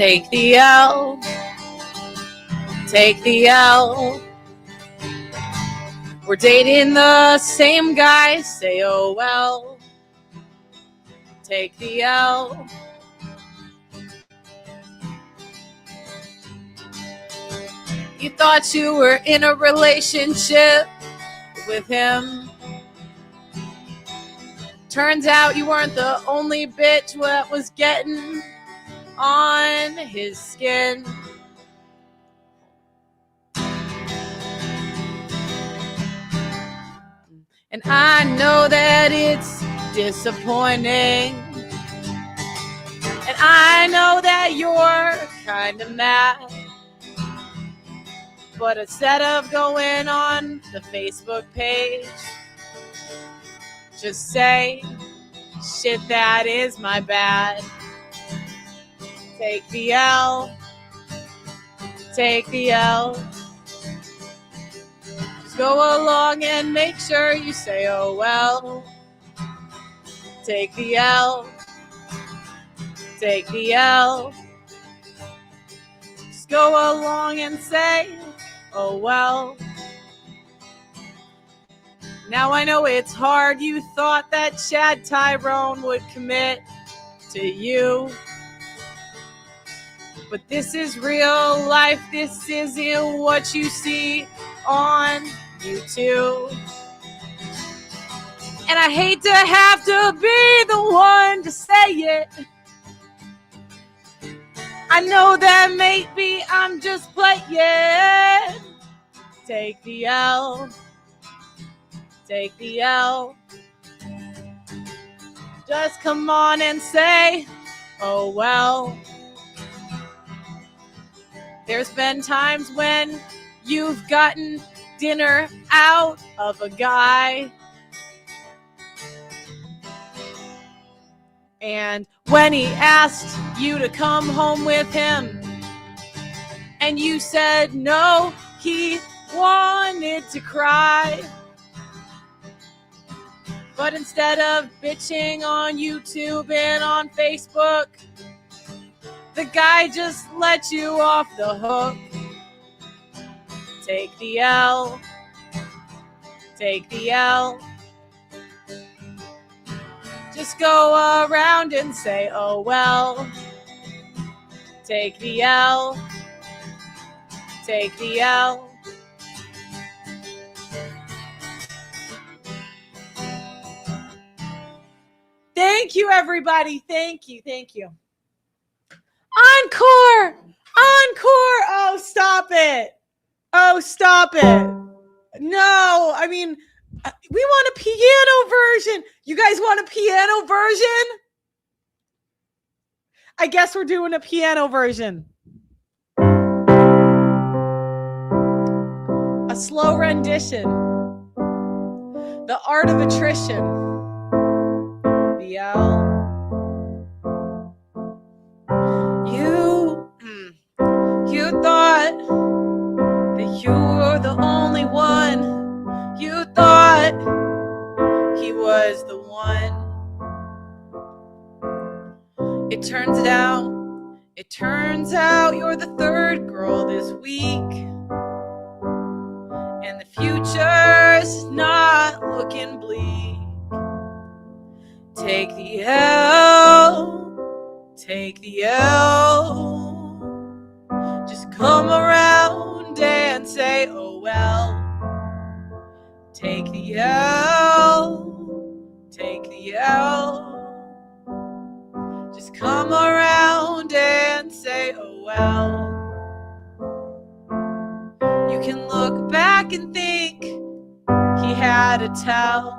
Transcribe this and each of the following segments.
Take the L. Take the L. We're dating the same guy. Say, oh well. Take the L. You thought you were in a relationship with him. Turns out you weren't the only bitch that was getting on his skin. And I know that it's disappointing. And I know that you're kind of mad. But instead of going on the Facebook page, just say, shit, that is my bad. Take the L. Take the L. Just go along and make sure you say, oh well. Take the L. Take the L. Just go along and say, oh well. Now I know it's hard. You thought that Chad Tyrone would commit to you. But this is real life. This isn't what you see on YouTube. And I hate to have to be the one to say it. I know that maybe I'm just playing. Take the L. Take the L. Just come on and say, oh well. There's been times when you've gotten dinner out of a guy. And when he asked you to come home with him, and you said no, he wanted to cry. But instead of bitching on YouTube and on Facebook, the guy just let you off the hook. Take the L. Take the L. Just go around and say, oh well. Take the L. Take the L. Thank you, everybody. Thank you. Thank you. Encore! Encore! Oh, stop it. Oh, stop it. No, I mean, we want a piano version. You guys want a piano version? I guess we're doing a piano version. A slow rendition. The Art of Attrition. BL. You thought that you were the only one. You thought he was the one. It turns out you're the third girl this week. And the future's not looking bleak. Take the L. Take the L. Just come around and say, oh well. Take the L. Take the L. Just come around and say, oh well. You can look back and think he had a tell.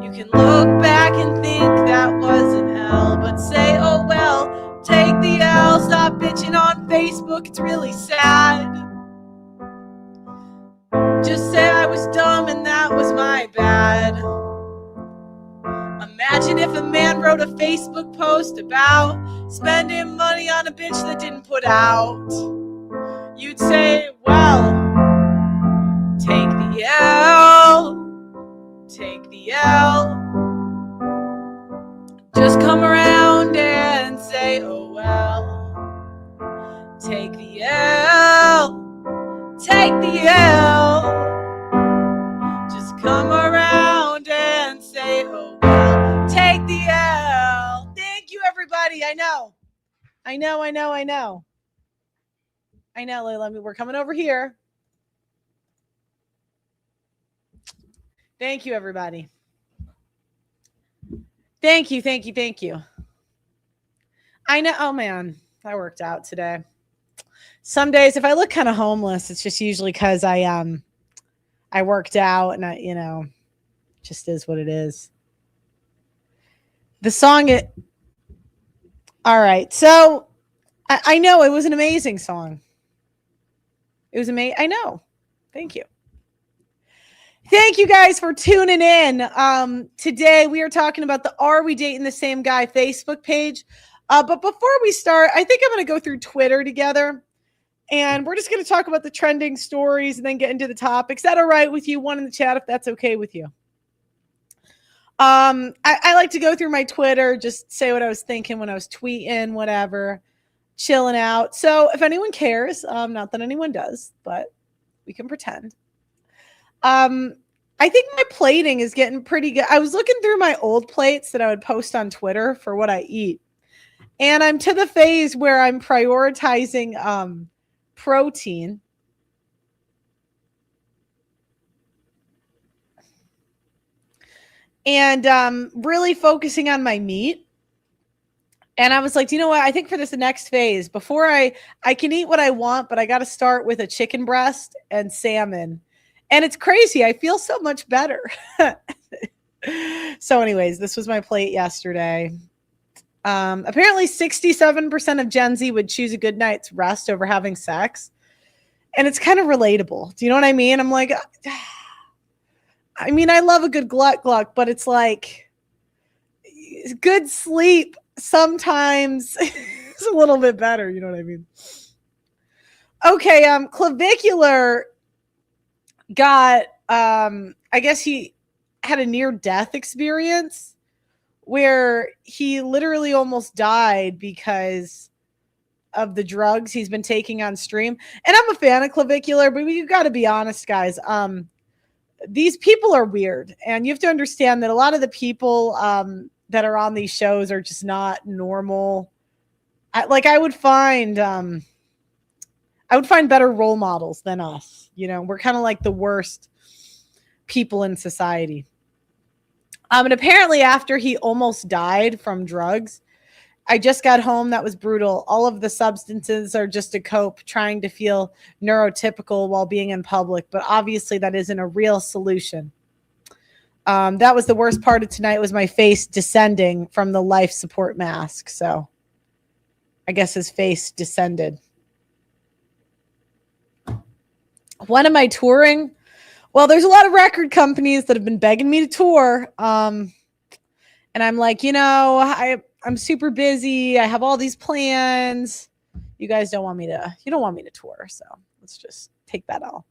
You can look back and think that was an L. But say, oh well. Take the L. Stop bitching on Facebook. It's really sad. Just say I was dumb and that was my bad. Imagine if a man wrote a Facebook post about spending money on a bitch that didn't put out. You'd say, well, take the L. Take the L. Just come around and say, oh well. I know. Layla, we're coming over here. Thank you, everybody. Thank you. I know. Oh man, I worked out today. Some days, if I look kind of homeless, it's just usually because I worked out and just is what it is. The song it. All right, so I know it was an amazing song. It was amazing. I know. Thank you. Thank you guys for tuning in. Today we are talking about the Are We Dating the Same Guy Facebook page. But before we start, I think I'm going to go through Twitter together. And we're just going to talk about the trending stories and then get into the topics. Is that all right with you? One in the chat if that's okay with you. I like to go through my Twitter, just say what I was thinking when I was tweeting, whatever, chilling out. So if anyone cares, not that anyone does, but we can pretend. I think my plating is getting pretty good. I was looking through my old plates that I would post on Twitter for what I eat. And I'm to the phase where I'm prioritizing protein. And really focusing on my meat. And I was like, you know what? I think for this next phase, before I can eat what I want, but I got to start with a chicken breast and salmon. And it's crazy. I feel so much better. So anyways, this was my plate yesterday. Apparently 67% of Gen Z would choose a good night's rest over having sex. And it's kind of relatable. Do you know what I mean? I'm like, I mean, I love a good gluck, but it's like good sleep sometimes is a little bit better. You know what I mean? Okay. Clavicular got, I guess he had a near-death experience where he literally almost died because of the drugs he's been taking on stream. And I'm a fan of Clavicular, but you got to be honest, guys. These people are weird, and you have to understand that a lot of the people that are on these shows are just not normal. I would find better role models than us. You know, we're kind of like the worst people in society. And apparently after he almost died from drugs, I just got home. That was brutal. All of the substances are just a cope, trying to feel neurotypical while being in public. But obviously that isn't a real solution. That was the worst part of tonight, was my face descending from the life support mask. So I guess his face descended. When am I touring? Well, there's a lot of record companies that have been begging me to tour. And I'm like, I'm super busy. I have all these plans. You guys don't want me to tour. So let's just take that all.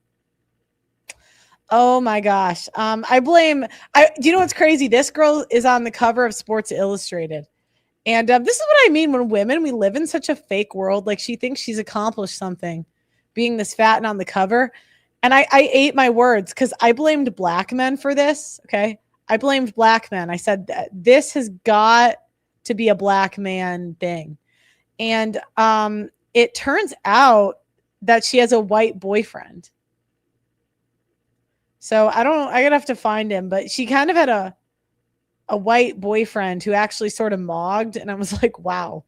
Oh my gosh. Do you know what's crazy? This girl is on the cover of Sports Illustrated. And this is what I mean when women, we live in such a fake world. Like, she thinks she's accomplished something being this fat and on the cover. And I ate my words because I blamed black men for this. Okay. I blamed black men. I said that this has got to be a black man thing. And it turns out that she has a white boyfriend. So I gotta have to find him, but she kind of had a white boyfriend who actually sort of mogged. And I was like, wow.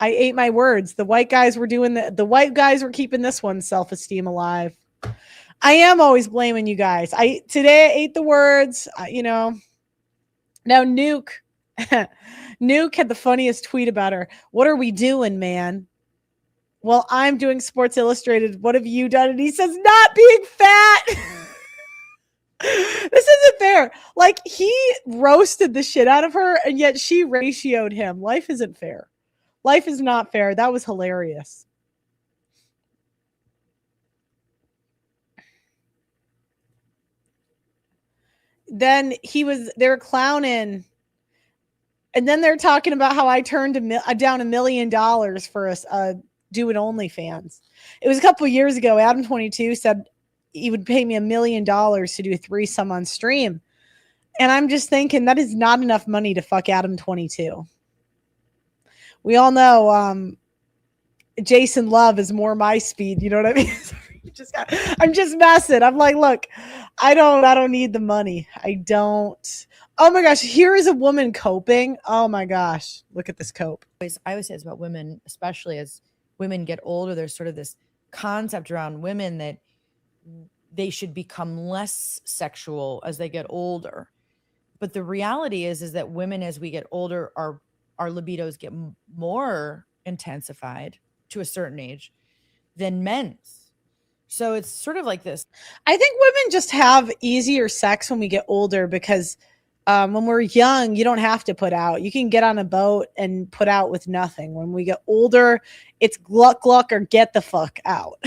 I ate my words. The white guys were doing the white guys were keeping this one's self-esteem alive. I am always blaming you guys. Today I ate the words, Now Nuke had the funniest tweet about her. What are we doing, man? Well, I'm doing Sports Illustrated. What have you done? And he says, not being fat. This isn't fair. Like, he roasted the shit out of her, and yet she ratioed him. Life isn't fair. Life is not fair. That was hilarious. Then they're clowning. And then they're talking about how I turned down $1 million for us doing OnlyFans. It was a couple of years ago. Adam 22 said he would pay me $1 million to do a threesome on stream. And I'm just thinking that is not enough money to fuck Adam 22. We all know Jason Love is more my speed. You know what I mean? I'm just messing. I'm like, look, I don't need the money. I don't. Oh my gosh, here is a woman coping. Oh my gosh, look at this cope. I always say it's about women, especially as women get older. There's sort of this concept around women that they should become less sexual as they get older. But the reality is that women, as we get older, our libidos get more intensified to a certain age than men's. So it's sort of like this. I think women just have easier sex when we get older because when we're young, you don't have to put out. You can get on a boat and put out with nothing. When we get older, it's gluck gluck or get the fuck out.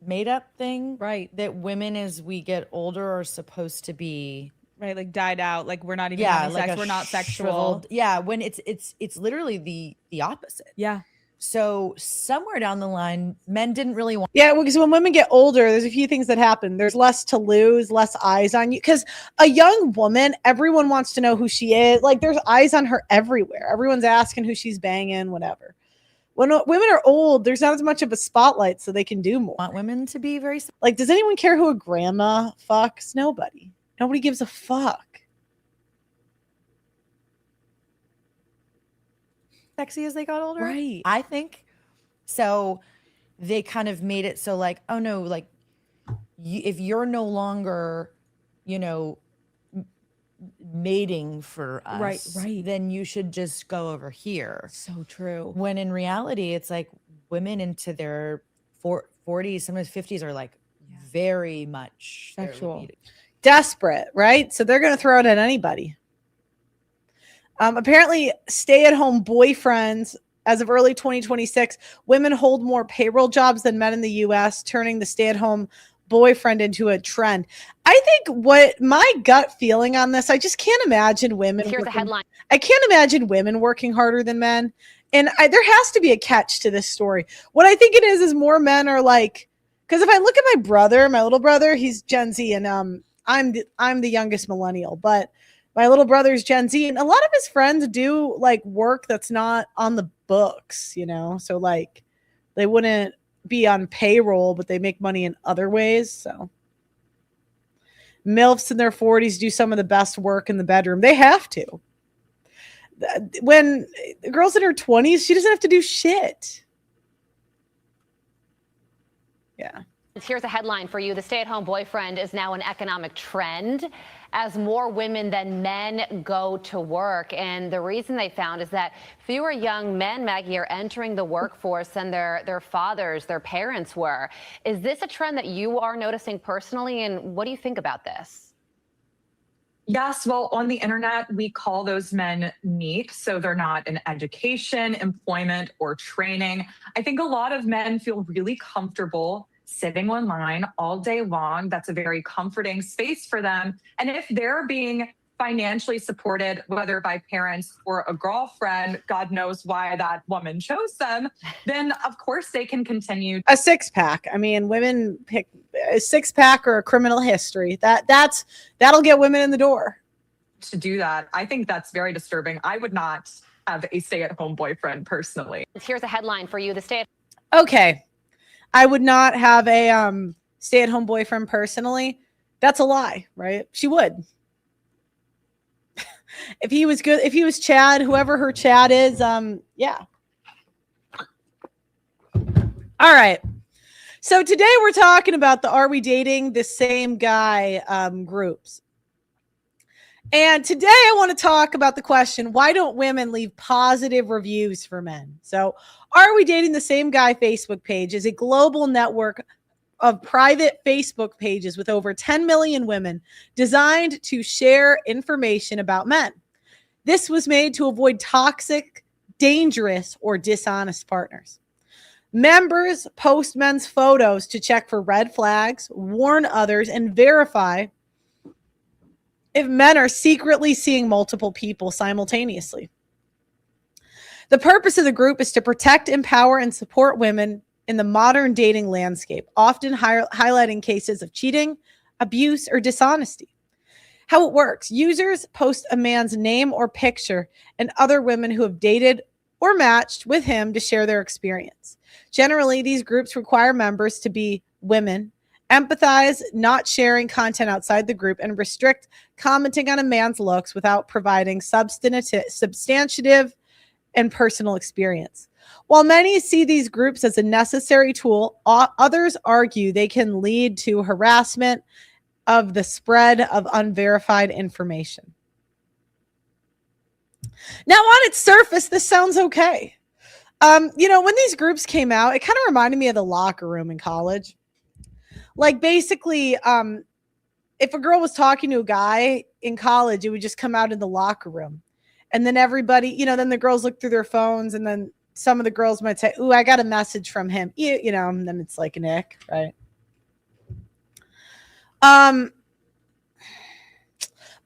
Made up thing, right? That women, as we get older, are supposed to be, right? Like died out. Like we're not even having sex. We're not sexual. Yeah, when it's literally the opposite. Yeah. So somewhere down the line, men didn't really want. Yeah, because when women get older, there's a few things that happen. There's less to lose, less eyes on you. Because a young woman, everyone wants to know who she is. Like there's eyes on her everywhere. Everyone's asking who she's banging, whatever. When women are old, there's not as much of a spotlight, so they can do more. Want women to be very like. Does anyone care who a grandma fucks? Nobody. Nobody gives a fuck. Sexy as they got older, right? I think so. They kind of made it so like, oh no, like if you're no longer, mating for us, right, then you should just go over here. So true. When in reality, it's like women into their 40s, sometimes 50s are like very much sexual, desperate, right? So they're going to throw it at anybody. Apparently, stay-at-home boyfriends, as of early 2026, women hold more payroll jobs than men in the U.S., turning the stay-at-home boyfriend into a trend. I think what my gut feeling on this, I just can't imagine women. Here's a headline. I can't imagine women working harder than men. And there has to be a catch to this story. What I think it is more men are like, because if I look at my brother, my little brother, he's Gen Z, and I'm the youngest millennial, but my little brother's Gen Z, and a lot of his friends do like work that's not on the books, so like they wouldn't be on payroll, but they make money in other ways. So MILFs in their 40s do some of the best work in the bedroom. They have to. When the girl's in her 20s, she doesn't have to do shit. Yeah. Here's a headline for you. The stay-at-home boyfriend is now an economic trend as more women than men go to work. And the reason they found is that fewer young men, Maggie, are entering the workforce than their fathers, their parents were. Is this a trend that you are noticing personally? And what do you think about this? Yes, well, on the internet, we call those men NEET, so they're not in education, employment, or training. I think a lot of men feel really comfortable sitting online all day long. That's a very comforting space for them. And if they're being financially supported, whether by parents or a girlfriend, God knows why that woman chose them, then of course they can continue. A six-pack. I mean, women pick a six-pack or a criminal history. That'll get women in the door. To do that, I think that's very disturbing. I would not have a stay-at-home boyfriend personally. Here's a headline for you. Okay. I would not have a stay-at-home boyfriend personally. That's a lie, right? She would. If he was good, if he was Chad, whoever her Chad is, yeah. All right. So today we're talking about the Are We Dating the Same Guy groups. And today I want to talk about the question, why don't women leave positive reviews for men? So Are We Dating the Same Guy Facebook page is a global network of private Facebook pages with over 10 million women designed to share information about men. This was made to avoid toxic, dangerous, or dishonest partners. Members post men's photos to check for red flags, warn others, and verify if men are secretly seeing multiple people simultaneously. The purpose of the group is to protect, empower, and support women in the modern dating landscape, often highlighting cases of cheating, abuse, or dishonesty. How it works. Users post a man's name or picture and other women who have dated or matched with him to share their experience. Generally, these groups require members to be women, empathize, not sharing content outside the group, and restrict commenting on a man's looks without providing substantive and personal experience. While many see these groups as a necessary tool, others argue they can lead to harassment of the spread of unverified information. Now, on its surface, this sounds okay. When these groups came out, it kind of reminded me of the locker room in college. Like, basically, if a girl was talking to a guy in college, it would just come out in the locker room. And then everybody, then the girls look through their phones, and then some of the girls might say, "Ooh, I got a message from him." And then it's like an ick, right?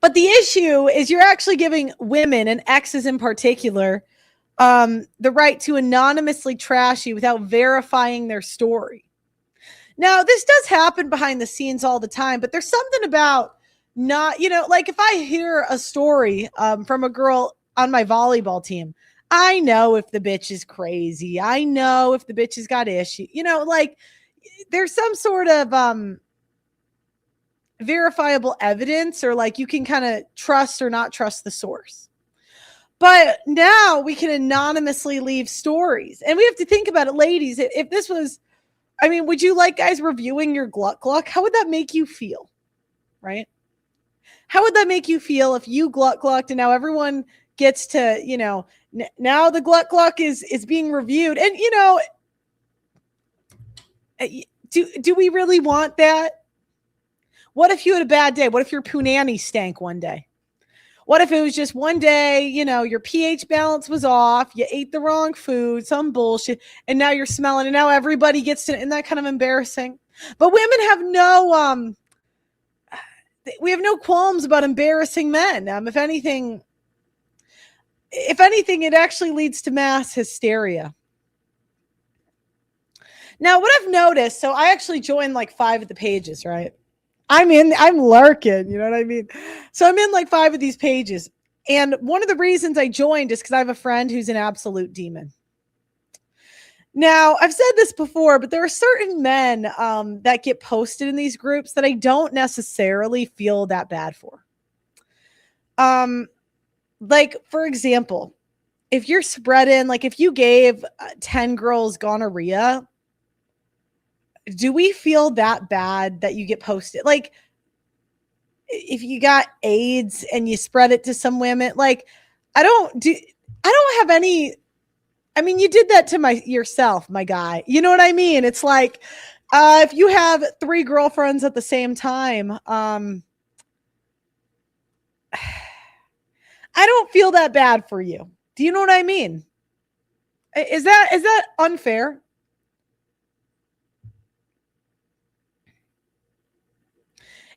But the issue is you're actually giving women, and exes in particular, the right to anonymously trash you without verifying their story. Now, this does happen behind the scenes all the time, but there's something about not, like if I hear a story from a girl on my volleyball team, I know if the bitch is crazy. I know if the bitch has got issues. Like there's some sort of verifiable evidence, or like you can kind of trust or not trust the source. But now we can anonymously leave stories. And we have to think about it, ladies. If this was, would you like guys reviewing your gluck gluck? How would that make you feel? Right? How would that make you feel if you gluck glucked and now everyone gets to, now the gluck gluck is being reviewed? And, do we really want that? What if you had a bad day? What if your punani stank one day? What if it was just one day, your pH balance was off, you ate the wrong food, some bullshit, and now you're smelling, and now everybody gets to, isn't that kind of embarrassing? But women have we have no qualms about embarrassing men. If anything, it actually leads to mass hysteria. Now, what I've noticed, so I actually joined like 5 of the pages, right? I'm lurking, you know what I mean? So I'm in like 5 of these pages. And one of the reasons I joined is because I have a friend who's an absolute demon. Now, I've said this before, but there are certain men that get posted in these groups that I don't necessarily feel that bad for. Like, for example, if you're spreading, like if you gave 10 girls gonorrhea, do we feel that bad that you get posted? Like, if you got AIDS and you spread it to some women, like, I don't have any. You did that to yourself, my guy. You know what I mean? It's like, if you have 3 girlfriends at the same time, I don't feel that bad for you. Do you know what I mean? Is that unfair?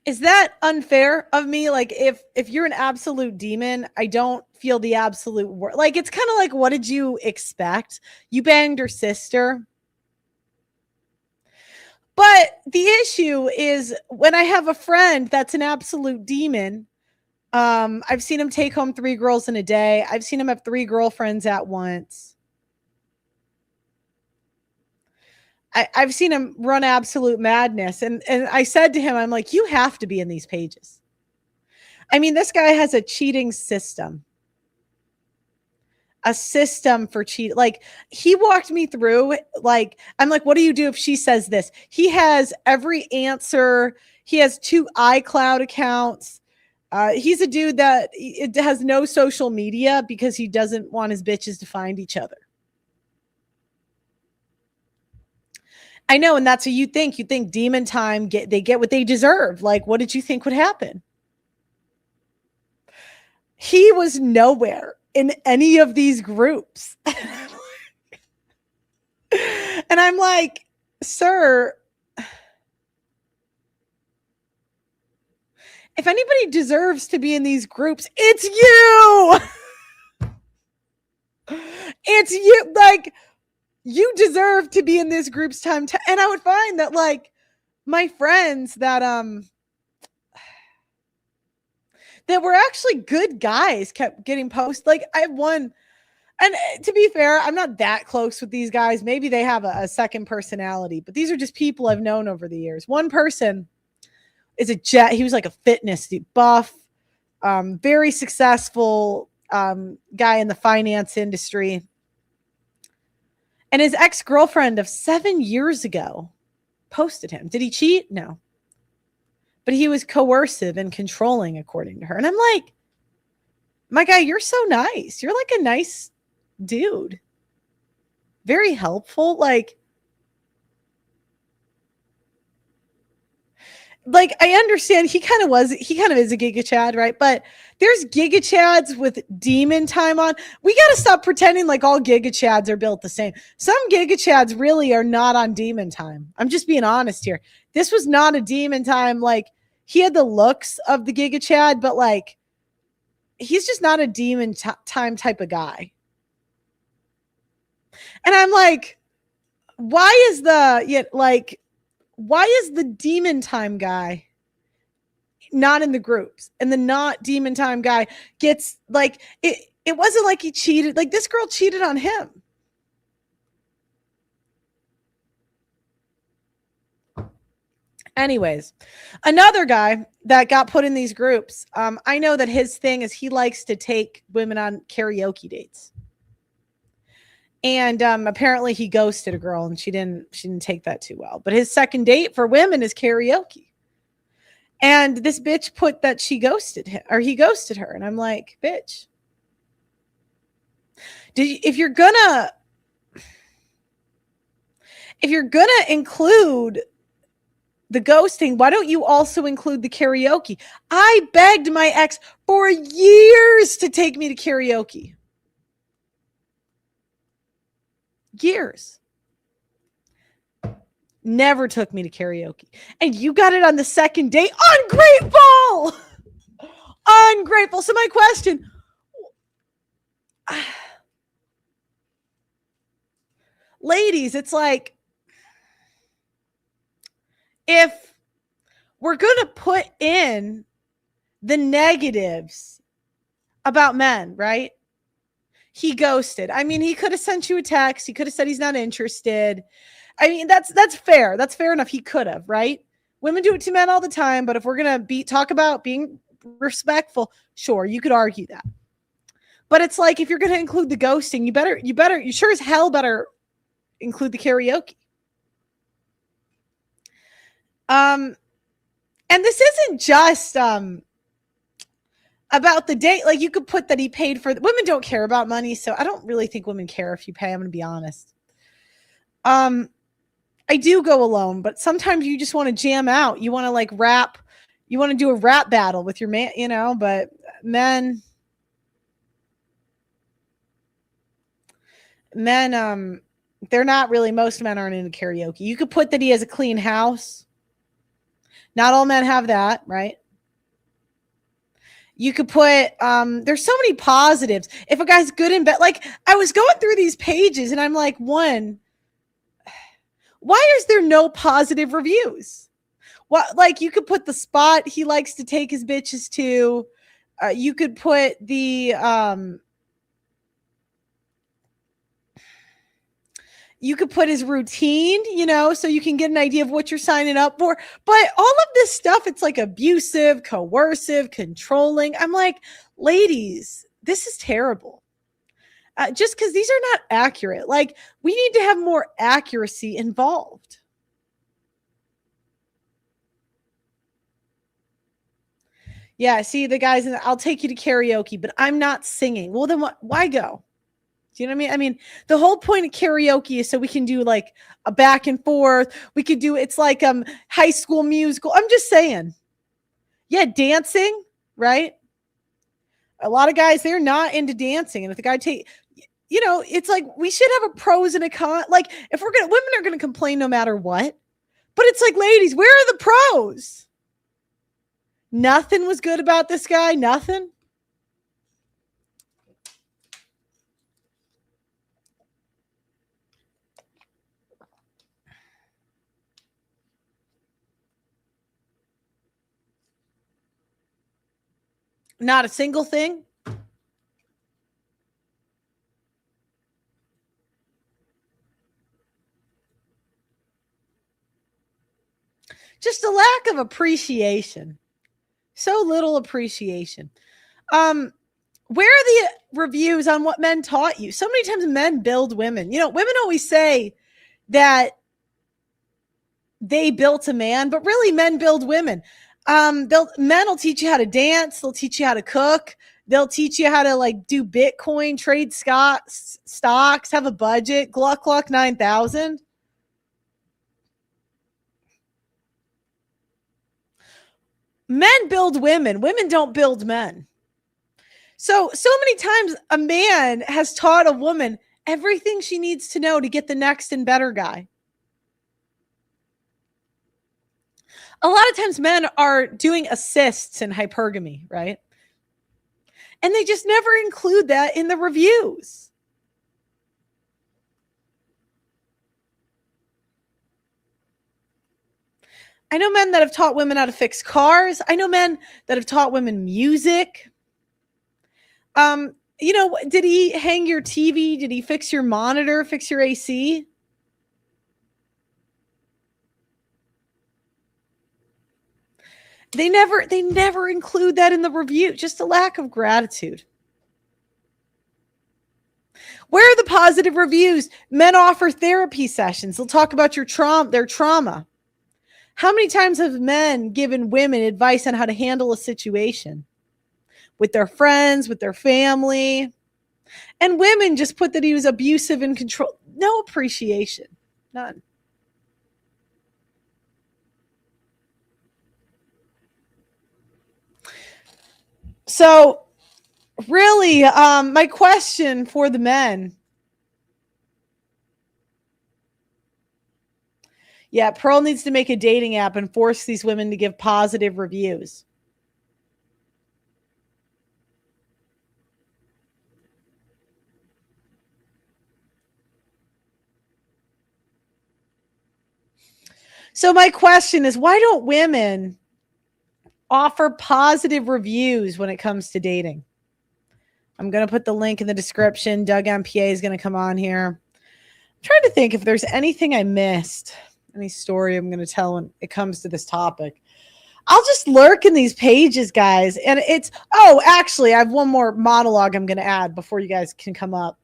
Is that unfair of me? Like, if you're an absolute demon, I don't feel the absolute like, it's kind of like, what did you expect? You banged her sister. But the issue is when I have a friend that's an absolute demon, I've seen him take home 3 girls in a day. I've seen him have 3 girlfriends at once. I've seen him run absolute madness. And I said to him, I'm like, you have to be in these pages. This guy has a cheating system. A system for cheating. Like, he walked me through, like, I'm like, what do you do if she says this? He has every answer. He has 2 iCloud accounts. He's a dude that has no social media because he doesn't want his bitches to find each other. I know, and that's what you think. You think demon time, they get what they deserve. Like, what did you think would happen? He was nowhere in any of these groups. And I'm like, sir, if anybody deserves to be in these groups, it's you. It's you. Like, you deserve to be in this group's time. And I would find that, like, my friends that, that were actually good guys kept getting posted. Like I have one, and to be fair, I'm not that close with these guys. Maybe they have a second personality, but these are just people I've known over the years. One person is he was like a fitness buff, very successful guy in the finance industry. And his ex-girlfriend of 7 years ago posted him. Did he cheat? No. But he was coercive and controlling, according to her. And I'm like, my guy, you're so nice. You're like a nice dude. Very helpful. Like I understand he kind of is a Giga Chad, right? But there's Giga Chads with demon time on. We got to stop pretending like all Giga Chads are built the same. Some Giga Chads really are not on demon time. I'm just being honest here. This was not a demon time. Like he had the looks of the Giga Chad, but like he's just not a demon time type of guy. And I'm like, why is the demon time guy not in the groups? And the not demon time guy gets like it wasn't like he cheated. Like this girl cheated on him. Anyways, another guy that got put in these groups, I know that his thing is he likes to take women on karaoke dates. And apparently he ghosted a girl and she didn't take that too well. But his second date for women is karaoke. And this bitch put that she ghosted him, or he ghosted her. And I'm like, bitch, if you're gonna include the ghosting, why don't you also include the karaoke? I begged my ex for years to take me to karaoke. Years. Never took me to karaoke. And you got it on the second date? Ungrateful! Ungrateful. So my question, ladies, it's like, if we're going to put in the negatives about men, right? He ghosted. I mean, he could have sent you a text. He could have said he's not interested. I mean, that's fair. That's fair enough. He could have, right? Women do it to men all the time, but if we're going to talk about being respectful, sure, you could argue that. But it's like, if you're going to include the ghosting, you sure as hell better include the karaoke. And this isn't just about the date. Like, you could put that he paid for women don't care about money, so I don't really think women care if you pay. I'm going to be honest. I do go alone, but sometimes you just want to jam out. You want to like rap. You want to do a rap battle with your man, but men, they're not really, most men aren't into karaoke. You could put that he has a clean house. Not all men have that, right? You could put, there's so many positives. If a guy's good in bed, like I was going through these pages and I'm like, why is there no positive reviews? What, like you could put the spot he likes to take his bitches to. You could put the, you could put his routine, so you can get an idea of what you're signing up for. But all of this stuff, it's like abusive, coercive, controlling. I'm like, ladies, this is terrible. Just because these are not accurate. Like, we need to have more accuracy involved. Yeah, see the guys, I'll take you to karaoke, but I'm not singing. Well, then why go? Do you know what I mean? I mean, the whole point of karaoke is so we can do like a back and forth. We could do, it's like High School Musical. I'm just saying. Yeah, dancing, right? A lot of guys, they're not into dancing. And if the guy it's like we should have a pros and a con. Like, if women are gonna complain no matter what. But it's like, ladies, where are the pros? Nothing was good about this guy, nothing. Not a single thing. Just a lack of appreciation. So little appreciation. Where are the reviews on what men taught you? So many times men build women. Women always say that they built a man, but really men build women. Men will teach you how to dance. They'll teach you how to cook. They'll teach you how to do Bitcoin, trade stocks, have a budget, Gluck 9000. Men build women. Women don't build men. So many times a man has taught a woman everything she needs to know to get the next and better guy. A lot of times men are doing assists in hypergamy, right? And they just never include that in the reviews. I know men that have taught women how to fix cars. I know men that have taught women music. Did he hang your TV? Did he fix your monitor, fix your AC? They never include that in the review. Just a lack of gratitude. Where are the positive reviews? Men offer therapy sessions. They'll talk about their trauma. How many times have men given women advice on how to handle a situation with their friends, with their family? And women just put that he was abusive and control. No appreciation. None. So really, my question for the men. Yeah, Pearl needs to make a dating app and force these women to give positive reviews. So my question is, why don't women offer positive reviews when it comes to dating? I'm going to put the link in the description. Doug MPA is going to come on here. I'm trying to think if there's anything I missed, any story I'm going to tell when it comes to this topic. I'll just lurk in these pages, guys. And actually, I have one more monologue I'm going to add before you guys can come up.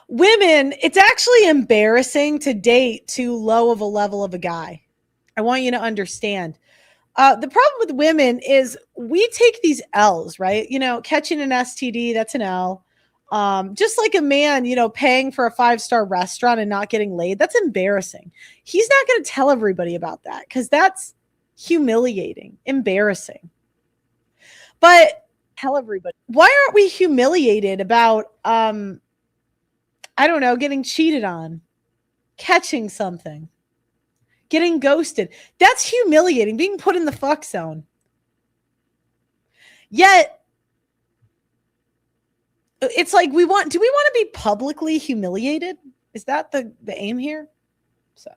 Women, it's actually embarrassing to date too low of a level of a guy. I want you to understand. The problem with women is we take these L's, right? Catching an STD, that's an L. Just like a man, paying for a 5-star restaurant and not getting laid, that's embarrassing. He's not going to tell everybody about that because that's humiliating, embarrassing. But tell everybody. Why aren't we humiliated about, getting cheated on, catching something, getting ghosted? That's humiliating, being put in the fuck zone. Yet, it's like do we want to be publicly humiliated? Is that the aim here? So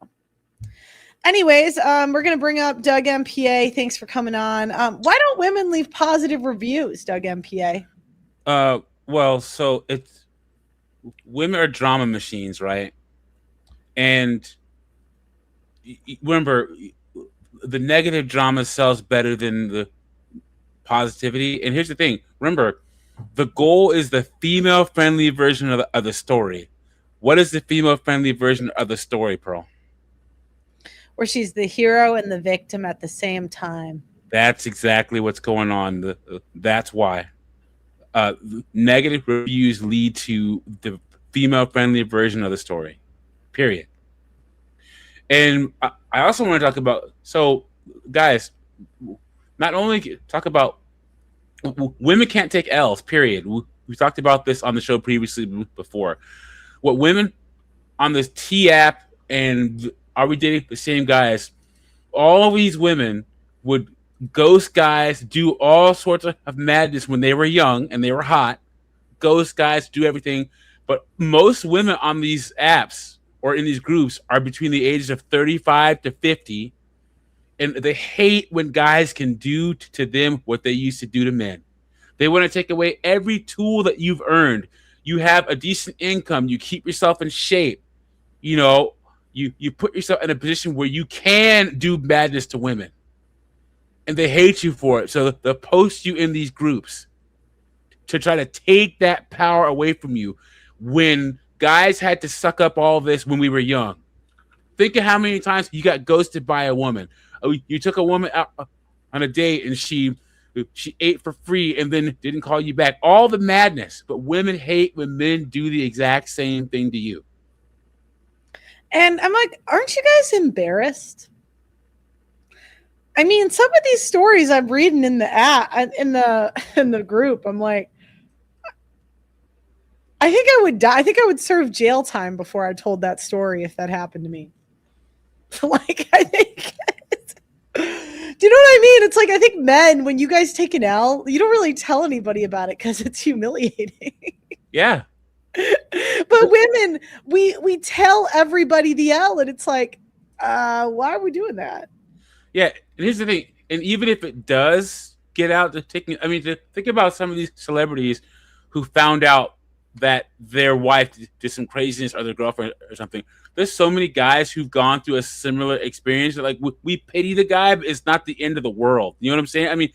anyways, we're going to bring up Doug MPA. Thanks for coming on. Why don't women leave positive reviews, Doug MPA? Well, so women are drama machines, right? And remember, the negative drama sells better than the positivity. And here's the thing. Remember, the goal is the female-friendly version of the story. What is the female-friendly version of the story, Pearl? Where she's the hero and the victim at the same time. That's exactly what's going on. That's why. Negative reviews lead to the female-friendly version of the story. Period. And I also want to talk about, so guys, not only talk about women can't take L's, period. We talked about this on the show previously before. What women on this T app and Are We Dating the Same Guys, all these women would ghost guys, do all sorts of madness when they were young and they were hot. Ghost guys, do everything. But most women on these apps or in these groups are between the ages of 35 to 50. and they hate when guys can do to them what they used to do to men. They want to take away every tool that you've earned. You have a decent income. You keep yourself in shape. You know, you put yourself in a position where you can do madness to women. And they hate you for it. So they'll post you in these groups to try to take that power away from you when guys had to suck up all this when we were young. Think of how many times you got ghosted by a woman. You took a woman out on a date and she ate for free and then didn't call you back. All the madness. But women hate when men do the exact same thing to you. And I'm like, aren't you guys embarrassed? I mean, some of these stories I'm reading in the group, I'm like, I think I would die. I think I would serve jail time before I told that story if that happened to me. Like, I think, do you know what I mean? It's like, I think men, when you guys take an L, you don't really tell anybody about it because it's humiliating. Yeah. But women, we tell everybody the L, and it's like, why are we doing that? Yeah, and here's the thing. And even if it does get out to think about some of these celebrities who found out that their wife did some craziness or their girlfriend or something. There's so many guys who've gone through a similar experience. Like, we pity the guy, but it's not the end of the world. You know what I'm saying? I mean,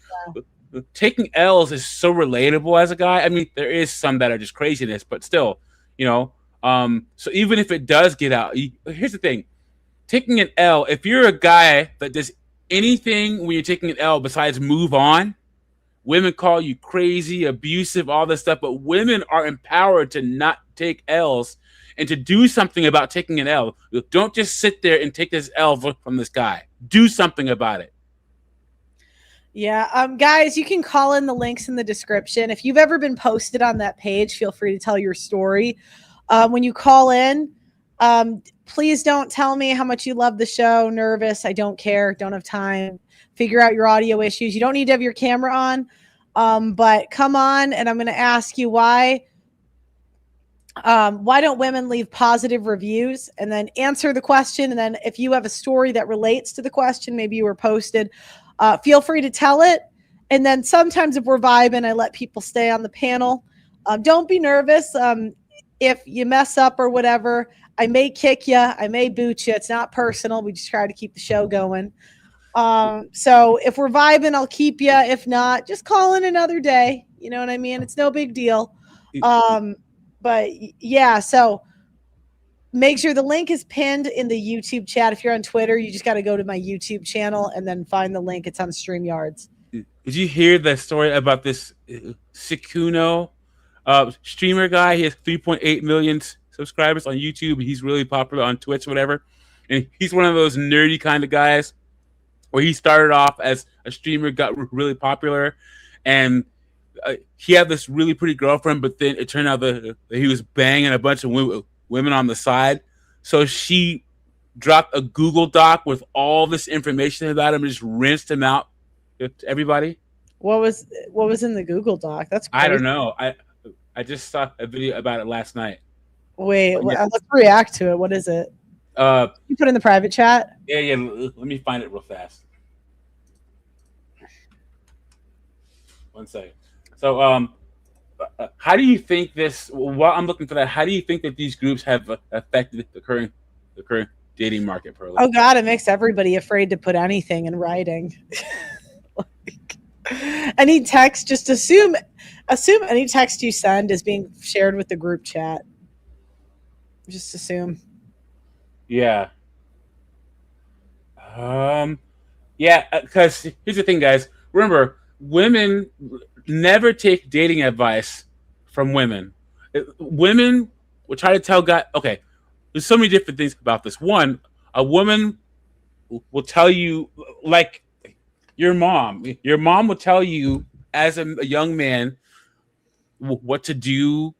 taking L's is so relatable as a guy. I mean, there is some that are just craziness, but still, you know. So even if it does get out, here's the thing. Taking an L, if you're a guy that does anything when you're taking an L besides move on, women call you crazy, abusive, all this stuff, but women are empowered to not take L's and to do something about taking an L. Don't just sit there and take this L from this guy. Do something about it. Yeah, guys, you can call in the links in the description. If you've ever been posted on that page, feel free to tell your story. When you call in, please don't tell me how much you love the show. Nervous, I don't care, don't have time. Figure out your audio issues. You don't need to have your camera on, but come on, and I'm going to ask you why don't women leave positive reviews, and then answer the question. And then if you have a story that relates to the question, maybe you were posted, feel free to tell it. And then sometimes if we're vibing, I let people stay on the panel. Don't be nervous. If you mess up or whatever, I may kick you. I may boot you. It's not personal. We just try to keep the show going. So if we're vibing, I'll keep you. If not, just call in another day. You know what I mean? It's no big deal. But yeah, so make sure the link is pinned in the YouTube chat. If you're on Twitter, you just got to go to my YouTube channel and then find the link. It's on StreamYards. Did you hear the story about this Sikuno streamer guy? He has 3.8 million subscribers on YouTube. He's really popular on Twitch, whatever. And he's one of those nerdy kind of guys where he started off as a streamer, got really popular, and he had this really pretty girlfriend, but then it turned out that he was banging a bunch of women on the side. So she dropped a Google Doc with all this information about him and just rinsed him out to everybody. What was in the Google Doc? That's crazy. I don't know. I just saw a video about it last night. Wait, let's react to it. What is it? You put in the private chat? Yeah. Let me find it real fast. One second. So, how do you think this? While I'm looking for that, how do you think that these groups have affected the current dating market? Oh God, it makes everybody afraid to put anything in writing. Any text, just assume any text you send is being shared with the group chat. Just assume. Yeah. Yeah, because here's the thing, guys. Remember, women never take dating advice from women. Women will try to tell guys, okay, there's so many different things about this. One, a woman will tell you, like your mom will tell you as a young man what to do,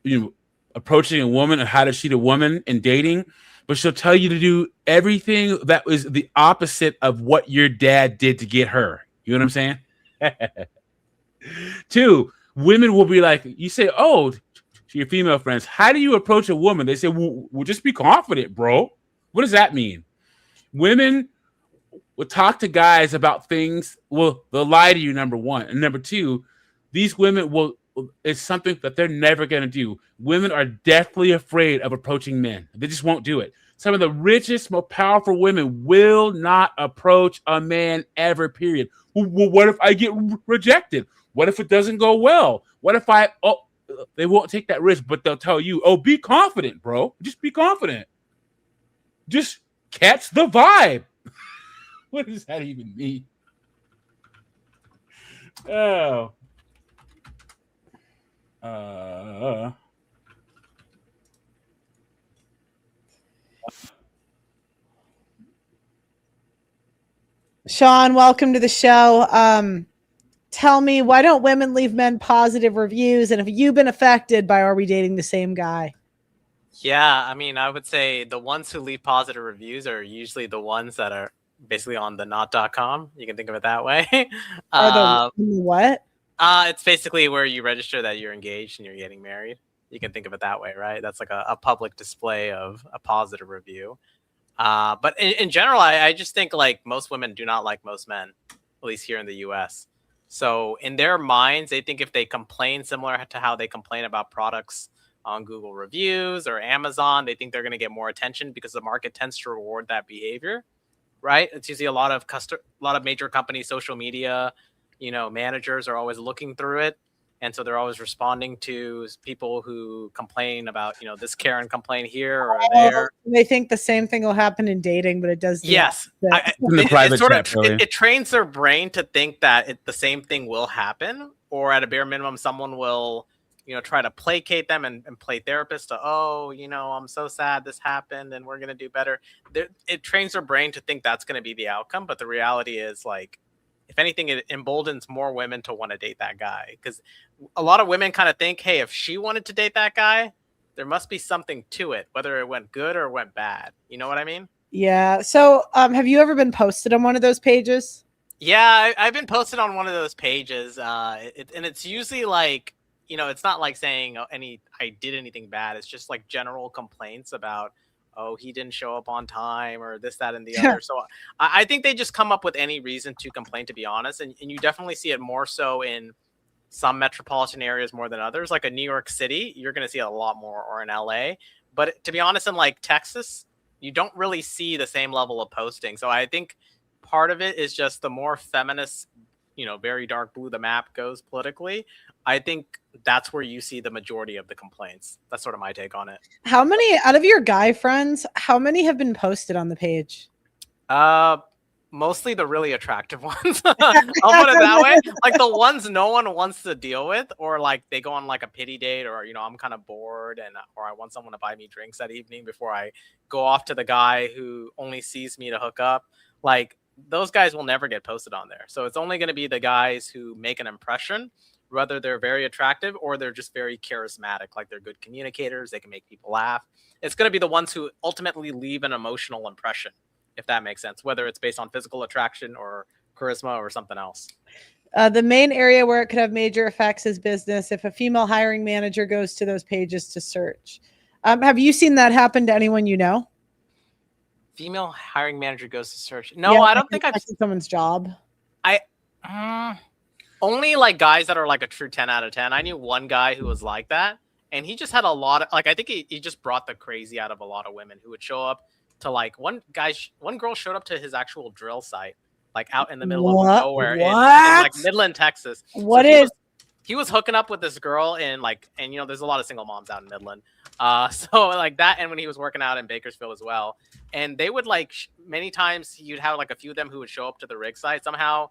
you know, approaching a woman or how to treat a woman in dating, but she'll tell you to do everything that was the opposite of what your dad did to get her. You know what I'm saying? Two, women will be like, you say, oh, to your female friends, how do you approach a woman? They say, well, just be confident, bro. What does that mean? Women will talk to guys about things. Well, they'll lie to you, number one. And number two, these women will, it's something that they're never going to do. Women are deathly afraid of approaching men. They just won't do it. Some of the richest, most powerful women will not approach a man ever, period. Well, what if I get rejected? What if it doesn't go well? What if they won't take that risk, but they'll tell you, oh, be confident, bro. Just be confident. Just catch the vibe. What does that even mean? Oh. Sean, welcome to the show. Tell me, why don't women leave men positive reviews? And have you been affected by Are We Dating the Same Guy? Yeah, I mean, I would say the ones who leave positive reviews are usually the ones that are basically on the not.com. You can think of it that way. Are the what? It's basically where you register that you're engaged and you're getting married. You can think of it that way, right? That's like a public display of a positive review. But in general, I just think like most women do not like most men, at least here in the US. So in their minds, they think if they complain similar to how they complain about products on Google reviews or Amazon, they think they're going to get more attention because the market tends to reward that behavior, right? It's usually a lot of major companies, social media, managers are always looking through it. And so they're always responding to people who complain about, this Karen complaint here or there. They think the same thing will happen in dating, but it does. Yes. It trains their brain to think that the same thing will happen, or at a bare minimum, someone will, try to placate them and play therapist to, I'm so sad this happened and we're going to do better. It trains their brain to think that's going to be the outcome. But the reality is, like, if anything, it emboldens more women to want to date that guy, because a lot of women kind of think, hey, if she wanted to date that guy, there must be something to it, whether it went good or went bad. You know what I mean? Yeah. So have you ever been posted on one of those pages? Yeah, I've been posted on one of those pages. And it's usually like, it's not like saying I did anything bad. It's just like general complaints about, oh, he didn't show up on time or this, that, and the other. So I think they just come up with any reason to complain, to be honest. And you definitely see it more so in some metropolitan areas more than others. Like in New York City, you're going to see it a lot more, or in LA. But to be honest, in like Texas, you don't really see the same level of posting. So I think part of it is just the more feminist, very dark blue the map goes politically. I think that's where you see the majority of the complaints. That's sort of my take on it. How many out of your guy friends, how many have been posted on the page? Mostly the really attractive ones. I'll put it that way. Like the ones no one wants to deal with, or like they go on like a pity date, or I'm kind of bored or I want someone to buy me drinks that evening before I go off to the guy who only sees me to hook up. Like those guys will never get posted on there. So it's only going to be the guys who make an impression, whether they're very attractive or they're just very charismatic, like they're good communicators, they can make people laugh. It's going to be the ones who ultimately leave an emotional impression, if that makes sense, whether it's based on physical attraction or charisma or something else. The main area where it could have major effects is business. If a female hiring manager goes to those pages to search. Have you seen that happen to anyone you know? Female hiring manager goes to search. No, yeah, I don't think I've seen someone's job. Only like guys that are like a true 10 out of 10. I knew one guy who was like that, and he just had a lot of, like, I think he just brought the crazy out of a lot of women who would show up to, like, one girl showed up to his actual drill site, like out in the middle of nowhere in like Midland, Texas. He was hooking up with this girl in like, and there's a lot of single moms out in Midland. So like that, and when he was working out in Bakersfield as well, and they would like many times you'd have like a few of them who would show up to the rig site somehow.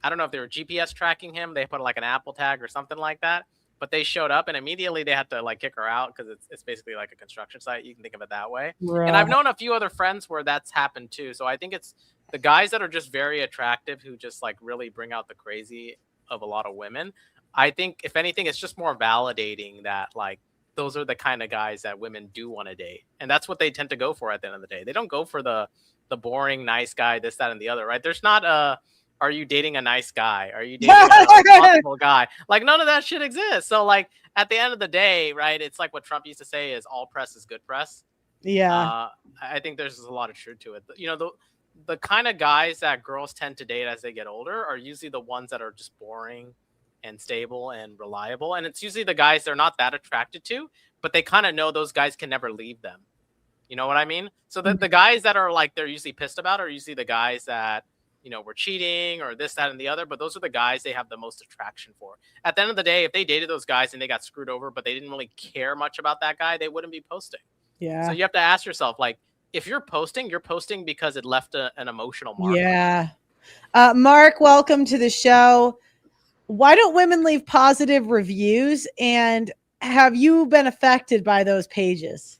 I don't know if they were GPS tracking him. They put like an Apple tag or something like that, but they showed up and immediately they had to like kick her out because it's basically like a construction site. You can think of it that way. Right. And I've known a few other friends where that's happened too. So I think it's the guys that are just very attractive who just like really bring out the crazy of a lot of women. I think if anything, it's just more validating that like those are the kind of guys that women do want to date. And that's what they tend to go for at the end of the day. They don't go for the boring, nice guy, this, that, and the other, right? There's not are you dating a nice guy? Are you dating a responsible guy? Like none of that shit exists. So like at the end of the day, right? It's like what Trump used to say is all press is good press. Yeah. I think there's a lot of truth to it. the kind of guys that girls tend to date as they get older are usually the ones that are just boring and stable and reliable. And it's usually the guys they're not that attracted to, but they kind of know those guys can never leave them. You know what I mean? So the guys that are like they're usually pissed about are usually the guys that, you know, were cheating or this, that, and the other. But those are the guys they have the most attraction for. At the end of the day, if they dated those guys and they got screwed over, but they didn't really care much about that guy, they wouldn't be posting. Yeah. So you have to ask yourself, like, if you're posting because it left an emotional mark. Yeah. Mark, welcome to the show. Why don't women leave positive reviews? And have you been affected by those pages?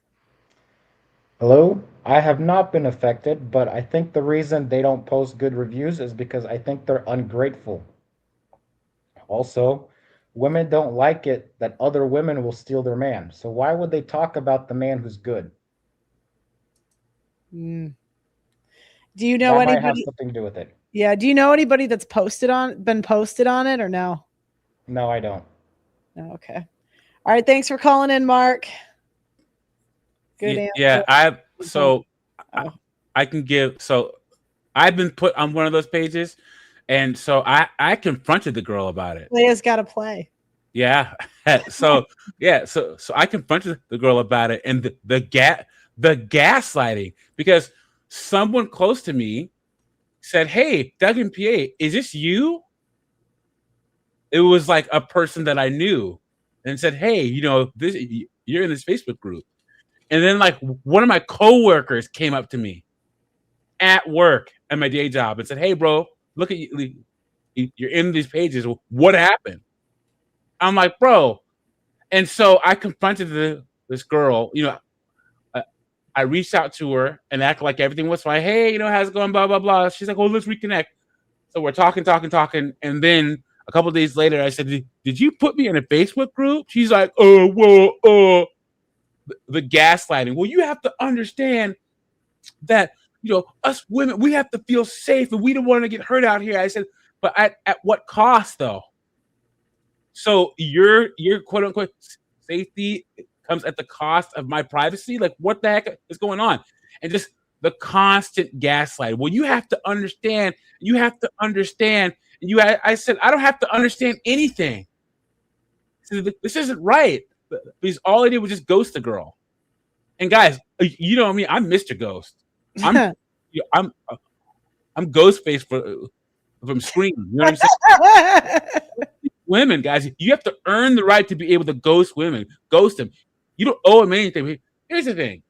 Hello? I have not been affected, but I think the reason they don't post good reviews is because I think they're ungrateful. Also, women don't like it that other women will steal their man. So why would they talk about the man who's good? Do you know that anybody? Might have something to do with it. Yeah. Do you know anybody that's been posted on it or no? No, I don't. No. Okay. All right. Thanks for calling in, Mark. Good answer. Yeah, I can give. So I've been put on one of those pages, and so I confronted the girl about it. Leia's got to play. Yeah. So I confronted the girl about it, and the gaslighting, because someone close to me said, "Hey, Doug and PA, is this you?" It was like a person that I knew, and said, "Hey, you know, you're in this Facebook group." And then like one of my coworkers came up to me at work at my day job and said, "Hey, bro, look at you. You're in these pages. What happened?" I'm like, "Bro." And so I confronted this girl. You know, I reached out to her and acted like everything was fine. "Hey, you know, how's it going? Blah, blah, blah." She's like, "Oh, let's reconnect." So we're talking. And then a couple of days later, I said, "Did you put me in a Facebook group?" She's like, "Oh, well, the gaslighting." Well, you have to understand that, you know, us women, we have to feel safe and we don't want to get hurt out here. I said, but at what cost though? So your quote unquote safety comes at the cost of my privacy? Like, what the heck is going on? And just the constant gaslighting. Well, you have to understand. And I said, I don't have to understand anything. So this isn't right. Because all I did was just ghost the girl. And guys, you know me, I'm Mr. Ghost. I'm Ghostface from Scream. You know what I'm saying? Women, guys, you have to earn the right to be able to ghost women. Ghost them. You don't owe them anything. Here's the thing.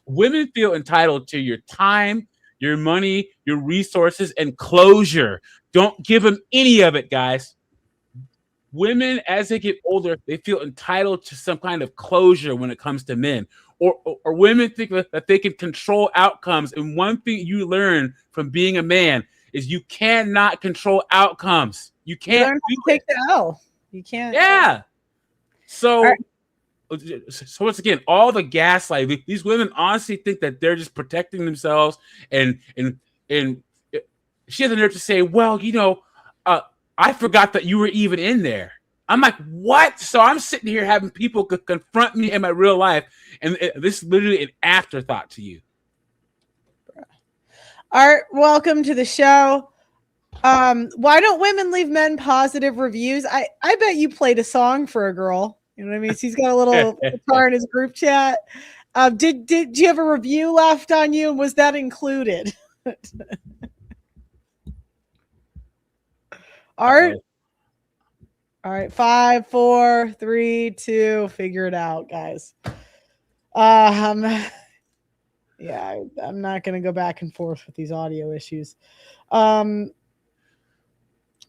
Women feel entitled to your time, your money, your resources, and closure. Don't give them any of it, guys. Women, as they get older, they feel entitled to some kind of closure when it comes to men. Or women think that they can control outcomes. And one thing you learn from being a man is you cannot control outcomes. You can't take the L. You can't. Yeah. So once again, all the gaslighting. These women honestly think that they're just protecting themselves, and she has the nerve to say, "Well, you know, I forgot that you were even in there." I'm like, what? So I'm sitting here having people confront me in my real life, and this is literally an afterthought to you. Art, welcome to the show. Why don't women leave men positive reviews? I bet you played a song for a girl. You know what I mean? She's got a little guitar in his group chat. Did you have a review left on you? And was that included? Art? All right, 5, 4, 3, 2. Figure it out, guys. Yeah, I'm not going to go back and forth with these audio issues. Yeah,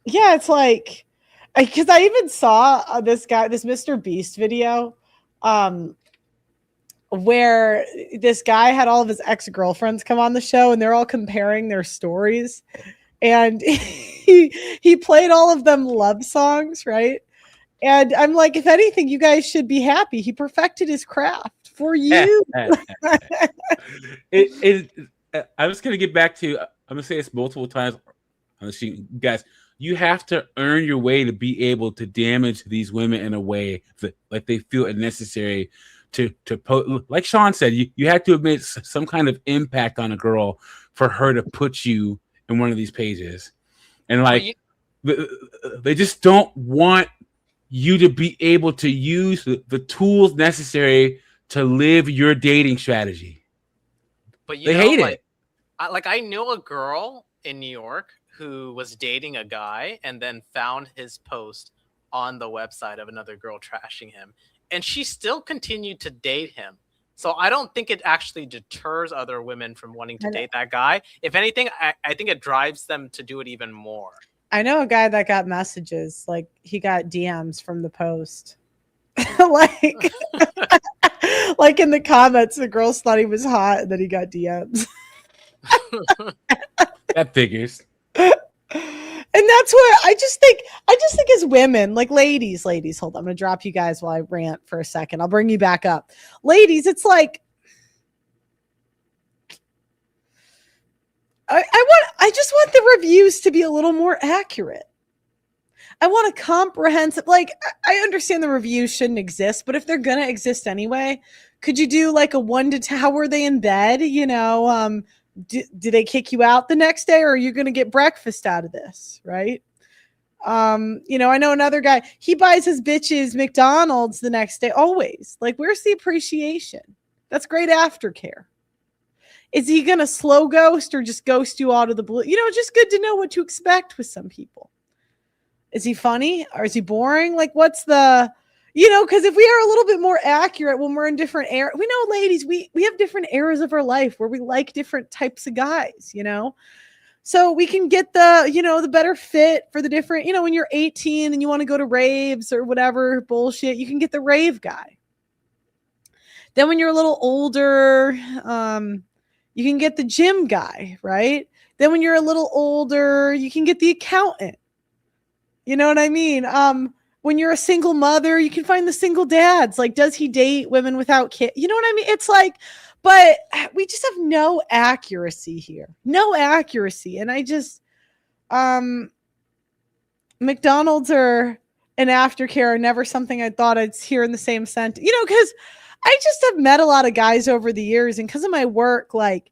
it's like, because I even saw this Mr. Beast video, where this guy had all of his ex-girlfriends come on the show, and they're all comparing their stories. And he played all of them love songs, right? And I'm like, if anything, you guys should be happy. He perfected his craft for you. I'm just gonna get back to. I'm gonna say this multiple times on the sheet, guys. You have to earn your way to be able to damage these women in a way that, like, they feel it necessary to like Sean said, you have to admit some kind of impact on a girl for her to put you in one of these pages. And like, they just don't want you to be able to use the tools necessary to live your dating strategy. But they hate it. I knew a girl in New York who was dating a guy and then found his post on the website of another girl trashing him. And she still continued to date him. So I don't think it actually deters other women from wanting to date that guy. If anything, I think it drives them to do it even more. I know a guy that got messages, like he got DMs from the post. like in the comments, the girls thought he was hot and then he got DMs. That figures. And that's what I just think as women, like ladies, hold on, I'm gonna drop you guys while I rant for a second. I'll bring you back up. Ladies, it's like I just want the reviews to be a little more accurate. I want a comprehensive, like, I understand the reviews shouldn't exist, but if they're gonna exist anyway, could you do like a 1 to 10? How were they in bed? You know, do they kick you out the next day, or are you going to get breakfast out of this? Right. You know, I know another guy, he buys his bitches McDonald's the next day. Always. Like, where's the appreciation? That's great aftercare. Is he going to slow ghost or just ghost you out of the blue? You know, it's just good to know what to expect with some people. Is he funny or is he boring? Like, what's the, you know, because if we are a little bit more accurate when we're in different eras, we know, ladies, we have different eras of our life where we like different types of guys, you know? So we can get the, you know, the better fit for the different, you know, when you're 18 and you want to go to raves or whatever bullshit, you can get the rave guy. Then when you're a little older, you can get the gym guy, right? Then when you're a little older, you can get the accountant. You know what I mean? When you're a single mother, you can find the single dads. Like, does he date women without kids? You know what I mean? It's like, but we just have no accuracy here. No accuracy. And I just, McDonald's or an aftercare are never something I thought I'd hear in the same sentence. You know, because I just have met a lot of guys over the years. And because of my work, like,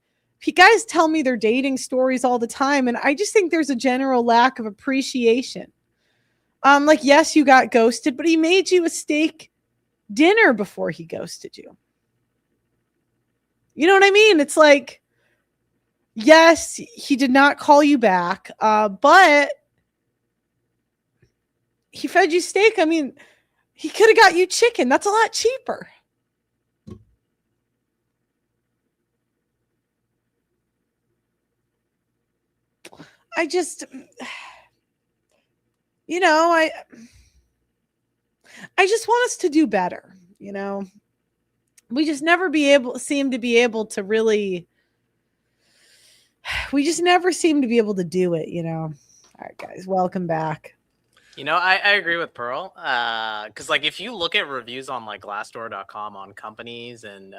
guys tell me their dating stories all the time. And I just think there's a general lack of appreciation. Like, yes, you got ghosted, but he made you a steak dinner before he ghosted you. You know what I mean? It's like, yes, he did not call you back, but he fed you steak. I mean, he could have got you chicken. That's a lot cheaper. I just... You know, I just want us to do better. You know, we just never seem to be able to really. We just never seem to be able to do it. You know. All right, guys, welcome back. You know, I agree with Pearl. Because like, if you look at reviews on like Glassdoor.com on companies and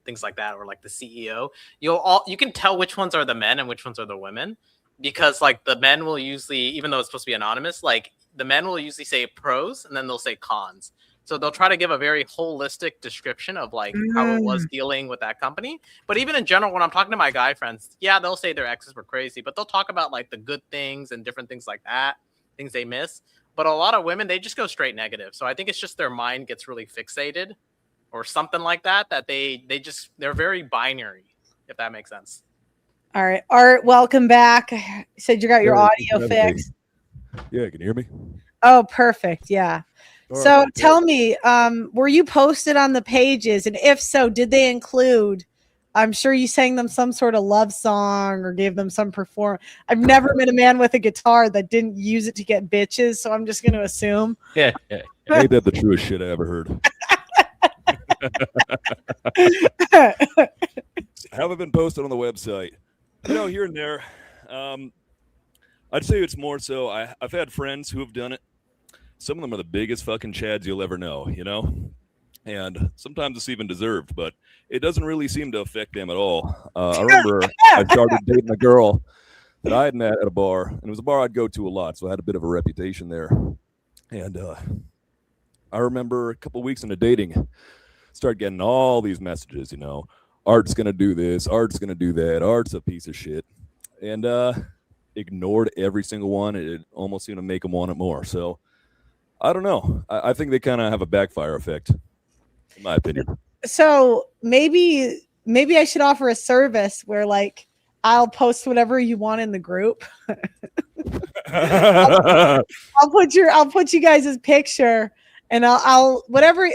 things like that, or like the CEO, you can tell which ones are the men and which ones are the women. Because like the men will usually, even though it's supposed to be anonymous, like the men will usually say pros and then they'll say cons. So they'll try to give a very holistic description of like how it was dealing with that company. But even in general, when I'm talking to my guy friends, yeah, they'll say their exes were crazy, but they'll talk about like the good things and different things like that, things they miss. But a lot of women, they just go straight negative. So I think it's just their mind gets really fixated or something like that, that they're very binary, if that makes sense. All right, Art, welcome back. You said you got your audio fixed. Yeah, can you hear me? Oh, perfect. Yeah. So tell me, were you posted on the pages? And if so, did they include, I'm sure you sang them some sort of love song or gave them some performance. I've never met a man with a guitar that didn't use it to get bitches. So I'm just going to assume. Yeah. Ain't that the truest shit I ever heard? Have I been posted on the website? You know, here and there. I'd say it's more so I've had friends who have done it. Some of them are the biggest fucking chads you'll ever know, you know? And sometimes it's even deserved, but it doesn't really seem to affect them at all. I remember I started dating a girl that I had met at a bar, and it was a bar I'd go to a lot, so I had a bit of a reputation there. And I remember a couple weeks into dating, started getting all these messages, you know, Art's gonna do this, Art's gonna do that, Art's a piece of shit, and ignored every single one. It almost seemed to make them want it more. So I don't know. I think they kind of have a backfire effect, in my opinion. So maybe I should offer a service where like I'll post whatever you want in the group. I'll put you guys' picture, and I'll whatever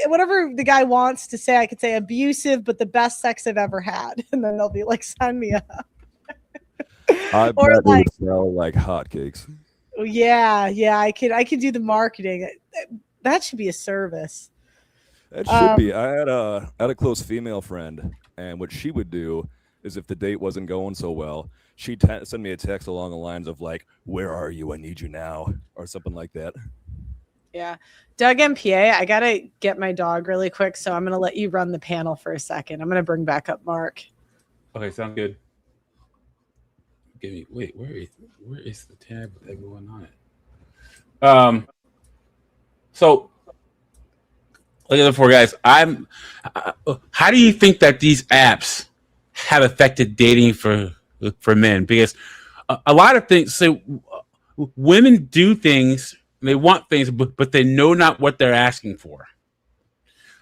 the guy wants to say. I could say abusive, but the best sex I've ever had, and then they'll be like, "Sign me up." I bet it would sell like hotcakes. Yeah, I could do the marketing. That should be a service. That should be. I had a close female friend, and what she would do is if the date wasn't going so well, she'd send me a text along the lines of like, "Where are you? I need you now," or something like that. Yeah. Doug MPA, I got to get my dog really quick, so I'm going to let you run the panel for a second. I'm going to bring back up Mark. Okay, sound good. Wait, where is the tab with everyone on it? So look at the four guys. How do you think that these apps have affected dating for men? Because a lot of things. So women do things, they want things, but they know not what they're asking for.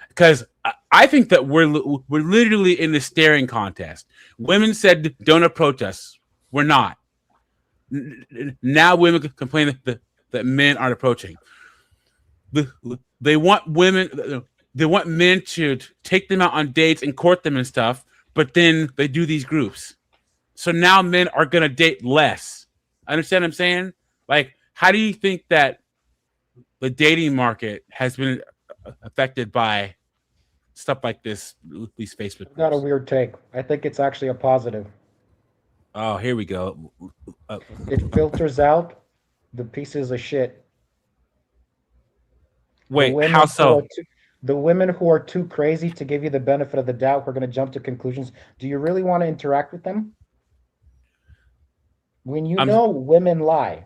Because I think that we're literally in the staring contest. Women said, "Don't approach us." We're not. Now women complain that men aren't approaching. They want men to take them out on dates and court them and stuff, but then they do these groups. So now men are going to date less. Understand what I'm saying? Like, how do you think that the dating market has been affected by stuff like this, these Facebook groups? I've got a weird take. I think it's actually a positive. Oh, here we go. It filters out the pieces of shit. Wait, how so? The women who are too crazy to give you the benefit of the doubt, who are going to jump to conclusions. Do you really want to interact with them? When you know women lie.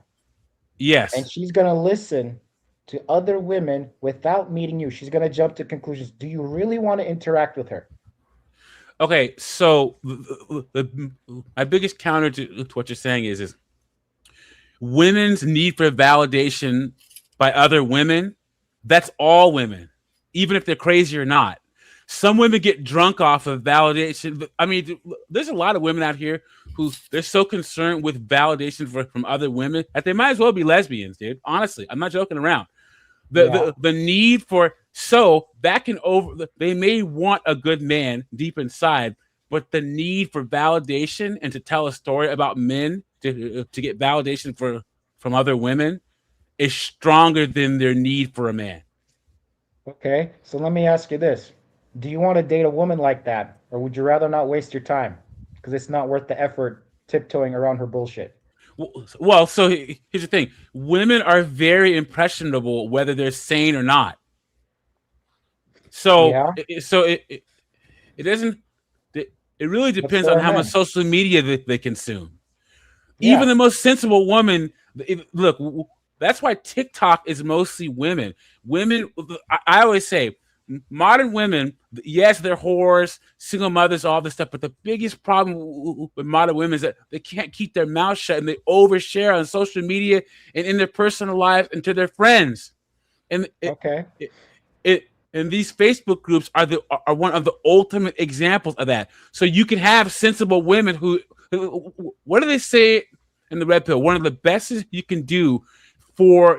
Yes. And she's going to listen to other women without meeting you. She's going to jump to conclusions. Do you really want to interact with her? Okay, so my biggest counter to what you're saying is women's need for validation by other women. That's all women, even if they're crazy or not. Some women get drunk off of validation. I mean, there's a lot of women out here who they're so concerned with validation from other women that they might as well be lesbians, dude. Honestly, I'm not joking around. The need for back and over, they may want a good man deep inside, but the need for validation and to tell a story about men to get validation from other women is stronger than their need for a man. Okay, so let me ask you this. Do you want to date a woman like that, or would you rather not waste your time? Because it's not worth the effort tiptoeing around her bullshit. Well, so here's the thing. Women are very impressionable whether they're sane or not. So, it doesn't. It really depends on how much social media they consume. Yeah. Even the most sensible woman. Look, that's why TikTok is mostly women. Women. I always say, modern women. Yes, they're whores, single mothers, all this stuff. But the biggest problem with modern women is that they can't keep their mouth shut and they overshare on social media and in their personal life and to their friends. And and these Facebook groups are one of the ultimate examples of that. So you can have sensible women who what do they say in the red pill? One of the best you can do for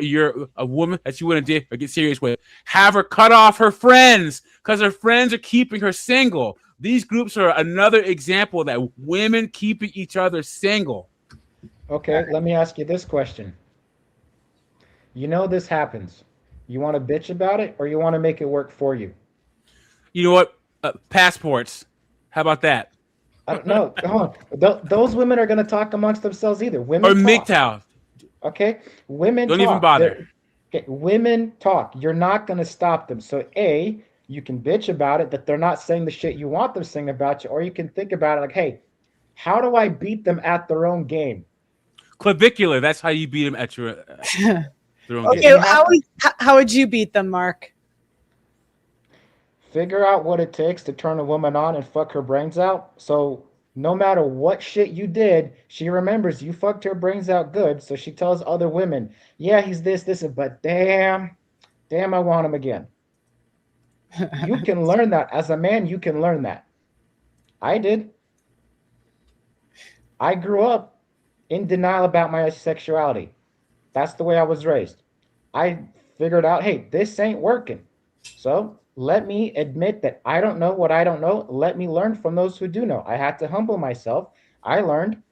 a woman that you want to date or get serious with, have her cut off her friends because her friends are keeping her single. These groups are another example that women keeping each other single. Okay, let me ask you this question. You know this happens. You want to bitch about it, or you want to make it work for you? You know what? Passports. How about that? I don't know. Come on. Those women are going to talk amongst themselves either. Women or MGTOW. Okay, women don't talk. Even bother. Okay, women talk. You're not going to stop them. So you can bitch about it that they're not saying the shit you want them saying about you, or you can think about it like, hey, how do I beat them at their own game? Clavicular. That's how you beat them at your their own game. Okay, how would you beat them, Mark? figure out what it takes to turn a woman on and fuck her brains out. So no matter what shit you did, she remembers you fucked her brains out good. So she tells other women, yeah, he's this, but damn, I want him again. You can learn that. As a man, you can learn that. I did. I grew up in denial about my sexuality. That's the way I was raised. I figured out, hey, this ain't working. So let me admit that I don't know what I don't know. Let me learn from those who do know. I had to humble myself. I learned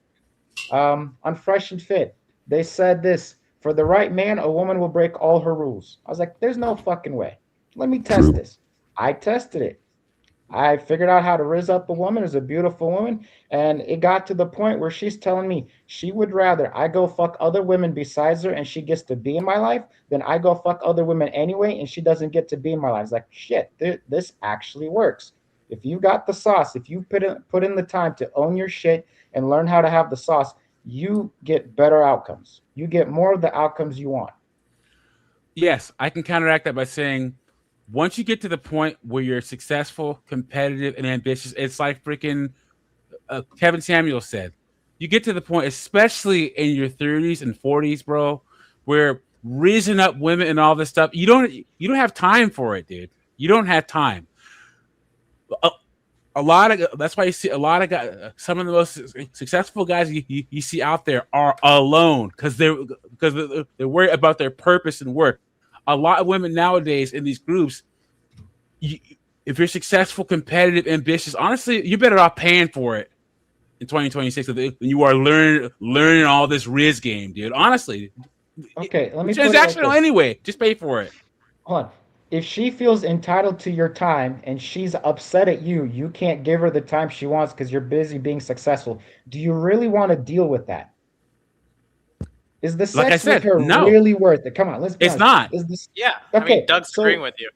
on Fresh and Fit. They said this: for the right man, a woman will break all her rules. I was like, there's no fucking way. Let me test this. I tested it. I figured out how to raise up a woman as a beautiful woman, and it got to the point where she's telling me she would rather I go fuck other women besides her and she gets to be in my life than I go fuck other women anyway and she doesn't get to be in my life. It's like, shit, this actually works. If you got the sauce, if you put in the time to own your shit and learn how to have the sauce, you get better outcomes. You get more of the outcomes you want. Yes, I can counteract that by saying, once you get to the point where you're successful, competitive, and ambitious, it's like freaking Kevin Samuel said. You get to the point, especially in your 30s and 40s, bro, where raising up women and all this stuff, you don't have time for it, dude. You don't have time. A lot of that's why you see a lot of guys. Some of the most successful guys you see out there are alone because they're worried about their purpose and work. A lot of women nowadays in these groups, if you're successful, competitive, ambitious, honestly, you're better off paying for it in 2026 than you are learning all this Riz game, dude. Honestly, okay, let me transactional like anyway. Just pay for it. Hold on. If she feels entitled to your time and she's upset at you, you can't give her the time she wants because you're busy being successful. Do you really want to deal with that? Is the sex with her really worth it? Come on, let's be honest. It's not. Is this... Yeah. Okay, I mean, Doug's agreeing with you.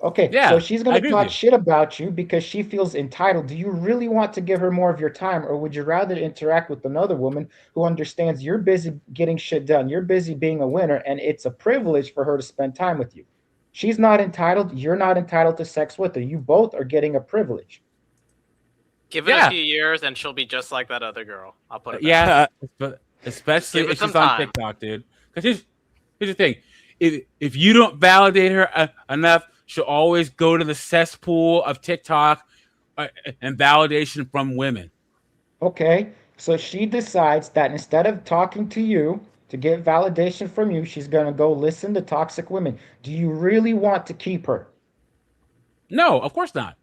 Okay, yeah, so she's going to talk shit about you because she feels entitled. Do you really want to give her more of your time, or would you rather interact with another woman who understands you're busy getting shit done, you're busy being a winner, and it's a privilege for her to spend time with you? She's not entitled. You're not entitled to sex with her. You both are getting a privilege. Give it a few years, and she'll be just like that other girl. I'll put it. Yeah, but especially if she's on TikTok, dude. Because here's the thing: if you don't validate her enough, she'll always go to the cesspool of TikTok and validation from women. Okay, so she decides that instead of talking to you to get validation from you, she's going to go listen to toxic women. Do you really want to keep her? No, of course not.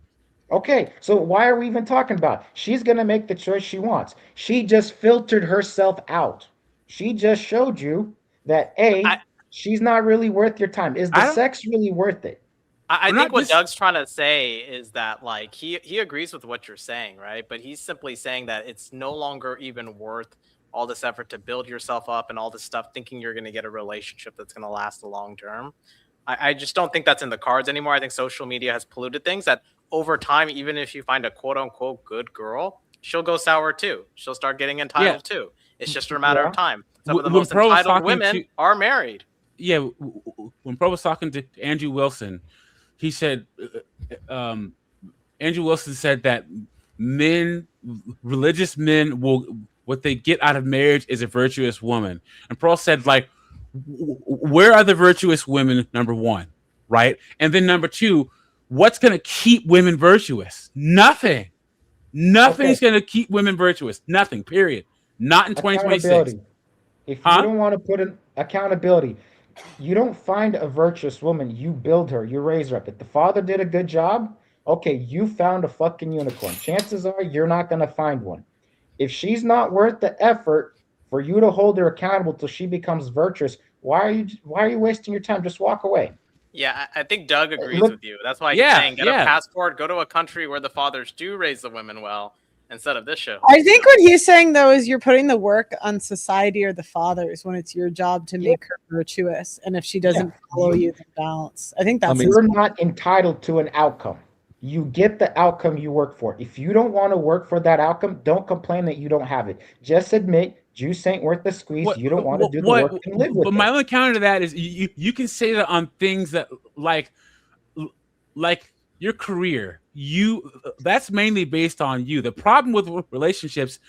Okay, so why are we even talking about it? She's going to make the choice she wants. She just filtered herself out. She just showed you that, she's not really worth your time. Is the sex really worth it? I think what Doug's trying to say is that, like, he agrees with what you're saying, right? But he's simply saying that it's no longer even worth all this effort to build yourself up and all this stuff, thinking you're going to get a relationship that's going to last a long term. I just don't think that's in the cards anymore. I think social media has polluted things that over time, even if you find a quote unquote good girl, she'll go sour too. She'll start getting entitled too. It's just a matter of time. Some of the most entitled women are married. Yeah. When Pro was talking to Andrew Wilson, he said, Andrew Wilson said that religious men what they get out of marriage is a virtuous woman. And Pearl said, like, where are the virtuous women, number one, right? And then number two, what's going to keep women virtuous? Nothing. Nothing's going to keep women virtuous. Nothing, period. Not in 2026. If you don't want to put in accountability, you don't find a virtuous woman. You build her. You raise her up. If the father did a good job, okay, you found a fucking unicorn. Chances are you're not going to find one. If she's not worth the effort for you to hold her accountable till she becomes virtuous, why are you wasting your time? Just walk away. Yeah, I think Doug agrees with you. That's why he's saying get a passport, go to a country where the fathers do raise the women well instead of this show. I think what he's saying, though, is you're putting the work on society or the fathers when it's your job to make her virtuous. And if she doesn't follow you, then balance. I think that's you're not entitled to an outcome. You get the outcome you work for. If you don't want to work for that outcome, don't complain that you don't have it. Just admit juice ain't worth the squeeze. You don't want to do the work and live with it. But my only counter to that is you can say that on things that like your career, that's mainly based on you. The problem with relationships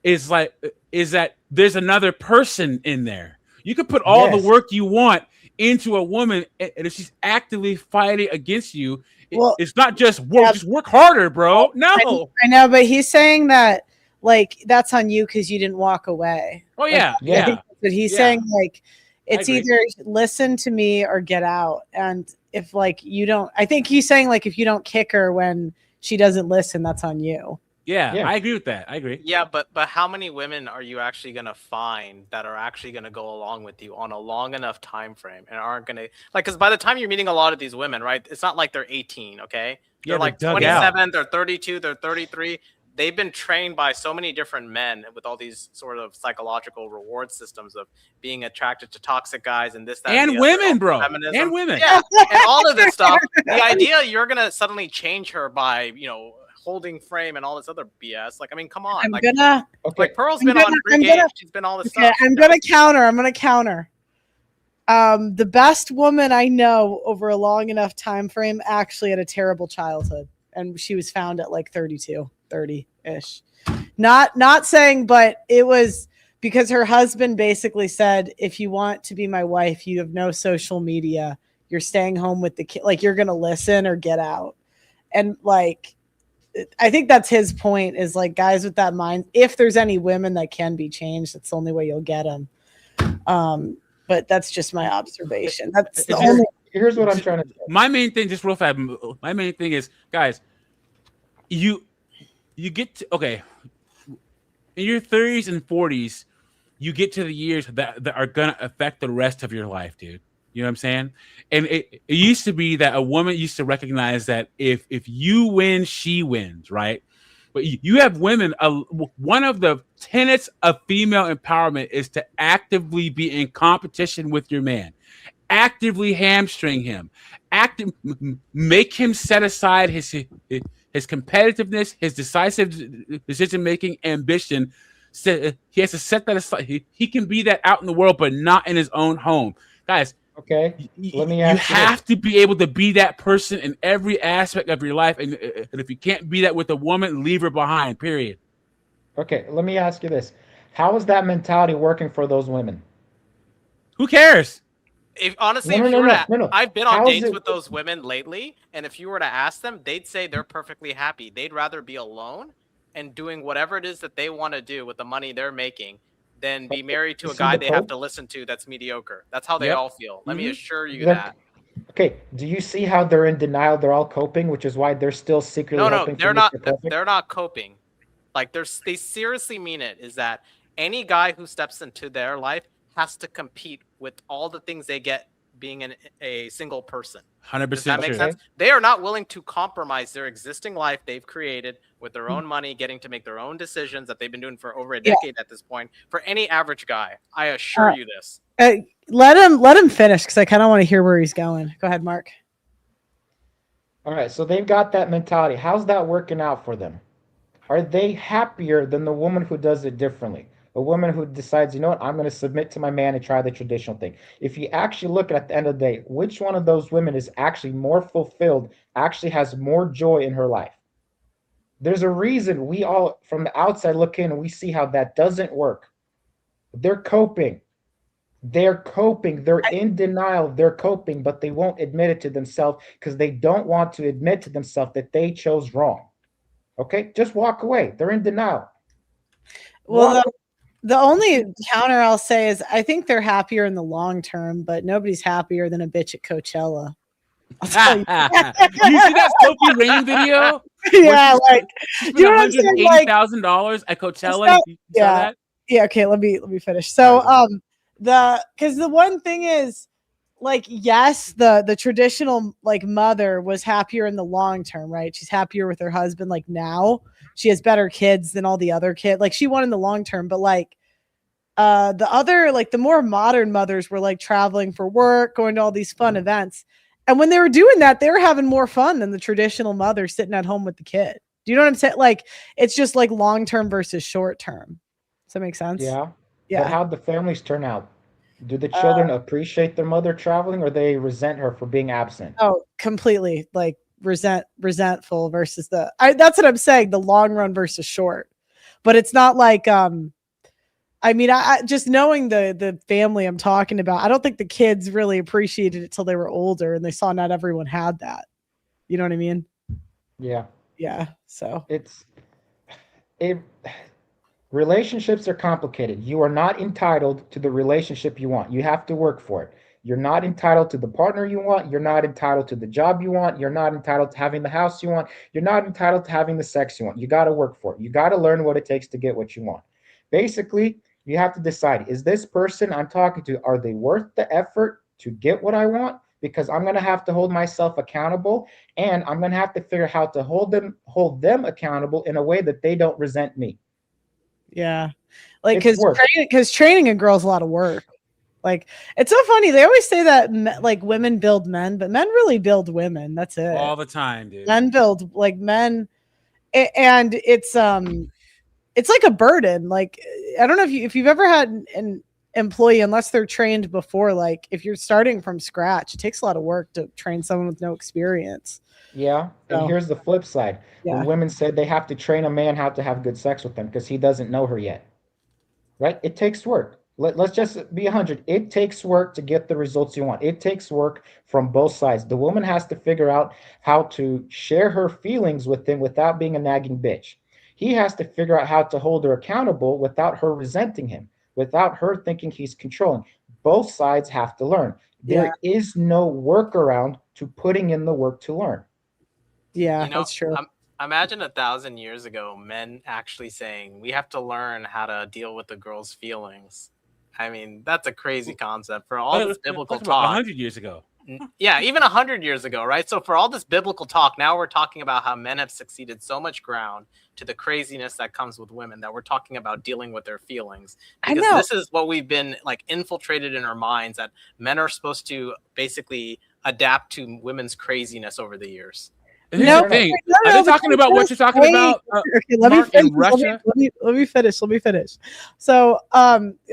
is that there's another person in there. You can put all the work you want into a woman, and if she's actively fighting against you, it's not just work. Just work harder, bro. No, I know, but he's saying that like that's on you because you didn't walk away. Oh yeah, yeah. But he's saying like it's either listen to me or get out. And if like you don't, I think he's saying like if you don't kick her when she doesn't listen, that's on you. Yeah, I agree with that. I agree. Yeah, but how many women are you actually gonna find that are actually gonna go along with you on a long enough time frame and aren't gonna like? Because by the time you're meeting a lot of these women, right? It's not like they're 18, okay? They're like 27, they're 32, they're 33. They've been trained by so many different men with all these sort of psychological reward systems of being attracted to toxic guys and this, that, and women, bro, feminism. and women, yeah, and all of this stuff. The idea you're gonna suddenly change her by holding frame and all this other BS. Like, I mean, come on. Like Pearl's been on free game. She's been all this stuff. I'm gonna counter. The best woman I know over a long enough time frame actually had a terrible childhood, and she was found at like 32, 30-ish. Not saying, but it was because her husband basically said, if you want to be my wife, you have no social media. You're staying home with the kid. Like, you're gonna listen or get out. And like, I think that's his point, is like guys with that mind, if there's any women that can be changed, that's the only way you'll get them. But that's just my observation. That's the only. Here's what I'm trying to say. My main thing, just real fast, my main thing is, guys, you get to, okay, in your 30s and 40s, you get to the years that are going to affect the rest of your life, dude. You know what I'm saying? And it used to be that a woman used to recognize that if you win, she wins, right? But you have women. One of the tenets of female empowerment is to actively be in competition with your man, actively hamstring him, make him set aside his competitiveness, his decisive decision-making, ambition. So he has to set that aside. He can be that out in the world, but not in his own home, guys. Okay, let me ask you. Have to be able to be that person in every aspect of your life, and if you can't be that with a woman, leave her behind. Period. Okay, let me ask you this: how is that mentality working for those women? Who cares? If honestly, I've been on dates with those women lately, and if you were to ask them, they'd say they're perfectly happy. They'd rather be alone and doing whatever it is that they want to do with the money they're making than be married to a guy they have to listen to that's mediocre. That's how they all feel. Let me assure you that. Okay, do you see how they're in denial? They're all coping, which is why they're still secretly hoping they're not. They're not coping. Like they seriously mean it. Is that any guy who steps into their life has to compete with all the things they get being a single person. 100%. Does that make sense? They are not willing to compromise their existing life they've created with their own money, getting to make their own decisions that they've been doing for over a decade at this point. For any average guy, I assure you this. Let him finish, because I kind of want to hear where he's going. Go ahead, Mark. All right, so they've got that mentality. How's that working out for them? Are they happier than the woman who does it differently? A woman who decides, you know what, I'm going to submit to my man and try the traditional thing. If you actually look at the end of the day, which one of those women is actually more fulfilled, actually has more joy in her life? There's a reason we all, from the outside, look in and we see how that doesn't work. They're coping. They're coping. They're in denial. They're coping, but they won't admit it to themselves because they don't want to admit to themselves that they chose wrong. Okay? Just walk away. They're in denial. Well, the only counter I'll say is I think they're happier in the long term, but nobody's happier than a bitch at Coachella. You see that Sophie Rain video? Yeah, like you know what I'm saying? $80,000 at Coachella. Yeah. Okay. Let me finish. So, because the one thing is, like, yes, the traditional like mother was happier in the long term, right? She's happier with her husband. Like now, she has better kids than all the other kids. Like she won in the long term, but like the other, like the more modern mothers were like traveling for work, going to all these fun events. And when they were doing that, they were having more fun than the traditional mother sitting at home with the kid. Do you know what I'm saying? Like, it's just like long-term versus short-term. Does that make sense? Yeah. Yeah. But how'd the families turn out? Do the children appreciate their mother traveling, or they resent her for being absent? Oh, completely. Like resentful versus that's what I'm saying, the long run versus short. But it's not like I mean, I just knowing the family I'm talking about, I don't think the kids really appreciated it till they were older and they saw not everyone had that. You know what I mean? Yeah. Yeah. So relationships are complicated. You are not entitled to the relationship you want. You have to work for it. You're not entitled to the partner you want. You're not entitled to the job you want. You're not entitled to having the house you want. You're not entitled to having the sex you want. You got to work for it. You got to learn what it takes to get what you want. Basically, you have to decide, is this person I'm talking to, are they worth the effort to get what I want? Because I'm going to have to hold myself accountable, and I'm going to have to figure out how to hold them accountable in a way that they don't resent me. yeah, like It's because training a girl's a lot of work. Like, it's so funny. They always say that like women build men, but men really build women. That's it. All the time, dude. Men build like men, and it's like a burden. Like, I don't know if you've ever had an employee, unless they're trained before. Like, if you're starting from scratch, it takes a lot of work to train someone with no experience. Yeah, and here's the flip side. Yeah. When women said they have to train a man how to have good sex with them because he doesn't know her yet, right? It takes work. Let's just be 100. It takes work to get the results you want. It takes work from both sides. The woman has to figure out how to share her feelings with him without being a nagging bitch. He has to figure out how to hold her accountable without her resenting him, without her thinking he's controlling. Both sides have to learn. There is no workaround to putting in the work to learn. Yeah, that's true. Imagine 1,000 years ago, men actually saying, we have to learn how to deal with the girl's feelings. I mean, that's a crazy concept for all this biblical talk. 100 years ago. Yeah, even 100 years ago, right? So for all this biblical talk, now we're talking about how men have succeeded so much ground to the craziness that comes with women, that we're talking about dealing with their feelings. Because this is what we've been like infiltrated in our minds, that men are supposed to basically adapt to women's craziness over the years. Here's the thing. Are they talking about what you're talking about? Okay, let me finish. Let me finish. So,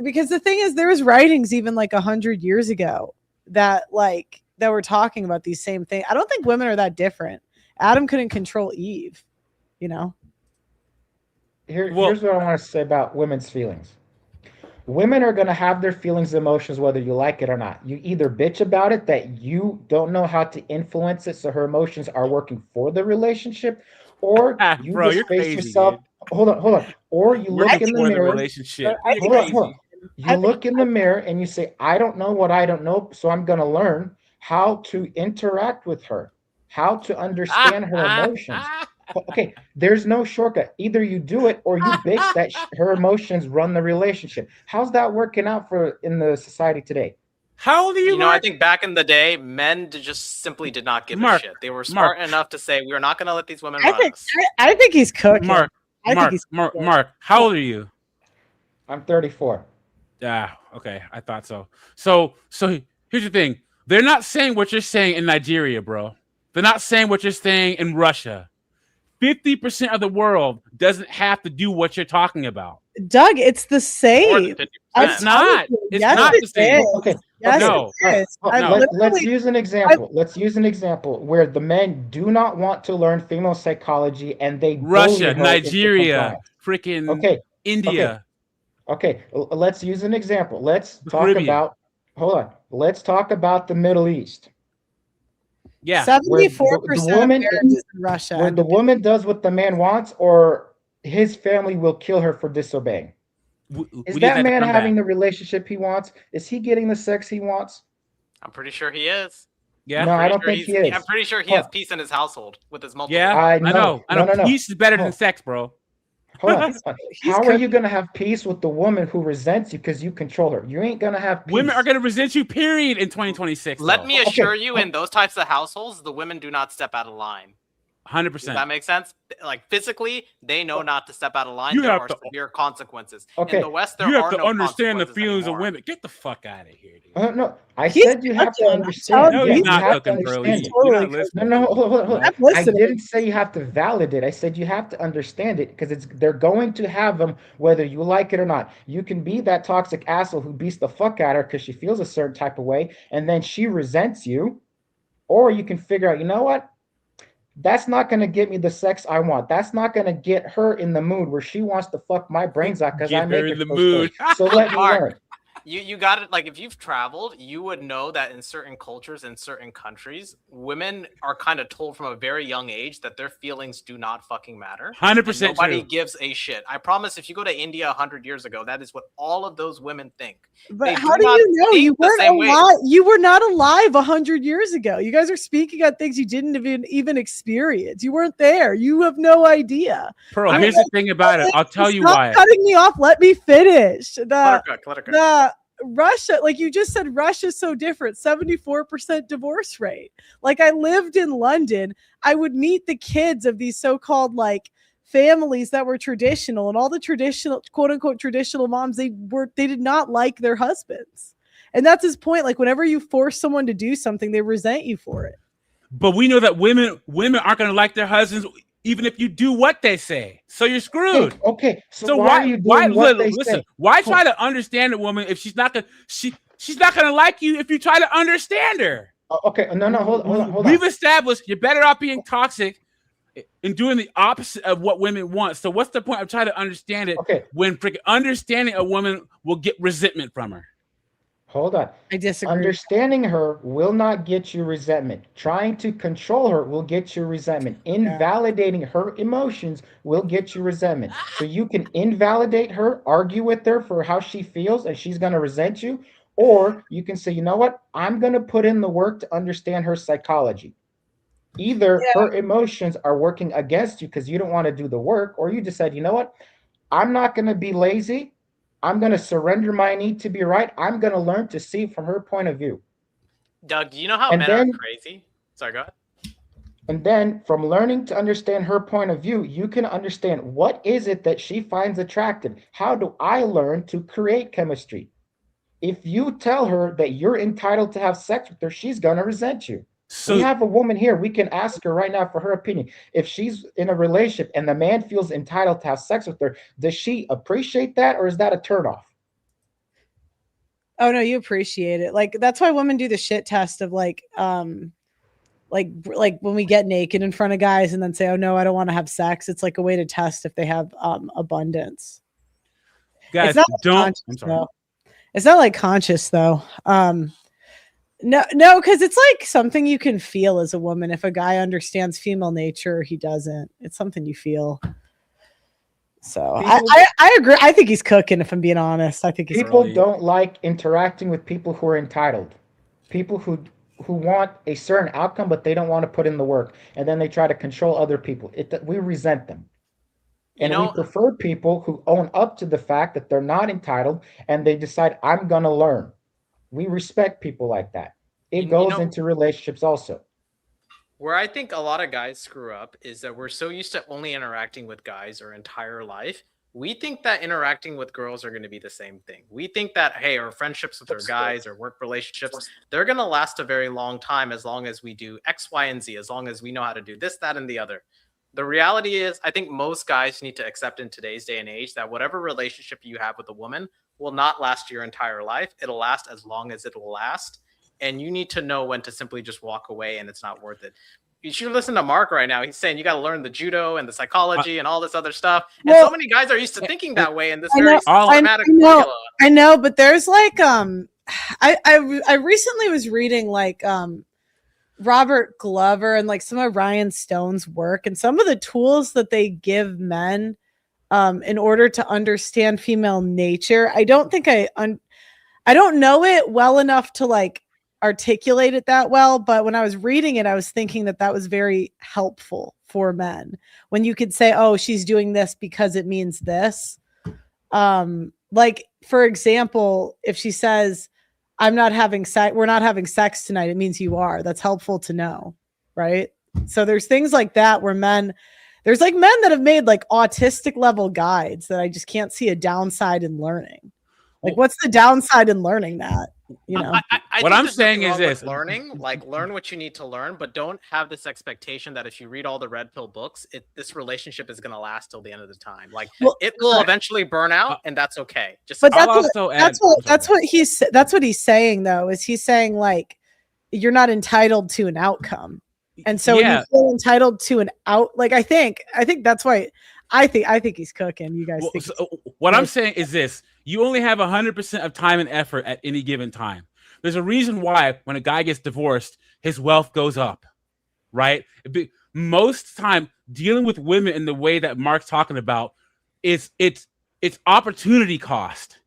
because the thing is, there was writings even like 100 years ago that were talking about these same things. I don't think women are that different. Adam couldn't control Eve, you know. Here's what I want to say about women's feelings. Women are going to have their feelings and emotions whether you like it or not. You either bitch about it that you don't know how to influence it so her emotions are working for the relationship, or you just face crazy, yourself. Dude. Hold on. Or you look in the mirror. Relationship. Hold on. You look in the mirror and you say, I don't know what I don't know, so I'm going to learn how to interact with her, how to understand her emotions. Okay, there's no shortcut. Either you do it or you bitch that her emotions run the relationship. How's that working out in the society today? How old are you? You know, I think back in the day, men just simply did not give a shit. They were smart enough to say, we're not going to let these women run us. I think he's cooking. Mark, how old are you? I'm 34. Okay, I thought so. So here's the thing. They're not saying what you're saying in Nigeria, bro. They're not saying what you're saying in Russia. 50% of the world doesn't have to do what you're talking about. Doug, it's the same. It's not. It's not the same. Okay. Yes, no. Let's use an example. Let's use an example where the men do not want to learn female psychology and they Russia, Nigeria, freaking India. Okay. Let's use an example. Let's talk about. Hold on. Let's talk about the Middle East. Yeah, 74% of marriages in Russia. Where the woman does what the man wants, or his family will kill her for disobeying. Is that man having the relationship he wants? Is he getting the sex he wants? I'm pretty sure he is. Yeah, no, I don't think he is. I'm pretty sure he has peace in his household with his multiple. Yeah, I know. Peace is better than sex, bro. Hold on. How are you going to have peace with the woman who resents you because you control her? You ain't going to have peace. Women are going to resent you, period, in 2026. Let me assure you, in those types of households, the women do not step out of line. 100%. Does that make sense? Like, physically, they know not to step out of line. There are severe consequences. Okay. In the West, there you are have to no understand the feelings anymore. of women. Get the fuck out of here, dude. No, I said you have to understand. No, you not have to understand. No, hold on. I didn't say you have to validate. I said you have to understand it because they're going to have them whether you like it or not. You can be that toxic asshole who beats the fuck out of her because she feels a certain type of way and then she resents you, or you can figure out, you know what? That's not going to get me the sex I want. That's not going to get her in the mood where she wants to fuck my brains out because I Get make her it in the so mood. straight. So let me Mark, learn. You got it. Like if you've traveled, you would know that in certain cultures, in certain countries, women are kind of told from a very young age that their feelings do not fucking matter. 100% Nobody true. gives a shit. I promise. If you go to India 100 years ago, that is what all of those women think. But They how do do not you know? think You the weren't same way. alive. You were not alive 100 years ago. You guys are speaking on things you didn't even experience. You weren't there. You have no idea. Pearl, here's the thing about it. I'll tell you Stop why. cutting me off. Let me finish. Let her cook. Russia, like you just said, Russia's so different. 74% divorce rate. Like I lived in London. I would meet the kids of these so-called like families that were traditional, and all the traditional, quote unquote, traditional moms, they did not like their husbands. And that's his point. Like whenever you force someone to do something, they resent you for it. But we know that women aren't going to like their husbands even if you do what they say. So you're screwed. Hey, okay. So why are you doing what they say? Why try to understand a woman if she's not gonna like you if you try to understand her? Okay, no, hold on. We've established you're better off being toxic and doing the opposite of what women want. So what's the point of trying to understand it when freaking understanding a woman will get resentment from her? Hold on. I disagree. Understanding her will not get you resentment. Trying to control her will get you resentment. Invalidating her emotions will get you resentment. So you can invalidate her, argue with her for how she feels, and she's going to resent you. Or you can say, you know what? I'm going to put in the work to understand her psychology. Either her emotions are working against you because you don't want to do the work, or you decide, you know what? I'm not going to be lazy. I'm going to surrender my need to be right. I'm going to learn to see from her point of view. Doug, do you know how men are crazy? Sorry, go ahead. And then from learning to understand her point of view, you can understand what is it that she finds attractive? How do I learn to create chemistry? If you tell her that you're entitled to have sex with her, she's going to resent you. So we have a woman here. We can ask her right now for her opinion. If she's in a relationship and the man feels entitled to have sex with her, does she appreciate that, or is that a turnoff? Oh no, you appreciate it. Like that's why women do the shit test of like when we get naked in front of guys and then say, "Oh no, I don't want to have sex." It's like a way to test if they have abundance. Guys, I'm sorry. It's not like conscious though. No, because it's like something you can feel as a woman. If a guy understands female nature, he doesn't. It's something you feel. So I agree. I think he's cooking. If I'm being honest, I think he's people don't like interacting with people who are entitled. People who want a certain outcome, but they don't want to put in the work, and then they try to control other people. We resent them, and we prefer people who own up to the fact that they're not entitled, and they decide, I'm gonna learn. We respect people like that. It goes into relationships also. Where I think a lot of guys screw up is that we're so used to only interacting with guys our entire life. We think that interacting with girls are going to be the same thing. We think that, hey, our friendships with our guys or work relationships, they're going to last a very long time as long as we do X, Y, and Z, as long as we know how to do this, that, and the other. The reality is, I think most guys need to accept in today's day and age that whatever relationship you have with a woman will not last your entire life. It'll last as long as it will last. And you need to know when to simply just walk away and it's not worth it. You should listen to Mark right now. He's saying you got to learn the judo and the psychology and all this other stuff. And so many guys are used to thinking that way in this very automatic formula. I know, but there's like I recently was reading like Robert Glover and like some of Ryan Stone's work, and some of the tools that they give men in order to understand female nature. I don't think I don't know it well enough to like articulate it that well, but when I was reading it, I was thinking that was very helpful for men. When you could say, oh, she's doing this because it means this. Like, for example, if she says, we're not having sex tonight, it means you are. That's helpful to know, right? So there's things like that where there's like men that have made like autistic level guides that I just can't see a downside in learning. Like, what's the downside in learning that? You know, what I'm saying is this: learn what you need to learn, but don't have this expectation that if you read all the red pill books, this relationship is going to last till the end of the time. Like, it will eventually burn out, and that's okay. But that's what he's saying though. Is he's saying like you're not entitled to an outcome. And so when you feel entitled to an out, like I think that's why I think he's cooking. You guys think what I'm saying is this: you only have 100% of time and effort at any given time. There's a reason why when a guy gets divorced, his wealth goes up, right? Most time dealing with women in the way that Mark's talking about is it's opportunity cost.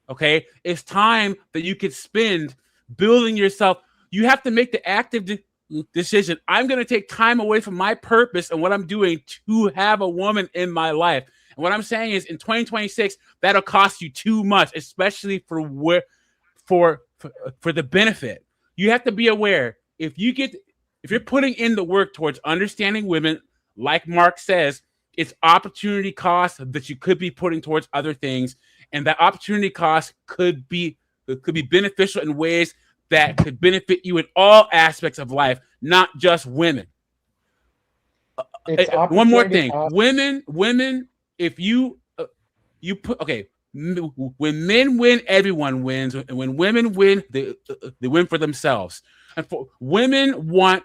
Okay, it's time that you could spend building yourself. You have to make the active decision. I'm going to take time away from my purpose and what I'm doing to have a woman in my life. And what I'm saying is, in 2026, that'll cost you too much, especially for the benefit. You have to be aware if you're putting in the work towards understanding women, like Mark says, it's opportunity cost that you could be putting towards other things, and that opportunity cost could be beneficial in ways that could benefit you in all aspects of life, not just women. One more thing, women. If you put when men win, everyone wins. And when women win, they win for themselves. And for women want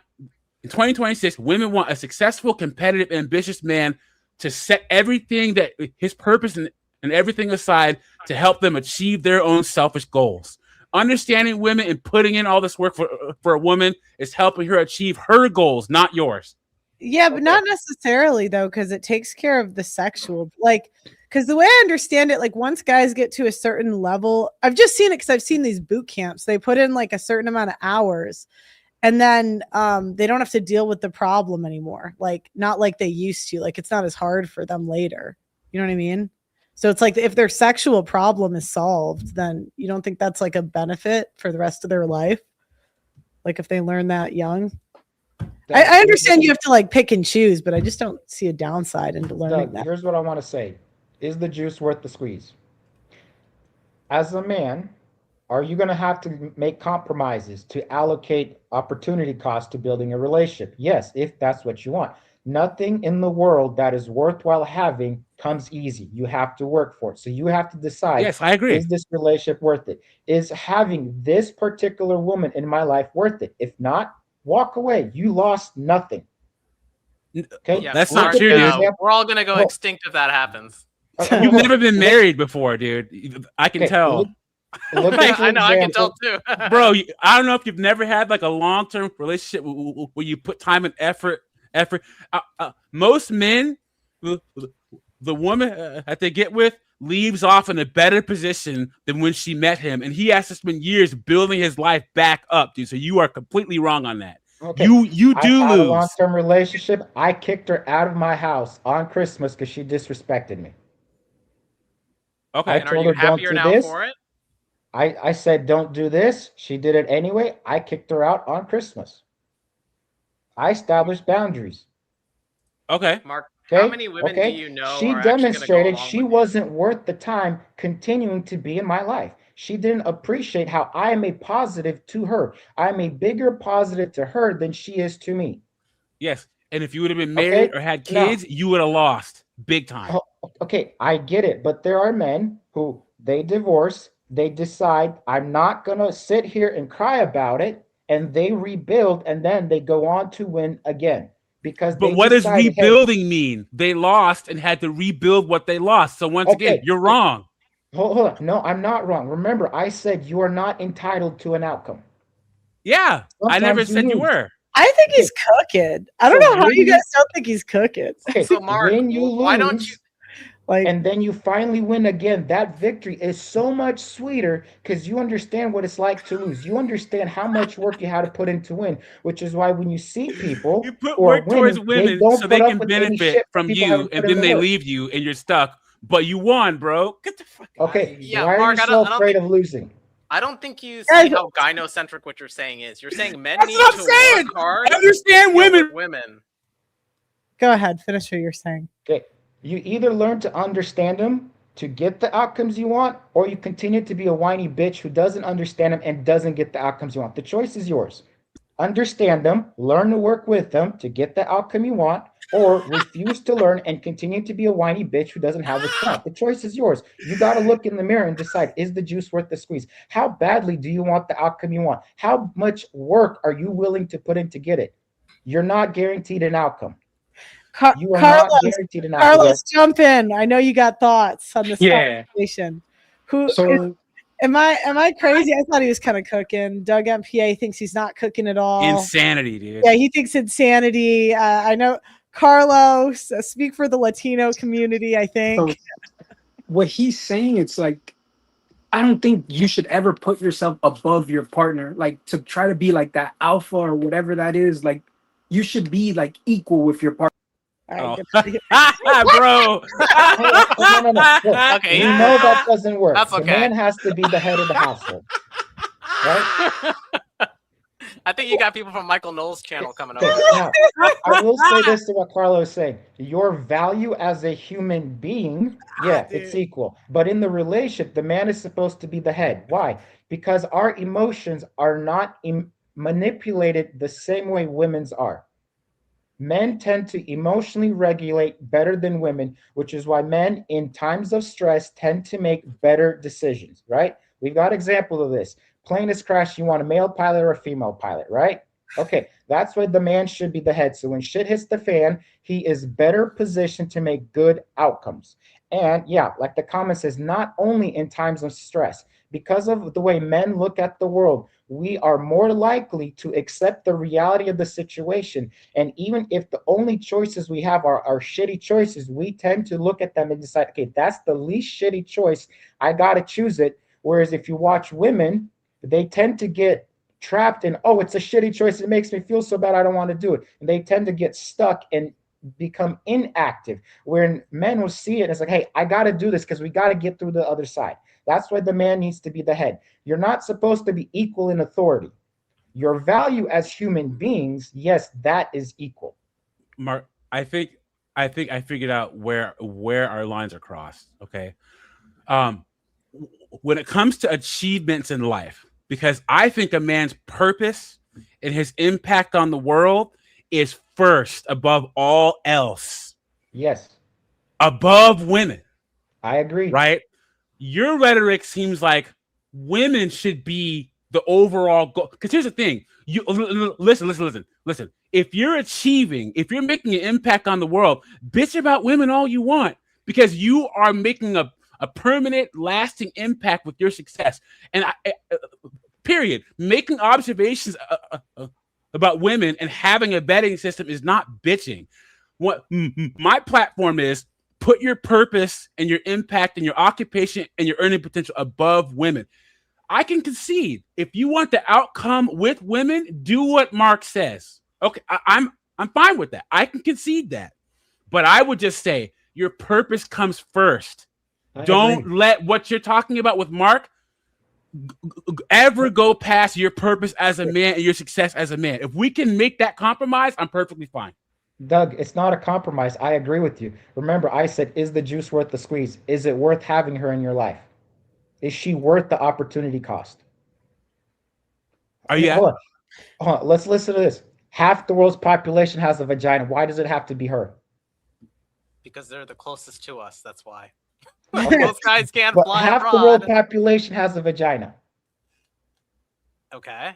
in 2026, women want a successful, competitive, ambitious man to set everything that his purpose and everything aside to help them achieve their own selfish goals. Understanding women and putting in all this work for a woman is helping her achieve her goals, not yours. Yeah, but not necessarily though, because it takes care of the sexual, because the way I understand it, like once guys get to a certain level, I've just seen it because I've seen these boot camps. They put in like a certain amount of hours, and then they don't have to deal with the problem anymore. Like not like they used to. Like it's not as hard for them later. You know what I mean? So it's like if their sexual problem is solved, then you don't think that's like a benefit for the rest of their life? Like if they learn that young? I understand you have to like pick and choose, but I just don't see a downside into learning that. Here's what I want to say. Is the juice worth the squeeze? As a man, are you going to have to make compromises to allocate opportunity cost to building a relationship? Yes, if that's what you want. Nothing in the world that is worthwhile having comes easy. You have to work for it. So you have to decide, yes, I agree. Is this relationship worth it? Is having this particular woman in my life worth it? If not, walk away. You lost nothing. Okay, yeah, that's not true, dude. We're all gonna go extinct if that happens. You've never been married before, dude. I can tell. I know, I can tell too. Bro, I don't know if you've never had like a long-term relationship where you put time and effort. Most men, the woman that they get with leaves off in a better position than when she met him, and he has to spend years building his life back up, dude. So you are completely wrong on that. Okay. You do lose. A long-term relationship. I kicked her out of my house on Christmas because she disrespected me. Okay, and are you happier now for it? I said, don't do this. She did it anyway. I kicked her out on Christmas. I established boundaries. Okay. Mark, how many women do you know? She demonstrated she wasn't worth the time continuing to be in my life. She didn't appreciate how I am a positive to her. I'm a bigger positive to her than she is to me. Yes. And if you would have been married or had kids, you would have lost big time. Okay, I get it. But there are men who they divorce. They decide, I'm not going to sit here and cry about it. And they rebuild. And then they go on to win again. But what does rebuilding mean? They lost and had to rebuild what they lost. So once again, you're wrong. Hold on. No, I'm not wrong. Remember, I said you are not entitled to an outcome. Yeah, I never said you were. I think he's cooking. I don't know how you guys don't think he's cooking. Okay, so Mark, when you lose, why don't you? And then you finally win again. That victory is so much sweeter because you understand what it's like to lose. You understand how much work you had to put in to win, which is why when you see people you put work towards women so they can benefit from you, and then they leave you and you're stuck. But you won, bro. Get the fuck out. Okay, yeah, why Mark, are you so afraid of losing? I don't think you see how gynocentric what you're saying is. You're saying men need to work hard. I understand women. Go ahead, finish what you're saying. Okay. You either learn to understand them to get the outcomes you want, or you continue to be a whiny bitch who doesn't understand them and doesn't get the outcomes you want. The choice is yours. Understand them, learn to work with them to get the outcome you want, or refuse to learn and continue to be a whiny bitch who doesn't have what you want. The choice is yours. You got to look in the mirror and decide, is the juice worth the squeeze? How badly do you want the outcome you want? How much work are you willing to put in to get it? You're not guaranteed an outcome. You are Carlos, not guaranteed an outcome. Carlos, jump in. I know you got thoughts on this Yeah. conversation. Who So am I crazy? I thought he was kind of cooking. Doug MPA thinks he's not cooking at all. Insanity, dude. Yeah, he thinks insanity. I know Carlos, speak for the Latino community, I think. what he's saying, it's like, I don't think you should ever put yourself above your partner, like to try to be like that alpha or whatever that is. Like, you should be like equal with your partner. All right, Bro. No. Okay, You know that doesn't work. That's The okay. man has to be the head of the household. Right? I think you got people from Michael Knowles' channel coming over. Now, I will say this to what Carlos is saying. Your value as a human being, yeah, it's equal. But in the relationship, the man is supposed to be the head. Why? Because our emotions are not manipulated the same way women's are. Men tend to emotionally regulate better than women, which is why men in times of stress tend to make better decisions, right? We've got examples of this. Plane is crashed, you want a male pilot or a female pilot, right? Okay, that's why the man should be the head. So when shit hits the fan, he is better positioned to make good outcomes. And yeah, like the comment says, not only in times of stress, because of the way men look at the world, we are more likely to accept the reality of the situation. And even if the only choices we have are shitty choices, we tend to look at them and decide, okay, that's the least shitty choice. I got to choose it. Whereas if you watch women, they tend to get trapped in, oh, it's a shitty choice. It makes me feel so bad. I don't want to do it. And they tend to get stuck and become inactive. Where men will see it as like, hey, I got to do this because we got to get through the other side. That's why the man needs to be the head. You're not supposed to be equal in authority. Your value as human beings, yes, that is equal. Mark, I think I figured out where our lines are crossed. Okay. When it comes to achievements in life, because I think a man's purpose and his impact on the world is first above all else. Yes. Above women. I agree. Right? Your rhetoric seems like women should be the overall goal. Because here's the thing. You listen. If you're making an impact on the world, bitch about women all you want, because you are making a permanent, lasting impact with your success. And period. Making observations about women and having a vetting system is not bitching. What my platform is, put your purpose and your impact and your occupation and your earning potential above women. I can concede, if you want the outcome with women, do what Mark says. Okay, I'm fine with that. I can concede that. But I would just say your purpose comes first. Don't let what you're talking about with Mark ever go past your purpose as a man and your success as a man. If we can make that compromise, I'm perfectly fine. Doug, it's not a compromise. I agree with you. Remember, I said, is the juice worth the squeeze? Is it worth having her in your life? Is she worth the opportunity cost? Hold on. Let's listen to this. Half the world's population has a vagina. Why does it have to be her? Because they're the closest to us. That's why. Those guys can't fly half abroad. the world population has a vagina. Okay.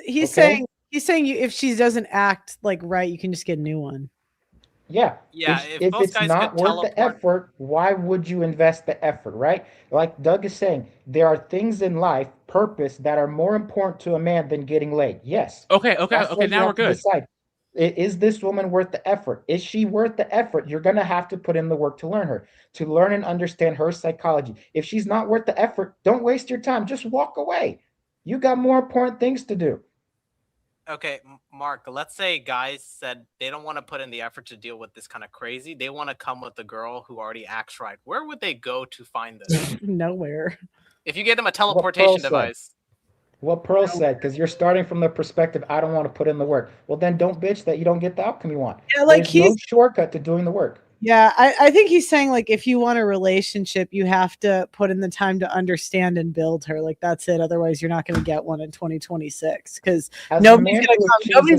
He's saying if she doesn't act like right, you can just get a new one. Yeah. Yeah. If it's not worth the effort, why would you invest the effort, right? Like Doug is saying, there are things in life, purpose, that are more important to a man than getting laid. Yes. Okay. Now we're good. Decide, is this woman worth the effort? Is she worth the effort? You're going to have to put in the work to learn her, to learn and understand her psychology. If she's not worth the effort, don't waste your time. Just walk away. You got more important things to do. Okay, Mark, let's say guys said they don't want to put in the effort to deal with this kind of crazy. They want to come with a girl who already acts right. Where would they go to find this? Nowhere. If you gave them a teleportation device. What Pearl said, because you're starting from the perspective, I don't want to put in the work. Well, then don't bitch that you don't get the outcome you want. Yeah, like There's no shortcut to doing the work. Yeah, I think he's saying, like, if you want a relationship, you have to put in the time to understand and build her. Like, that's it. Otherwise, you're not going to get one in 2026 because nobody's going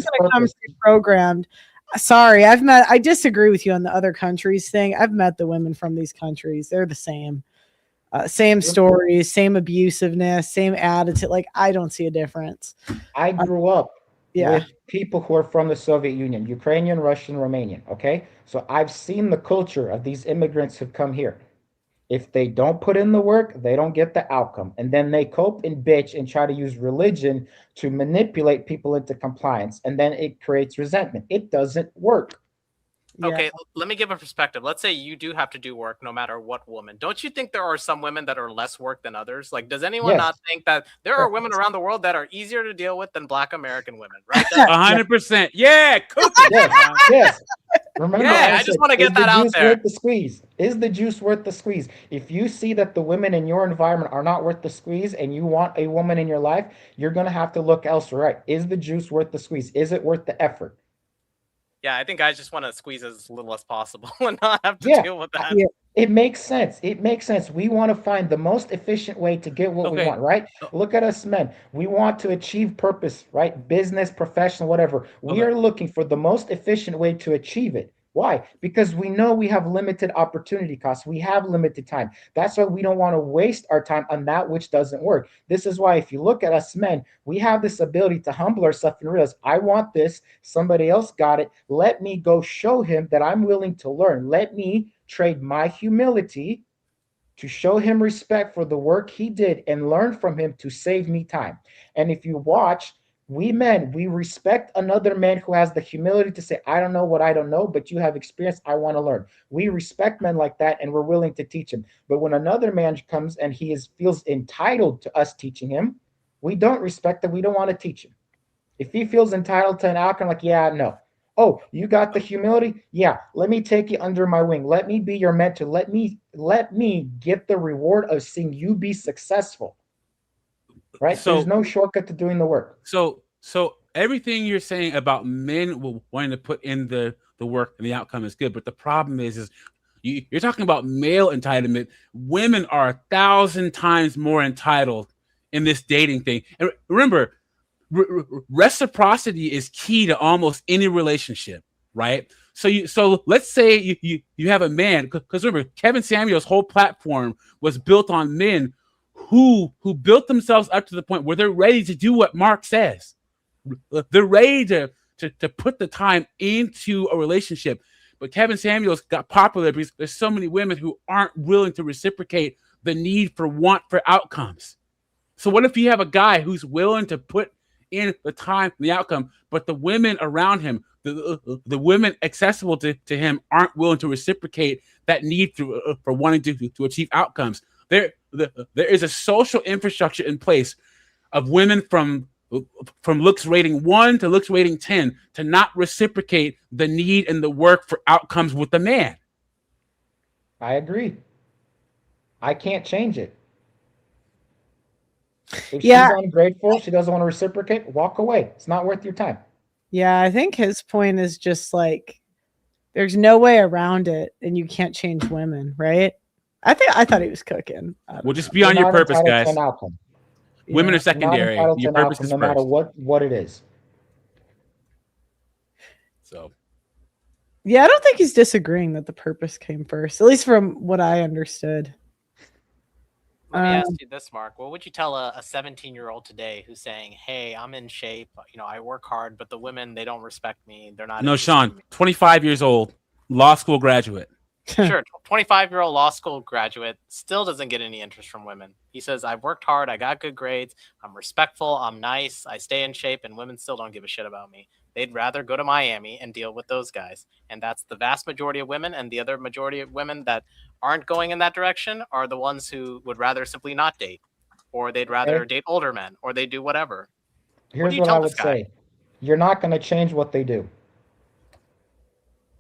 to come pre-programmed. Sorry, I disagree with you on the other countries thing. I've met the women from these countries. They're the same. Same stories, same abusiveness, same attitude. Like, I don't see a difference. I grew up with people who are from the Soviet Union, Ukrainian, Russian, Romanian. Okay. So I've seen the culture of these immigrants who've come here. If they don't put in the work, they don't get the outcome. And then they cope and bitch and try to use religion to manipulate people into compliance. And then it creates resentment. It doesn't work. Okay, let me give a perspective. Let's say you do have to do work no matter what woman. Don't you think there are some women that are less work than others? Like, does anyone not think that there are women around the world that are easier to deal with than Black American women, right? 100%. Yeah, yes. Remember, I just want to get that out there. Worth the squeeze? Is the juice worth the squeeze? If you see that the women in your environment are not worth the squeeze and you want a woman in your life, you're going to have to look elsewhere. Right? Is the juice worth the squeeze? Is it worth the effort? Yeah, I think guys just want to squeeze as little as possible and not have to deal with that. Yeah. It makes sense. It makes sense. We want to find the most efficient way to get what we want, right? Look at us men. We want to achieve purpose, right? Business, professional, whatever. We are looking for the most efficient way to achieve it. Why? Because we know we have limited opportunity costs. We have limited time. That's why we don't want to waste our time on that which doesn't work. This is why if you look at us men, we have this ability to humble ourselves and realize, I want this. Somebody else got it. Let me go show him that I'm willing to learn. Let me trade my humility to show him respect for the work he did and learn from him to save me time. And if you watch, we men, we respect another man who has the humility to say, I don't know what I don't know, but you have experience. I want to learn. We respect men like that and we're willing to teach him. But when another man comes and feels entitled to us teaching him, we don't respect that. We don't want to teach him. If he feels entitled to an outcome, like, yeah, no. Oh, you got the humility? Yeah, let me take you under my wing. Let me be your mentor. Let me get the reward of seeing you be successful. Right? So, there's no shortcut to doing the work. So everything you're saying about men wanting to put in the work and the outcome is good, but the problem is you're talking about male entitlement. Women are 1,000 times more entitled in this dating thing. And remember, reciprocity is key to almost any relationship, right? So let's say you have a man, because remember, Kevin Samuel's whole platform was built on men who built themselves up to the point where they're ready to do what Mark says. They're ready to put the time into a relationship. But Kevin Samuels got popular because there's so many women who aren't willing to reciprocate the need for outcomes. So what if you have a guy who's willing to put in the time, the outcome, but the women around him, the women accessible to him aren't willing to reciprocate that need for wanting to achieve outcomes? There is a social infrastructure in place of women from looks rating 1 to looks rating 10 to not reciprocate the need and the work for outcomes with the man. I agree. I can't change it. If she's ungrateful, she doesn't want to reciprocate, walk away. It's not worth your time. Yeah, I think his point is just like there's no way around it and you can't change women, right? I thought he was cooking. Well, just be on your purpose, guys. Women are secondary. Your purpose is no matter what it is. So, yeah, I don't think he's disagreeing that the purpose came first, at least from what I understood. Let me ask you this, Mark. What would you tell a 17-year-old today who's saying, hey, I'm in shape, I work hard, but the women, they don't respect me. They're not. No, Sean, 25 years old, law school graduate. Sure, 25-year-old law school graduate still doesn't get any interest from women. He says, I've worked hard, I got good grades, I'm respectful, I'm nice, I stay in shape, and women still don't give a shit about me. They'd rather go to Miami and deal with those guys. And that's the vast majority of women, and the other majority of women that aren't going in that direction are the ones who would rather simply not date, or they'd rather date older men, or they do whatever. Here's what I would say. You're not going to change what they do.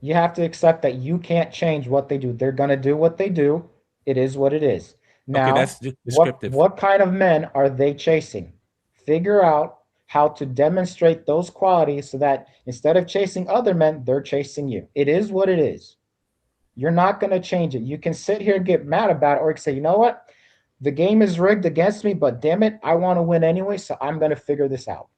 You have to accept that you can't change what they do. They're going to do what they do. It is what it is. Now, that's descriptive. What kind of men are they chasing? Figure out how to demonstrate those qualities so that instead of chasing other men, they're chasing you. It is what it is. You're not going to change it. You can sit here and get mad about it, or you can say, you know what? The game is rigged against me, but damn it, I want to win anyway, so I'm going to figure this out.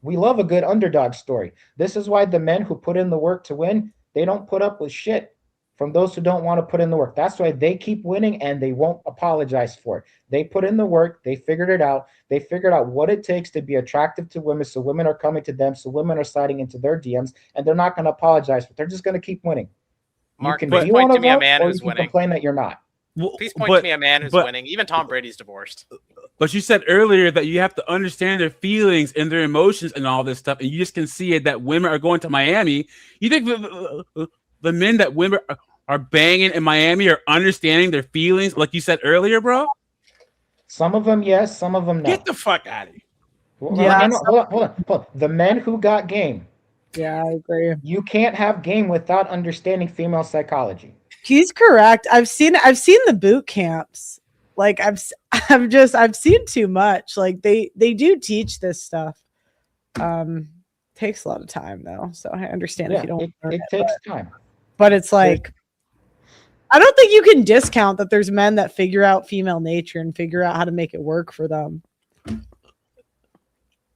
We love a good underdog story. This is why the men who put in the work to win, they don't put up with shit. from those who don't want to put in the work. That's why they keep winning and they won't apologize for it. They put in the work, they figured it out. They figured out what it takes to be attractive to women, so women are coming to them, so women are sliding into their DMs, and they're not going to apologize for it. They're just going to keep winning. Mark, you can please be point one to of me a them, man or who's you can winning. complain that you're not. Please point to me a man who's winning. Even Tom Brady's divorced. But you said earlier that you have to understand their feelings and their emotions and all this stuff, and you just can see it that women are going to Miami. You think the men that women are banging in Miami are understanding their feelings, like you said earlier, bro? Some of them, yes. Some of them, no. Get the fuck out of here. Yeah. No, hold on. The men who got game. Yeah, I agree. You can't have game without understanding female psychology. He's correct. I've seen the boot camps. Like I've seen too much. Like they do teach this stuff. Takes a lot of time though. So I understand if you don't learn it takes time. But it's like I don't think you can discount that there's men that figure out female nature and figure out how to make it work for them.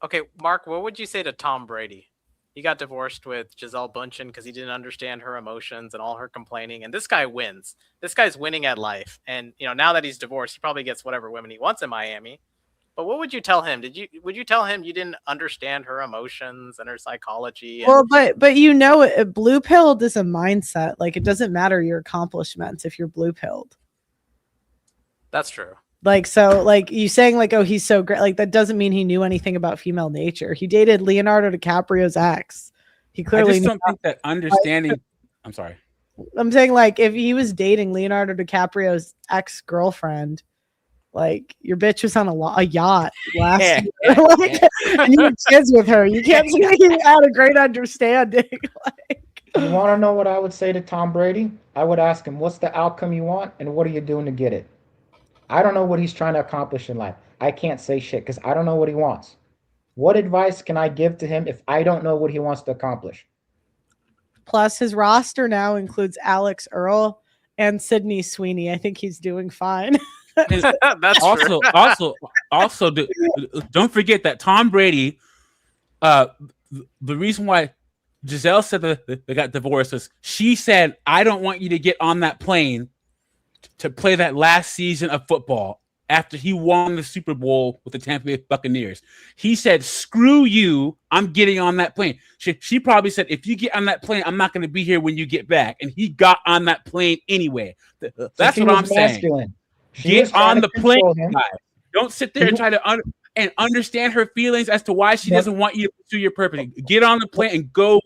Okay, Mark, what would you say to Tom Brady? He got divorced with Gisele Bündchen because he didn't understand her emotions and all her complaining. And this guy wins. This guy's winning at life. And now that he's divorced, he probably gets whatever women he wants in Miami. But what would you tell him? Would you tell him you didn't understand her emotions and her psychology? Well, but blue pilled is a mindset. Like it doesn't matter your accomplishments if you're blue pilled. That's true. Like so, like you saying like, oh, he's so great. Like that doesn't mean he knew anything about female nature. He dated Leonardo DiCaprio's ex. He clearly. I just don't think that understanding. I'm sorry. I'm saying like if he was dating Leonardo DiCaprio's ex-girlfriend. Like your bitch was on a yacht last year, like, and you had kids with her. You can't say you had a great understanding. You want to know what I would say to Tom Brady? I would ask him, "What's the outcome you want, and what are you doing to get it?" I don't know what he's trying to accomplish in life. I can't say shit because I don't know what he wants. What advice can I give to him if I don't know what he wants to accomplish? Plus, his roster now includes Alex Earl and Sydney Sweeney. I think he's doing fine. That's also, true. also, don't forget that Tom Brady. The reason why Gisele said that they got divorced is she said, "I don't want you to get on that plane to play that last season of football after he won the Super Bowl with the Tampa Bay Buccaneers." He said, "Screw you! I'm getting on that plane." She probably said, "If you get on that plane, I'm not going to be here when you get back." And he got on that plane anyway. That's what I'm saying. Get on the plane, guys. Don't sit there and try to understand her feelings as to why she doesn't want you to pursue your purpose. Get on the plane and go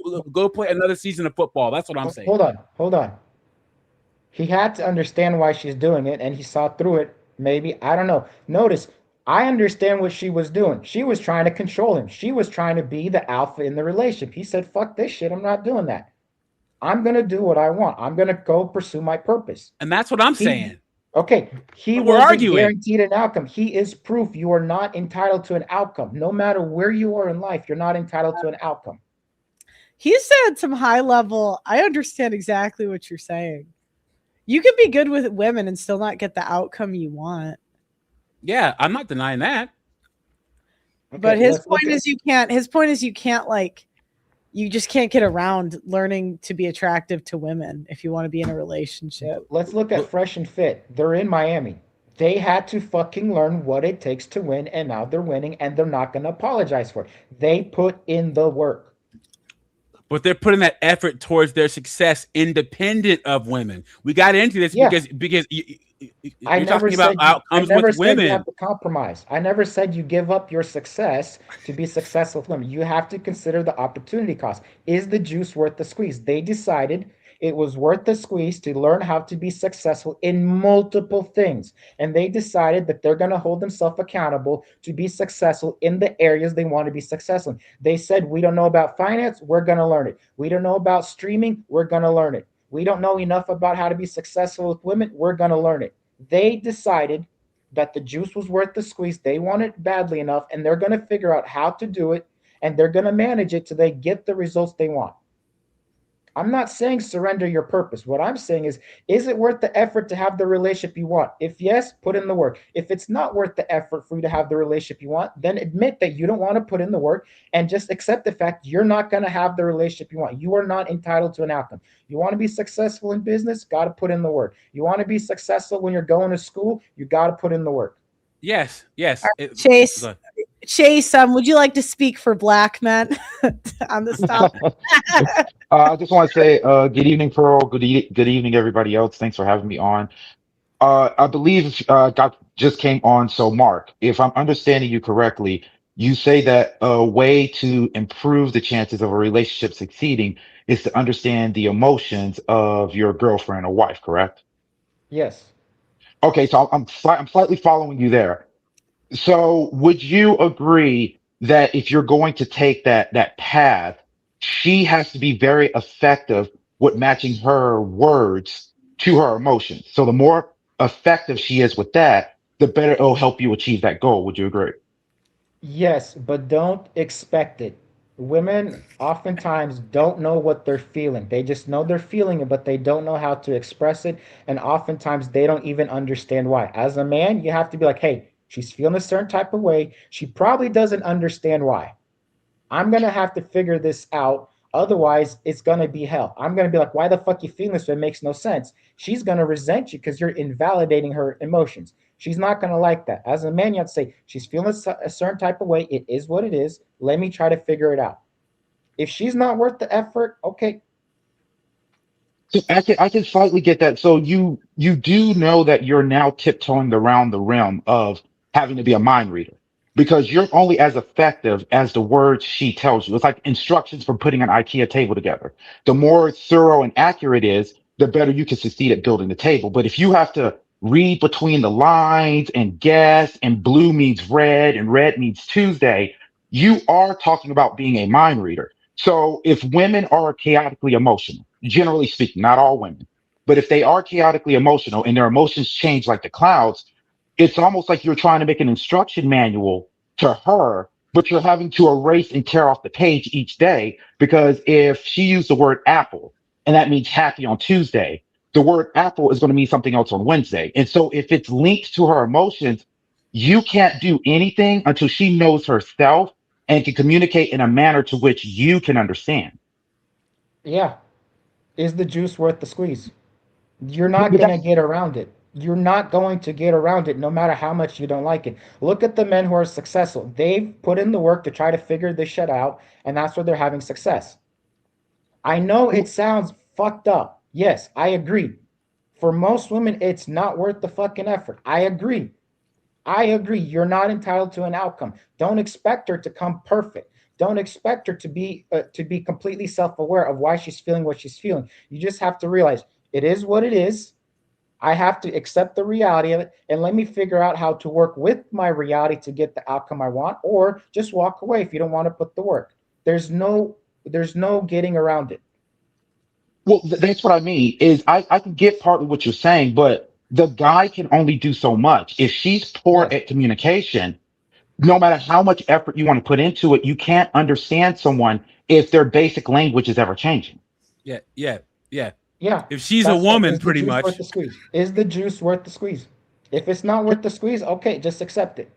play another season of football. That's what I'm saying. Hold on. He had to understand why she's doing it, and he saw through it. Maybe, I don't know. Notice, I understand what she was doing. She was trying to control him. She was trying to be the alpha in the relationship. He said, "Fuck this shit. I'm not doing that. I'm going to do what I want. I'm going to go pursue my purpose." And that's what I'm saying. Okay, he We're wasn't arguing. guaranteed an outcome. He is proof you are not entitled to an outcome. No matter where you are in life, you're not entitled to an outcome. He said some high level. I understand exactly what you're saying. You can be good with women and still not get the outcome you want. Yeah, I'm not denying that. Okay, but his point is you can't like. You just can't get around learning to be attractive to women if you want to be in a relationship. Let's look at Fresh and Fit. They're in Miami. They had to fucking learn what it takes to win, and now they're winning, and they're not going to apologize for it. They put in the work. But they're putting that effort towards their success independent of women. We got into this because you're talking about outcomes with women. You have to compromise. I never said you give up your success to be successful with women. You have to consider the opportunity cost. Is the juice worth the squeeze? They decided it was worth the squeeze to learn how to be successful in multiple things. And they decided that they're going to hold themselves accountable to be successful in the areas they want to be successful in. They said, "We don't know about finance. We're going to learn it. We don't know about streaming. We're going to learn it. We don't know enough about how to be successful with women. We're going to learn it." They decided that the juice was worth the squeeze. They want it badly enough, and they're going to figure out how to do it, and they're going to manage it till they get the results they want. I'm not saying surrender your purpose. What I'm saying is it worth the effort to have the relationship you want? If yes, put in the work. If it's not worth the effort for you to have the relationship you want, then admit that you don't want to put in the work and just accept the fact you're not going to have the relationship you want. You are not entitled to an outcome. You want to be successful in business, got to put in the work. You want to be successful when you're going to school, you got to put in the work. Yes, yes. Chase, would you like to speak for black men on this topic? I just want to say good evening, Pearl. Good evening, everybody else. Thanks for having me on. I believe got just came on. So, Mark, if I'm understanding you correctly, you say that a way to improve the chances of a relationship succeeding is to understand the emotions of your girlfriend or wife, correct? Yes. Okay, so I'm slightly following you there. So would you agree that if you're going to take that path, she has to be very effective with matching her words to her emotions? So the more effective she is with that, the better it'll help you achieve that goal. Would you agree? Yes, but don't expect it. Women oftentimes don't know what they're feeling. They just know they're feeling it, but they don't know how to express it. And oftentimes they don't even understand why. As a man, you have to be like, hey, she's feeling a certain type of way. She probably doesn't understand why. I'm gonna have to figure this out. Otherwise, it's gonna be hell. I'm gonna be like, why the fuck you feeling this way? It makes no sense. She's gonna resent you because you're invalidating her emotions. She's not gonna like that. As a man, you have to say, she's feeling a certain type of way. It is what it is. Let me try to figure it out. If she's not worth the effort, okay. So I can slightly get that. So you do know that you're now tiptoeing around the realm of having to be a mind reader because you're only as effective as the words she tells you. It's like instructions for putting an IKEA table together. The more thorough and accurate it is, the better you can succeed at building the table. But if you have to read between the lines and guess, and blue means red and red means Tuesday, you are talking about being a mind reader. So if women are chaotically emotional, generally speaking, not all women, but if they are chaotically emotional and their emotions change like the clouds, it's almost like you're trying to make an instruction manual to her, but you're having to erase and tear off the page each day because if she used the word apple and that means happy on Tuesday, the word apple is going to mean something else on Wednesday. And so if it's linked to her emotions, you can't do anything until she knows herself and can communicate in a manner to which you can understand. Yeah. Is the juice worth the squeeze? You're not But going to that's get around it. You're not going to get around it no matter how much you don't like it. Look at the men who are successful. They've put in the work to try to figure this shit out, and that's where they're having success. I know it sounds fucked up. Yes, I agree. For most women, it's not worth the fucking effort. I agree. I agree. You're not entitled to an outcome. Don't expect her to come perfect. Don't expect her to be completely self-aware of why she's feeling what she's feeling. You just have to realize it is what it is. I have to accept the reality of it and let me figure out how to work with my reality to get the outcome I want, or just walk away if you don't want to put the work. There's no there's no getting around it. well, that's what I mean is I can get partly what you're saying, but the guy can only do so much. If she's poor Yes. at communication, no matter how much effort you want to put into it, you can't understand someone if their basic language is ever changing. Yeah, yeah, yeah. Yeah. If she's a That's what woman, is the pretty juice worth much. the squeeze? Is the juice worth the squeeze? If it's not worth the squeeze, okay, just accept it.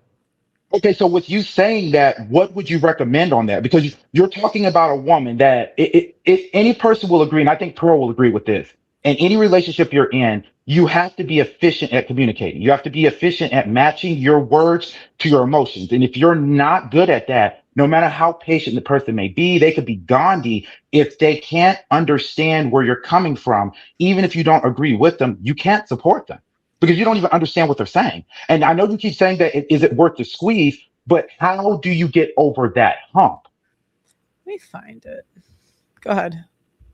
Okay, so with you saying that, what would you recommend on that? Because you're talking about a woman that any person will agree, and I think Pearl will agree with this. In any relationship you're in, you have to be efficient at communicating. You have to be efficient at matching your words to your emotions. And if you're not good at that, no matter how patient the person may be, they could be Gandhi. If they can't understand where you're coming from, even if you don't agree with them, you can't support them because you don't even understand what they're saying. And I know you keep saying that is it worth the squeeze, but how do you get over that hump? Let me find it. Go ahead.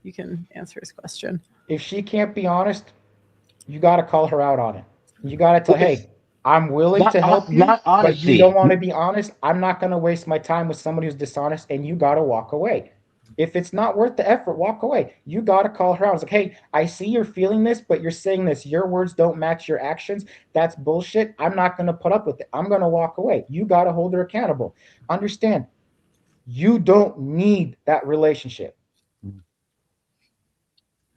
You can answer his question. If she can't be honest, you got to call her out on it. You got to tell, Well, it's hey, I'm willing to help you, not but you don't honesty. want to be honest. I'm not going to waste my time with somebody who's dishonest, and you got to walk away. If it's not worth the effort, walk away. You got to call her out. It's like, hey, I see you're feeling this, but you're saying this. Your words don't match your actions. That's bullshit. I'm not going to put up with it. I'm going to walk away. You got to hold her accountable. Understand, you don't need that relationship.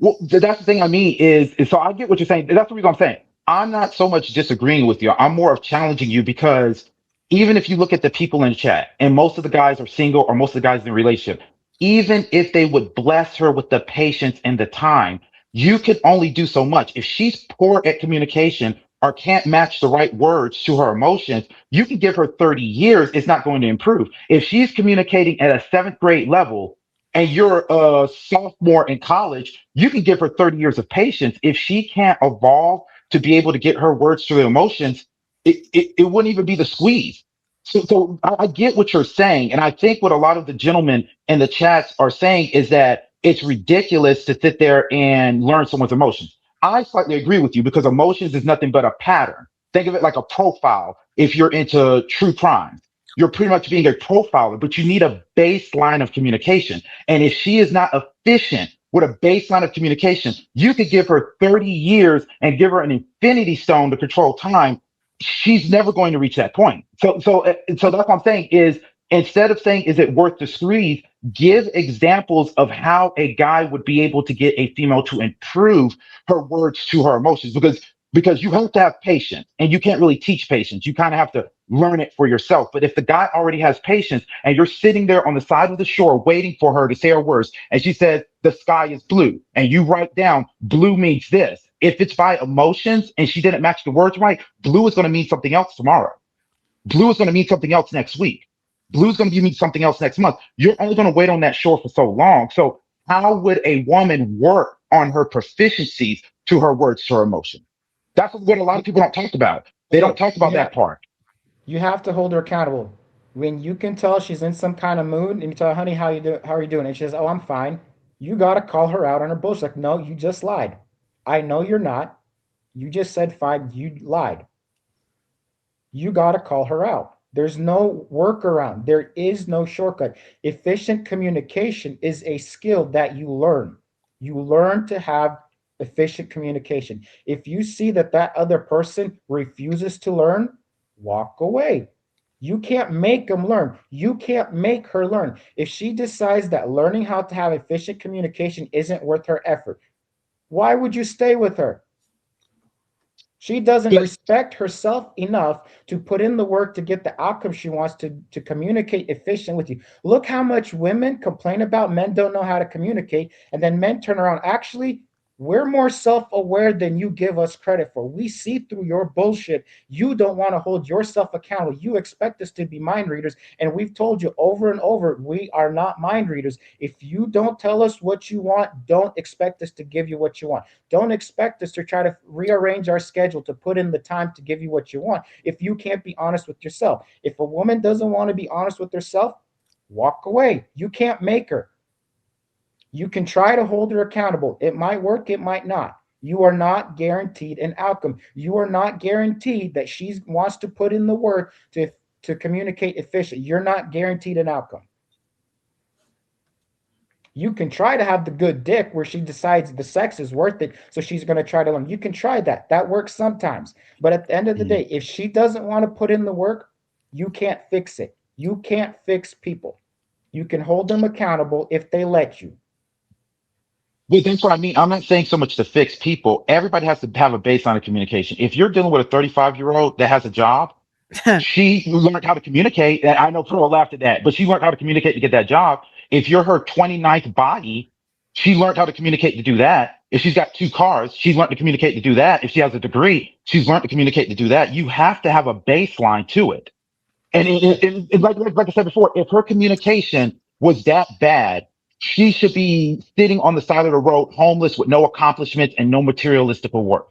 Well, that's the thing I mean is so I get what you're saying. That's the reason I'm saying. I'm not so much disagreeing with you. I'm more of challenging you because even if you look at the people in the chat and most of the guys are single or most of the guys in a relationship, even if they would bless her with the patience and the time, you can only do so much. If she's poor at communication or can't match the right words to her emotions, you can give her 30 years. It's not going to improve. If she's communicating at a seventh grade level, and you're a sophomore in college, you can give her 30 years of patience. If she can't evolve to be able to get her words through the emotions, it wouldn't even be the squeeze. So I get what you're saying. And I think what a lot of the gentlemen in the chats are saying is that it's ridiculous to sit there and learn someone's emotions. I slightly agree with you because emotions is nothing but a pattern. Think of it like a profile if you're into true crime. You're pretty much being a profiler, but you need a baseline of communication. And if she is not efficient with a baseline of communication, you could give her 30 years and give her an infinity stone to control time. She's never going to reach that point. So that's what I'm saying is instead of saying, is it worth the squeeze? Give examples of how a guy would be able to get a female to improve her words to her emotions because you have to have patience and you can't really teach patience. You kind of have to learn it for yourself. But if the guy already has patience and you're sitting there on the side of the shore waiting for her to say her words, and she says, the sky is blue, and you write down, blue means this. If it's by emotions and she didn't match the words right, blue is going to mean something else tomorrow. Blue is going to mean something else next week. Blue is going to mean something else next month. You're only going to wait on that shore for so long. So how would a woman work on her proficiencies to her words, to her emotions? That's what a lot of people don't talk about. They don't talk about that part. You have to hold her accountable. When you can tell she's in some kind of mood, and you tell her, honey, how are you doing? And she says, oh, I'm fine. You gotta call her out on her bullshit. Like, no, you just lied. I know you're not. You just said fine. You lied. You gotta call her out. There's no workaround. There is no shortcut. Efficient communication is a skill that you learn. You learn to have efficient communication. If you see that that other person refuses to learn, walk away. You can't make them learn. You can't make her learn. If she decides that learning how to have efficient communication isn't worth her effort, why would you stay with her? She doesn't respect herself enough to put in the work to get the outcome she wants to communicate efficient with you. Look how much women complain about men don't know how to communicate, and then men turn around. Actually, we're more self-aware than you give us credit for. We see through your bullshit. You don't want to hold yourself accountable. You expect us to be mind readers, and we've told you over and over, we are not mind readers. If you don't tell us what you want, don't expect us to give you what you want. Don't expect us to try to rearrange our schedule to put in the time to give you what you want if you can't be honest with yourself. If a woman doesn't want to be honest with herself, walk away. You can't make her. You can try to hold her accountable. It might work, it might not. You are not guaranteed an outcome. You are not guaranteed that she wants to put in the work to communicate efficiently. You're not guaranteed an outcome. You can try to have the good dick where she decides the sex is worth it, so she's going to try to learn. You can try that. That works sometimes. But at the end of the day, if she doesn't want to put in the work, you can't fix it. You can't fix people. You can hold them accountable if they let you. Well, that's what I mean. I'm not saying so much to fix people. Everybody has to have a baseline of communication. If you're dealing with a 35-year-old that has a job, she learned how to communicate. And I know Pearl laughed at that, but she learned how to communicate to get that job. If you're her 29th body, she learned how to communicate to do that. If she's got two cars, she's learned to communicate to do that. If she has a degree, she's learned to communicate to do that. You have to have a baseline to it. And like I said before, if her communication was that bad, she should be sitting on the side of the road, homeless with no accomplishments and no materialistic worth.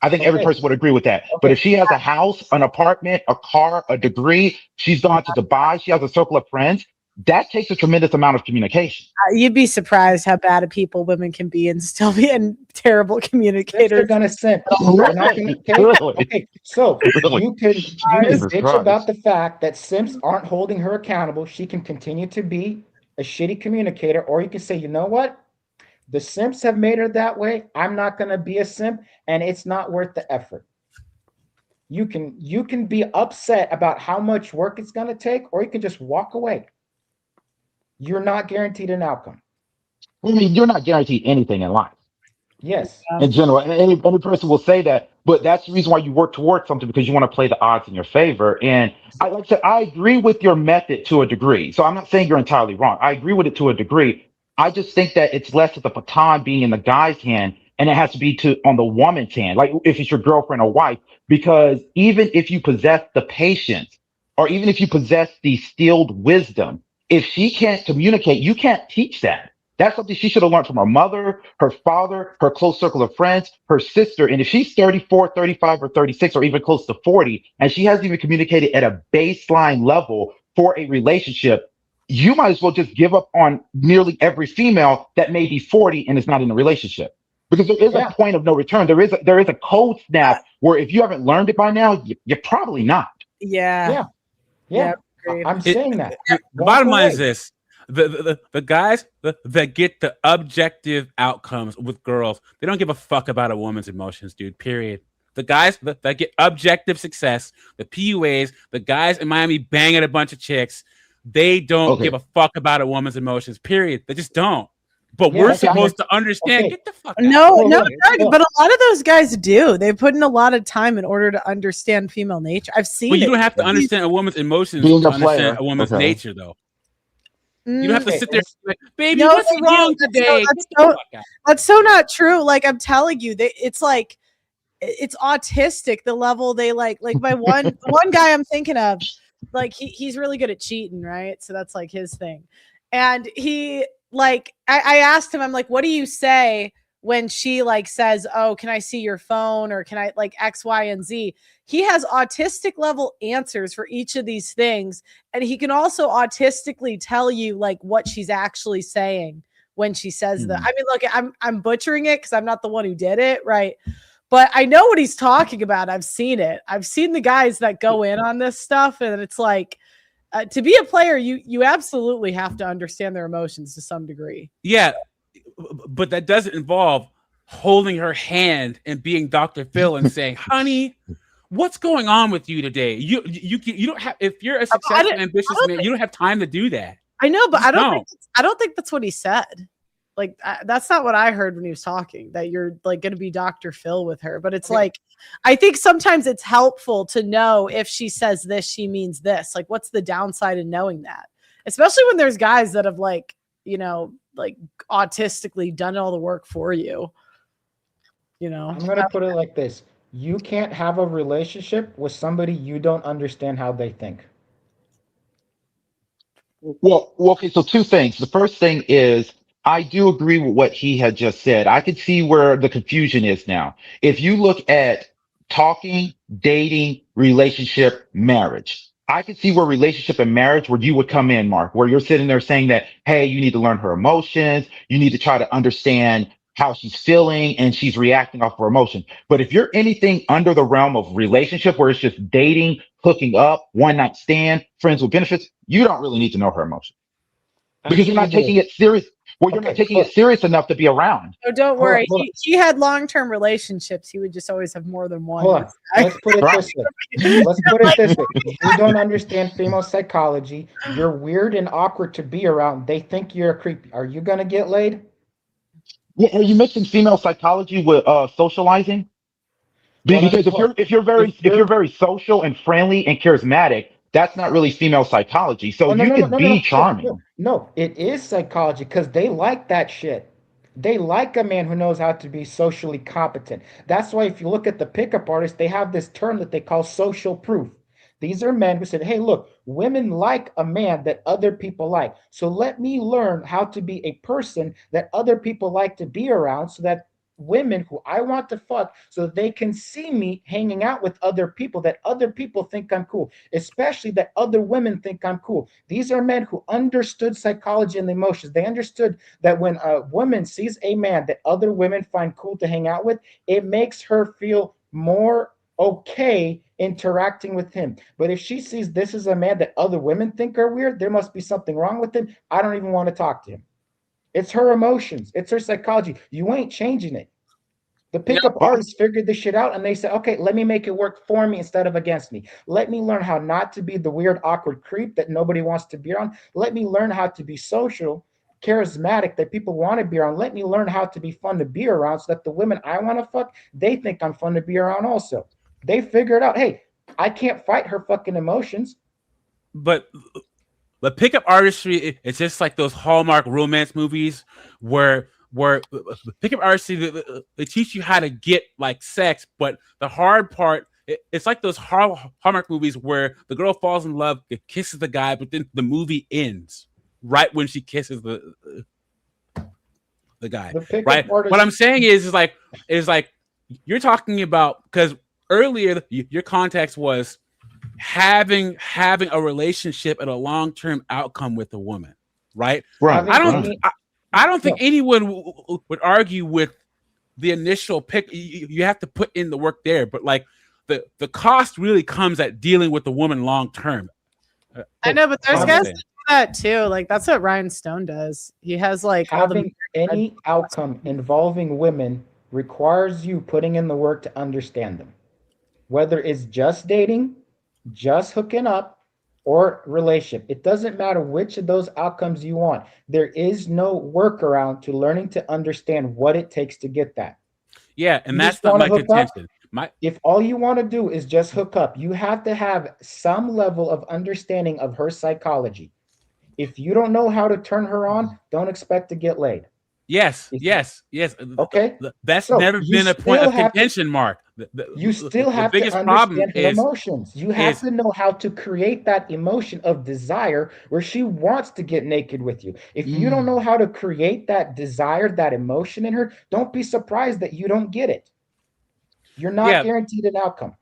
I think every person would agree with that. But if she has a house, an apartment, a car, a degree, she's gone to Dubai, she has a circle of friends, that takes a tremendous amount of communication. You'd be surprised how bad of people women can be and still be terrible communicators. They're gonna simp. Okay, so you can bitch about the fact that simps aren't holding her accountable. She can continue to be a shitty communicator, or you can say, you know what? The simps have made her that way. I'm not gonna be a simp, and it's not worth the effort. You can be upset about how much work it's gonna take, or you can just walk away. You're not guaranteed an outcome. I mean, you're not guaranteed anything in life. Yes. in general. And any person will say that, but that's the reason why you work towards something, because you want to play the odds in your favor. And like I said, I agree with your method to a degree. So I'm not saying you're entirely wrong. I agree with it to a degree. I just think that it's less of the baton being in the guy's hand and it has to be on the woman's hand, like if it's your girlfriend or wife, because even if you possess the patience or even if you possess the stilled wisdom, if she can't communicate, you can't teach that. That's something she should have learned from her mother, her father, her close circle of friends, her sister. And if she's 34, 35, or 36, or even close to 40, and she hasn't even communicated at a baseline level for a relationship, you might as well just give up on nearly every female that may be 40 and is not in a relationship. Because there is a Yeah. point of no return. There is a cold snap where if you haven't learned it by now, you're probably not. Yeah. Yeah. agreed. I'm saying that. The Walk bottom line is away. this: the guys that get the objective outcomes with girls, they don't give a fuck about a woman's emotions, dude. Period. The guys that get objective success, the PUAs, the guys in Miami banging a bunch of chicks, they don't give Okay. a fuck about a woman's emotions. Period. They just don't. But Yeah, we're okay, supposed to understand. okay. Get the fuck out. No, Hold no, on, Doug, hold on. but a lot of those guys do. They put in a lot of time in order to understand female nature. I've seen But you it. don't have to understand a woman's emotions Being to a understand player. a woman's Okay. nature, though. You don't have to Okay, sit there and be like, baby, No, what's they don't. wrong today? Get the fuck out. That's so not true. Like I'm telling you, it's like it's autistic the level they like my one guy I'm thinking of, like he's really good at cheating, right? So that's like his thing. And he like I asked him, I'm like, what do you say when she like says, oh, can I see your phone, or can I like X, Y, and Z? He has autistic level answers for each of these things, and he can also autistically tell you like what she's actually saying when she says that. I mean, look, I'm butchering it because I'm not the one who did it, right? But I know what he's talking about. I've seen it. I've seen the guys that go in on this stuff, and it's like to be a player, you absolutely have to understand their emotions to some degree. Yeah, but that doesn't involve holding her hand and being Dr. Phil and saying, honey, what's going on with you today? You don't have, if you're a successful, ambitious man, you don't have time to do that. I know, but Just I don't think that's what he said. Like that's not what I heard when he was talking, that you're like going to be Dr. Phil with her. But it's like, I think sometimes it's helpful to know if she says this, she means this. Like, what's the downside in knowing that? Especially when there's guys that have like, you know, like autistically done all the work for you. You know, I'm going to put it like this. You can't have a relationship with somebody you don't understand how they think. Well, okay, so two things. The first thing is I do agree with what he had just said. I could see where the confusion is now. If you look at talking, dating, relationship, marriage, I could see where relationship and marriage, where you would come in, Mark, where you're sitting there saying that, hey, you need to learn her emotions. You need to try to understand how she's feeling and she's reacting off her emotion. But if you're anything under the realm of relationship, where it's just dating, hooking up, one night stand, friends with benefits, you don't really need to know her emotions because you're not taking it serious. Well, you're not taking it serious enough to be around. So don't worry. Hold on. He had long-term relationships. He would just always have more than one. Hold on. Let's put it this way. Let's put it this way. You don't understand female psychology. You're weird and awkward to be around. They think you're a creep. Are you going to get laid? Yeah, are you mixing female psychology with socializing? Because if you're very social and friendly and charismatic, that's not really female psychology. So Oh, no, you no, no, could no, be no, charming. no, no, it is psychology because they like that shit. They like a man who knows how to be socially competent. That's why if you look at the pickup artists, they have this term that they call social proof. These are men who said, hey, look, women like a man that other people like. So let me learn how to be a person that other people like to be around so that women who I want to fuck, so that they can see me hanging out with other people, that other people think I'm cool, especially that other women think I'm cool. These are men who understood psychology and emotions. They understood that when a woman sees a man that other women find cool to hang out with, it makes her feel more okay interacting with him. But if she sees this is a man that other women think are weird, there must be something wrong with him. I don't even want to talk to him. It's her emotions. It's her psychology. You ain't changing it. The pickup artists figured this shit out and they said, okay, let me make it work for me instead of against me. Let me learn how not to be the weird, awkward creep that nobody wants to be around. Let me learn how to be social charismatic that people want to be around. Let me learn how to be fun to be around so that the women I want to fuck, they think I'm fun to be around also. They figured out, hey, I can't fight her fucking emotions. But pickup artistry, it's just like those Hallmark romance movies where pickup artistry, they teach you how to get like sex, but the hard part, it's like those Hallmark movies where the girl falls in love, kisses the guy, but then the movie ends right when she kisses the guy. Right. What I'm saying is like you're talking about, because earlier your context was having a relationship and a long-term outcome with a woman, right? Right. I don't think anyone would argue with the initial pick. You have to put in the work there, but like the cost really comes at dealing with the woman long term. I know, but there's guys that do that too. Like that's what Ryan Stone does. He has like having any outcome involving women requires you putting in the work to understand them, whether it's just dating, just hooking up, or relationship. It doesn't matter which of those outcomes you want. There is no workaround to learning to understand what it takes to get that. Yeah, and that's not my contention. If all you want to do is just hook up, you have to have some level of understanding of her psychology. If you don't know how to turn her on, don't expect to get laid. Yes. Okay. That's never been a point of contention, Mark. You still have to understand her emotions. You have to know how to create that emotion of desire where she wants to get naked with you. If you don't know how to create that desire, that emotion in her, don't be surprised that you don't get it. You're not guaranteed an outcome.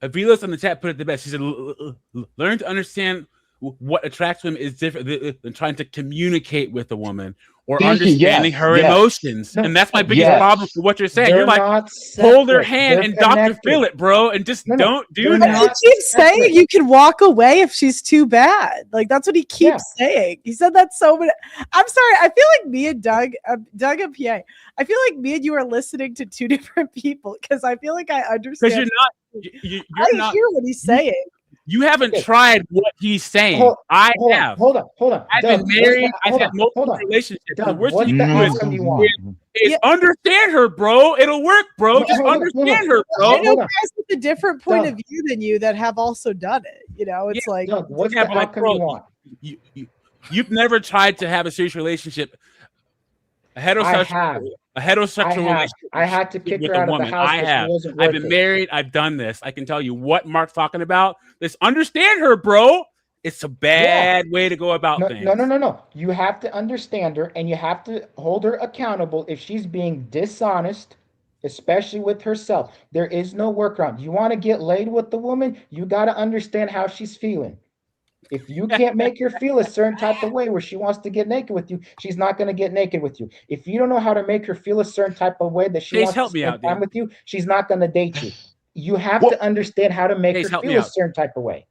Avila's in the chat put it the best. She said, learn to understand what attracts women is different than trying to communicate with a woman or understanding her emotions. And that's my biggest problem with what you're saying. You're like, hold her hand and Dr. Phil it, bro, and just don't do that. He keeps saying you can walk away if she's too bad. Like that's what he keeps saying. He said that so many. I'm sorry. I feel like me and Doug and PA, I feel like me and you are listening to two different people because I feel like I understand. Because you're not. I hear what he's saying. You haven't tried what he's saying. I have. Hold on. I've been married. I've had multiple relationships. Doug, what's the outcome you want? Understand her, bro. It'll work, bro. Just understand her, bro. I know guys with a different point of view than you that have also done it. You know, it's like, Doug, what's the outcome you want? You've never tried to have a serious relationship. A heterosexual relationship. I had to kick her out of the house. I have. I've been married. I've done this. I can tell you what Mark's talking about. Let's understand her, bro. It's a bad way to go about things. No. You have to understand her, and you have to hold her accountable if she's being dishonest, especially with herself. There is no workaround. You want to get laid with the woman, you got to understand how she's feeling. If you can't make her feel a certain type of way where she wants to get naked with you, she's not going to get naked with you. If you don't know how to make her feel a certain type of way that she wants to spend time with you, she's not going to date you. You have to understand how to make her feel a certain type of way.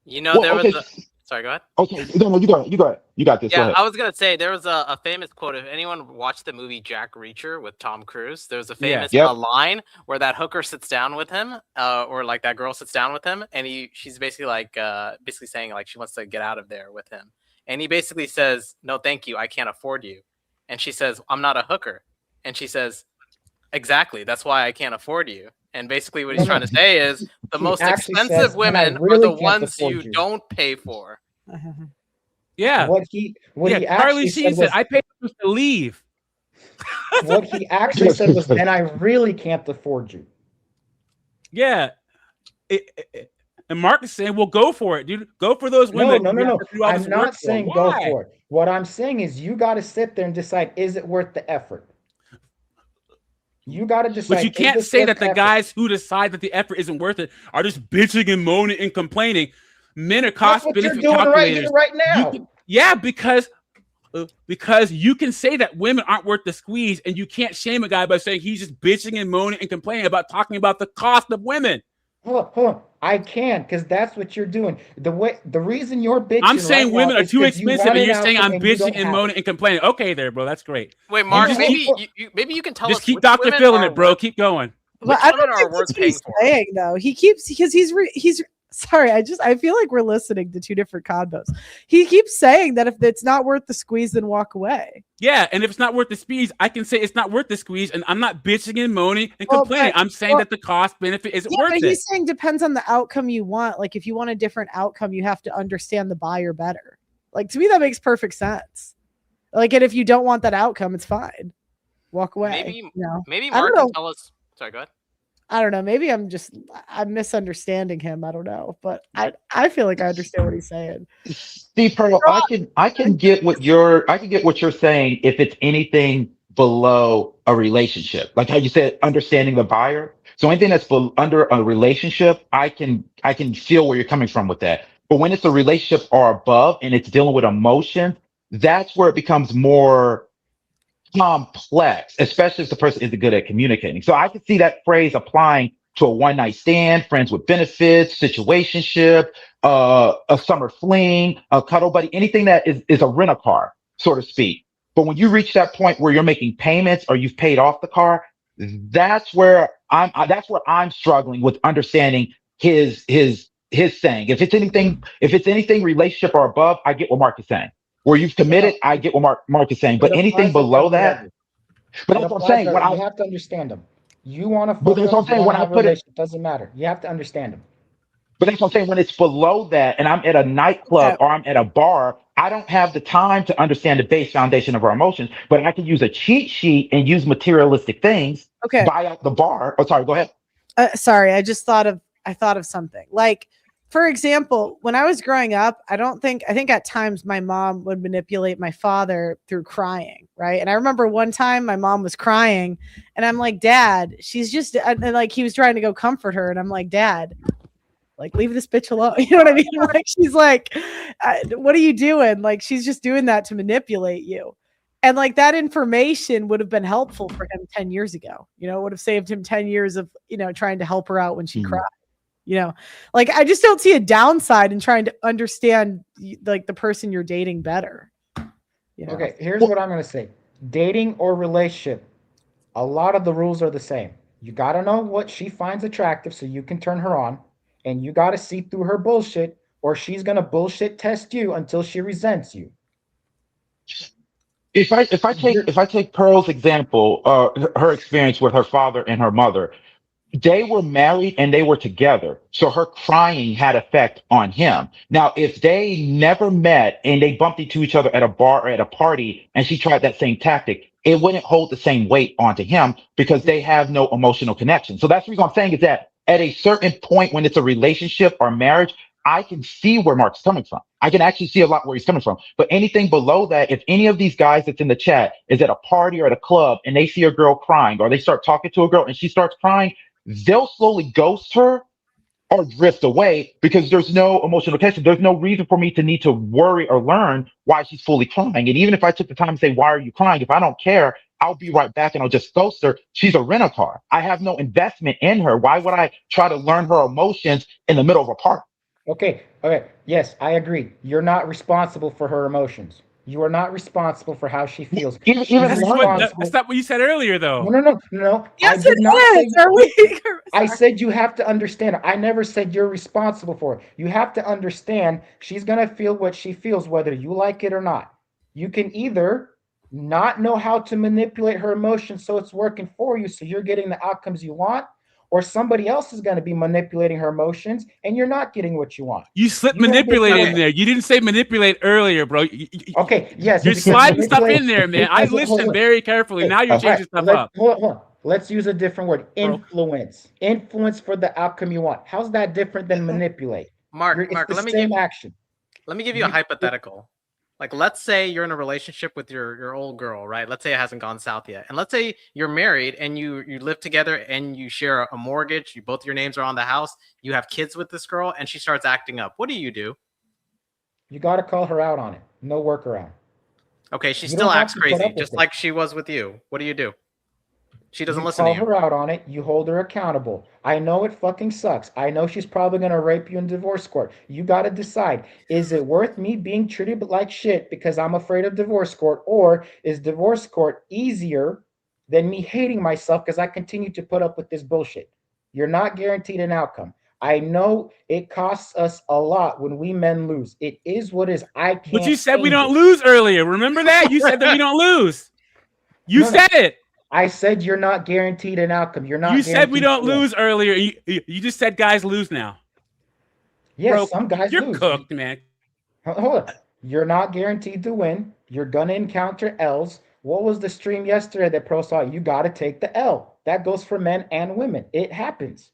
You know, there was sorry, go ahead. Okay, no, you got it. You got this. Yeah, I was gonna say there was a famous quote. If anyone watched the movie Jack Reacher with Tom Cruise, there's a famous line where that hooker sits down with him, or like that girl sits down with him, and she's basically like saying like she wants to get out of there with him, and he basically says, "No, thank you, I can't afford you," and she says, "I'm not a hooker," and she says, "Exactly, that's why I can't afford you." And basically what he's trying to say is the most expensive women are the ones you don't pay for. Yeah. What he Carly Sheen said, I paid for to leave. What he actually said was, then I really can't afford you. Yeah. And Mark is saying, well, go for it, dude. Go for those women. No. I'm not saying go for it. What I'm saying is you got to sit there and decide, is it worth the effort? You got to decide. But you can't say that the guys who decide that the effort isn't worth it are just bitching and moaning and complaining. Men are cost benefit calculators right now. Because you can say that women aren't worth the squeeze, and you can't shame a guy by saying he's just bitching and moaning and complaining about talking about the cost of women. Hold on. I can, because that's what you're doing. The reason you're bitching. I'm saying women are too expensive, and you're saying I'm bitching and moaning and complaining. Okay, there, bro. That's great. Wait, Mark, maybe you can tell us. Just keep Dr. Phil in it, bro. Keep going. But I don't think that's what he's saying, though. He keeps because he's Sorry, I feel like we're listening to two different convos. He keeps saying that if it's not worth the squeeze, then walk away. Yeah, and if it's not worth the squeeze, I can say it's not worth the squeeze, and I'm not bitching and moaning and complaining. I'm saying that the cost benefit isn't worth but it. He's saying depends on the outcome you want. Like if you want a different outcome, you have to understand the buyer better. Like to me, that makes perfect sense. Like, and if you don't want that outcome, it's fine. Walk away. Maybe Mark can tell us. Sorry, go ahead. I don't know. Maybe I'm misunderstanding him. I don't know, but I feel like I understand what he's saying. Steve Pearl, I can get what you're saying if it's anything below a relationship, like how you said, understanding the buyer. So anything that's under a relationship, I can feel where you're coming from with that. But when it's a relationship or above and it's dealing with emotion, that's where it becomes more complex, especially if the person isn't good at communicating. So I can see that phrase applying to a one night stand, friends with benefits, situationship, a summer fling, a cuddle buddy, anything that is a rent a car, so to speak. But when you reach that point where you're making payments or you've paid off the car, that's where I'm struggling with understanding his saying. If it's anything relationship or above, I get what Mark is saying. Where you've committed, I get what Mark is saying. But anything below that, but that's what I'm saying. You have to understand them. You want to but that's what I'm saying. When I put it, doesn't matter. You have to understand them. But that's what I'm saying. When it's below that, and I'm at a nightclub or I'm at a bar, I don't have the time to understand the base foundation of our emotions. But I can use a cheat sheet and use materialistic things. Okay. Buy out the bar. Oh, sorry. Go ahead. Sorry, I thought of something. Like, for example, when I was growing up, I think at times my mom would manipulate my father through crying, right? And I remember one time my mom was crying and I'm like, Dad, she's just, and like he was trying to go comfort her. And I'm like, Dad, like, leave this bitch alone. You know what I mean? Like, she's like, what are you doing? Like, she's just doing that to manipulate you. And like that information would have been helpful for him 10 years ago. You know, it would have saved him 10 years of, trying to help her out when she cried. Like I just don't see a downside in trying to understand like the person you're dating better. Okay, here's what I'm going to say. Dating or relationship, a lot of the rules are the same. You got to know what she finds attractive so you can turn her on, and you got to see through her bullshit or she's going to bullshit test you until she resents you. If I take Pearl's example, her experience with her father and her mother, they were married and they were together. So her crying had effect on him. Now, if they never met and they bumped into each other at a bar or at a party and she tried that same tactic, it wouldn't hold the same weight onto him because they have no emotional connection. So that's the reason I'm saying is that at a certain point when it's a relationship or marriage, I can see where Mark's coming from. I can actually see a lot where he's coming from. But anything below that, if any of these guys that's in the chat is at a party or at a club and they see a girl crying or they start talking to a girl and she starts crying, they'll slowly ghost her or drift away because there's no emotional connection. There's no reason for me to need to worry or learn why she's fully crying. And even if I took the time to say, why are you crying? If I don't care, I'll be right back and I'll just ghost her. She's a rent-a-car. I have no investment in her. Why would I try to learn her emotions in the middle of a party? Okay. Yes, I agree. You're not responsible for her emotions. You are not responsible for how she feels. That's not what you said earlier, though. No. Yes, I said you have to understand. I never said you're responsible for it. You have to understand she's going to feel what she feels, whether you like it or not. You can either not know how to manipulate her emotions so it's working for you, so you're getting the outcomes you want, or somebody else is going to be manipulating her emotions and you're not getting what you want. You slipped manipulate in there. You didn't say manipulate earlier, bro. Okay, yes. You're sliding stuff in there, man. I listened very carefully. Now you're changing stuff up. Hold on. Let's use a different word. Influence. Influence for the outcome you want. How's that different than manipulate? Mark, let me give action. Let me give you a hypothetical. Like, let's say you're in a relationship with your old girl, right? Let's say it hasn't gone south yet. And let's say you're married and you live together and you share a mortgage. Both your names are on the house. You have kids with this girl and she starts acting up. What do? You got to call her out on it. No workaround. Okay, she still acts crazy, just like she was with you. What do? She doesn't listen to you. You call her out on it. You hold her accountable. I know it fucking sucks. I know she's probably going to rape you in divorce court. You got to decide, is it worth me being treated like shit because I'm afraid of divorce court? Or is divorce court easier than me hating myself because I continue to put up with this bullshit? You're not guaranteed an outcome. I know it costs us a lot when we men lose. It is what it is. I can't. But you said we change don't it. lose earlier. Remember that? You said that we don't lose. You No, no. said it. I said you're not guaranteed an outcome. You're not. You said we guaranteed don't to win. lose earlier. You just said guys lose now. Yes, Bro, some guys you're lose. cooked, man. Hold on. You're not guaranteed to win. You're gonna encounter L's. What was the stream yesterday that Pro saw? You got to take the L. That goes for men and women. It happens.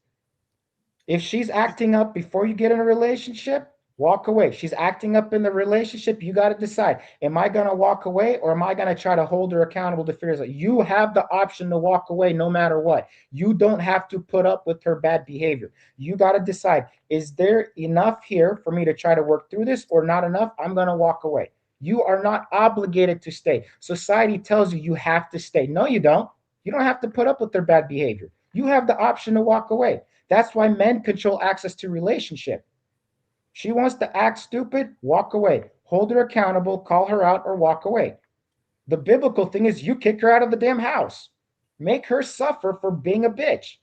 If she's acting up before you get in a relationship, walk away. She's acting up in the relationship. You got to decide: am I going to walk away, or am I going to try to hold her accountable to fears? You have the option to walk away no matter what. You don't have to put up with her bad behavior. You got to decide: is there enough here for me to try to work through this, or not enough? I'm going to walk away. You are not obligated to stay. Society tells you have to stay. No, you don't. You don't have to put up with their bad behavior. You have the option to walk away. That's why men control access to relationship. She wants to act stupid, walk away. Hold her accountable, call her out, or walk away. The biblical thing is you kick her out of the damn house. Make her suffer for being a bitch.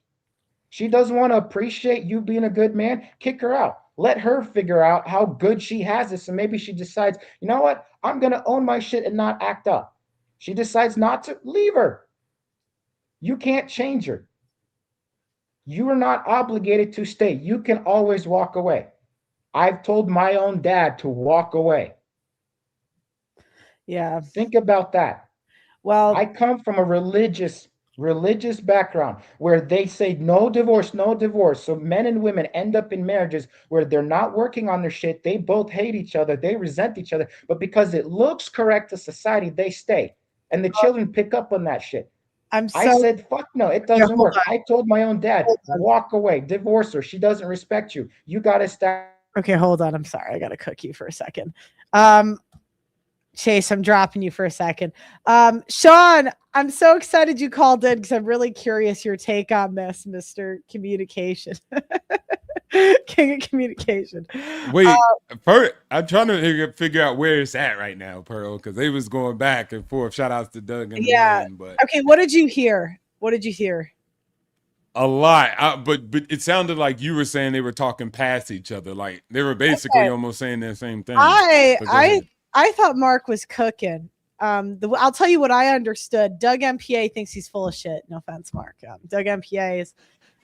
She doesn't want to appreciate you being a good man, kick her out. Let her figure out how good she has it. So maybe she decides, you know what? I'm going to own my shit and not act up. She decides not to, leave her. You can't change her. You are not obligated to stay. You can always walk away. I've told my own dad to walk away. Yeah. Think about that. Well, I come from a religious background where they say no divorce, no divorce. So men and women end up in marriages where they're not working on their shit. They both hate each other. They resent each other. But because it looks correct to society, they stay. And the children pick up on that shit. I said, fuck no, it doesn't work. I told my own dad, walk away, divorce her. She doesn't respect you. You got to stop. Okay, hold on. I'm sorry. I got to cook you for a second. Chase, I'm dropping you for a second. Sean, I'm so excited you called in because I'm really curious your take on this, Mr. Communication. King of communication. Wait, I'm trying to figure out where it's at right now, Pearl, because they was going back and forth. Shout outs to Doug and Lynn, but okay, what did you hear? What did you hear? A lot, but it sounded like you were saying they were talking past each other, like they were basically almost saying the same thing. I thought Mark was cooking. I'll tell you what I understood. Doug MPA thinks he's full of shit. No offense, Mark. Doug MPA is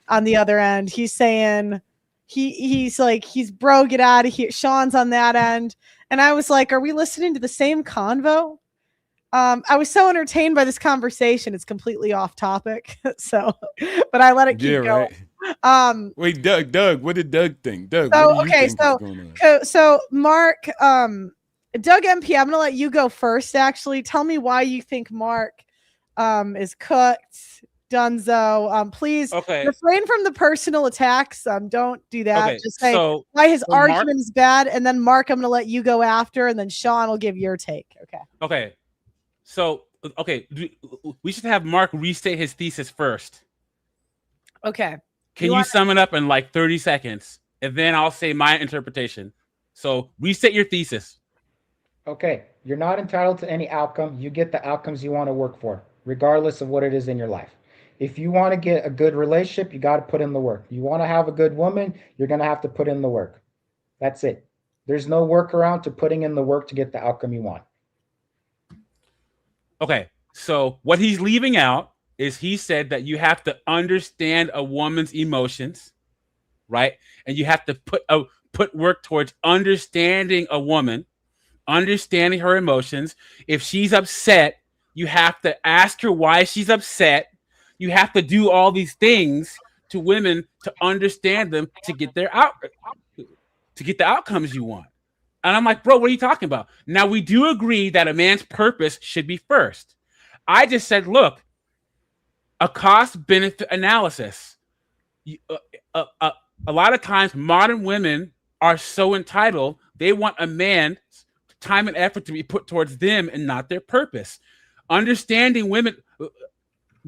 on the other end. He's saying he's like, he's bro, get out of here. Sean's on that end. And I was like, are we listening to the same convo? I was so entertained by this conversation. It's completely off topic. So, but I let it keep going. Right. Wait, Doug, what did Doug think? Doug, so, what do you think is going on? So Mark, Doug MP, I'm going to let you go first, actually. Tell me why you think Mark is cooked, Dunzo. Please refrain from the personal attacks. Don't do that. Okay, just say why his argument is bad. And then, Mark, I'm going to let you go after. And then Sean will give your take. Okay. So, we should have Mark restate his thesis first. Okay. Can you sum it up in like 30 seconds? And then I'll say my interpretation. So, restate your thesis. Okay, you're not entitled to any outcome. You get the outcomes you want to work for, regardless of what it is in your life. If you want to get a good relationship, you got to put in the work. You want to have a good woman, you're going to have to put in the work. That's it. There's no workaround to putting in the work to get the outcome you want. Okay, so what he's leaving out is he said that you have to understand a woman's emotions, right? And you have to put work towards understanding a woman, understanding her emotions. If she's upset, you have to ask her why she's upset. You have to do all these things to women to understand them to get the outcomes you want. And I'm like, bro, what are you talking about? Now, we do agree that a man's purpose should be first. I just said, look, a cost-benefit analysis. A lot of times, modern women are so entitled, they want a man's time and effort to be put towards them and not their purpose. Understanding women,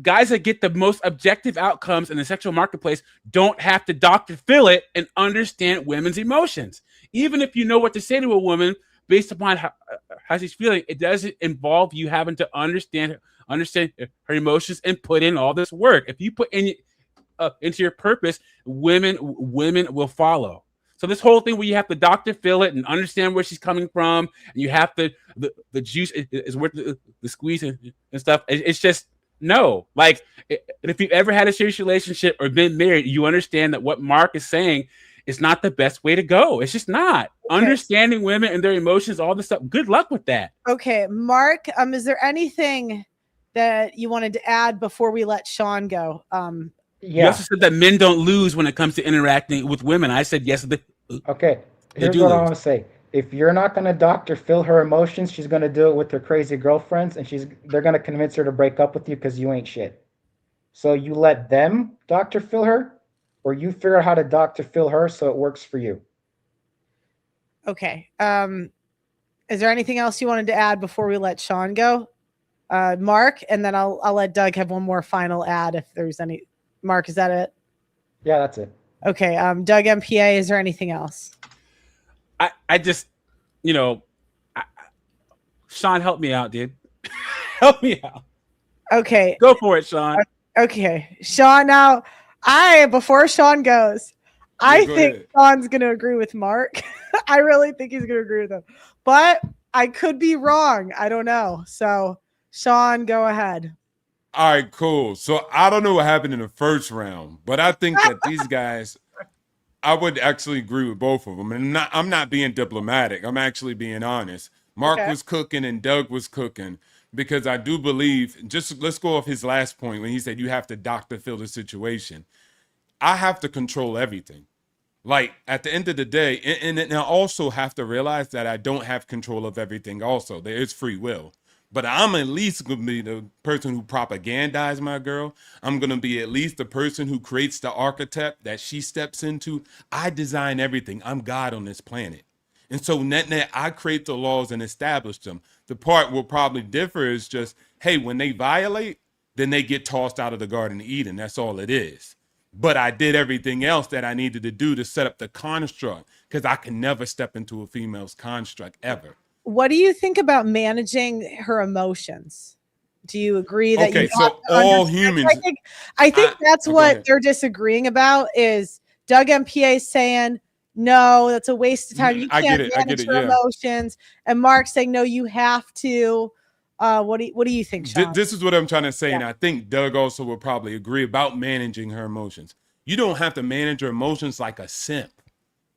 guys that get the most objective outcomes in the sexual marketplace don't have to Dr. Phil it and understand women's emotions. Even if you know what to say to a woman based upon how she's feeling, it doesn't involve you having to understand her emotions and put in all this work. If you put in into your purpose, women will follow. So this whole thing where you have to Dr. Phil it and understand where she's coming from, and you have to the juice is worth the squeeze and stuff. It's just no. Like, if you've ever had a serious relationship or been married, you understand that what Mark is saying is not the best way to go. It's just not. Okay. Understanding women and their emotions, all this stuff. Good luck with that. Okay, Mark. Is there anything that you wanted to add before we let Sean go? You also said that men don't lose when it comes to interacting with women. I said yes. Okay, here's what I want to say. If you're not going to Dr. Phil her emotions, she's going to do it with her crazy girlfriends, and they're going to convince her to break up with you because you ain't shit. So you let them Dr. Phil her, or you figure out how to Dr. Phil her so it works for you. Okay. Is there anything else you wanted to add before we let Sean go? Mark, and then I'll let Doug have one more final ad if there's any. Mark, is that it? Yeah, that's it. Okay. Doug MPA, is there anything else? I just, Sean, help me out, dude. Help me out. Okay. Go for it, Sean. Okay. Sean, now, before Sean goes, I think Sean's going to agree with Mark. I really think he's going to agree with him. But I could be wrong. I don't know. So, Sean, go ahead. All right, cool. So I don't know what happened in the first round, but I think that these guys, I would actually agree with both of them. And I'm not being diplomatic. I'm actually being honest. Mark was cooking and Doug was cooking, because I do believe, let's go off his last point when he said you have to Dr. Phil the situation. I have to control everything. Like, at the end of the day, and I also have to realize that I don't have control of everything also. There is free will. But I'm at least going to be the person who propagandizes my girl. I'm going to be at least the person who creates the archetype that she steps into. I design everything. I'm God on this planet. And so net, I create the laws and establish them. The part will probably differ is just, hey, when they violate, then they get tossed out of the Garden of Eden. That's all it is. But I did everything else that I needed to do to set up the construct, because I can never step into a female's construct ever. What do you think about managing her emotions? Do you agree that all humans? I think that's what they're disagreeing about. Is Doug MPA saying no, that's a waste of time. You can't manage her emotions, and Mark saying no, you have to. What do you think, Sean? This is what I'm trying to say, and I think Doug also will probably agree about managing her emotions. You don't have to manage her emotions like a simp.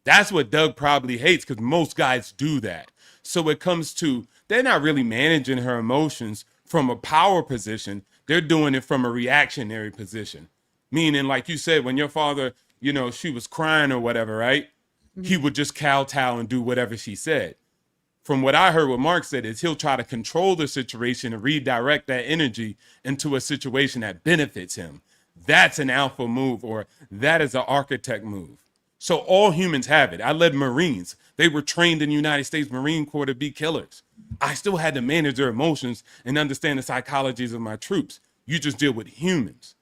That's what Doug probably hates, because most guys do that. So it comes to, they're not really managing her emotions from a power position. They're doing it from a reactionary position. Meaning, like you said, when your father, she was crying or whatever, right? Mm-hmm. He would just kowtow and do whatever she said. From what I heard, what Mark said is he'll try to control the situation and redirect that energy into a situation that benefits him. That's an alpha move, or that is an architect move. So all humans have it. I led Marines. They were trained in the United States Marine Corps to be killers. I still had to manage their emotions and understand the psychologies of my troops. You just deal with humans.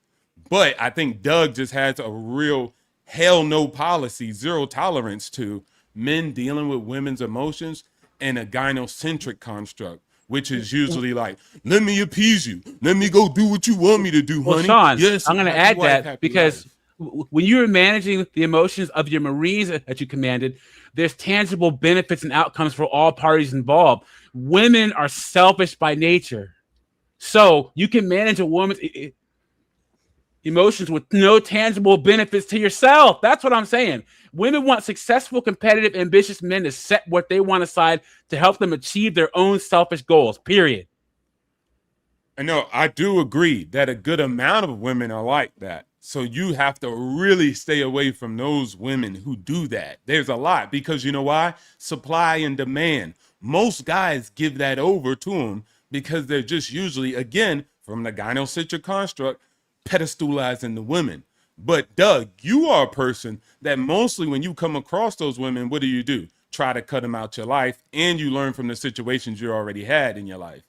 But I think Doug just has a real hell no policy, zero tolerance to men dealing with women's emotions and a gynocentric construct, which is usually like, let me appease you. Let me go do what you want me to do, honey. Well, Sean, yes, I'm going to add that, because when you were managing the emotions of your Marines that you commanded, there's tangible benefits and outcomes for all parties involved. Women are selfish by nature. So you can manage a woman's emotions with no tangible benefits to yourself. That's what I'm saying. Women want successful, competitive, ambitious men to set what they want aside to help them achieve their own selfish goals, period. No, I do agree that a good amount of women are like that. So you have to really stay away from those women who do that. There's a lot, because you know why? Supply and demand. Most guys give that over to them because they're just usually, again, from the gynocentric construct, pedestalizing the women. But Doug, you are a person that mostly when you come across those women, what do? Try to cut them out your life, and you learn from the situations you already had in your life.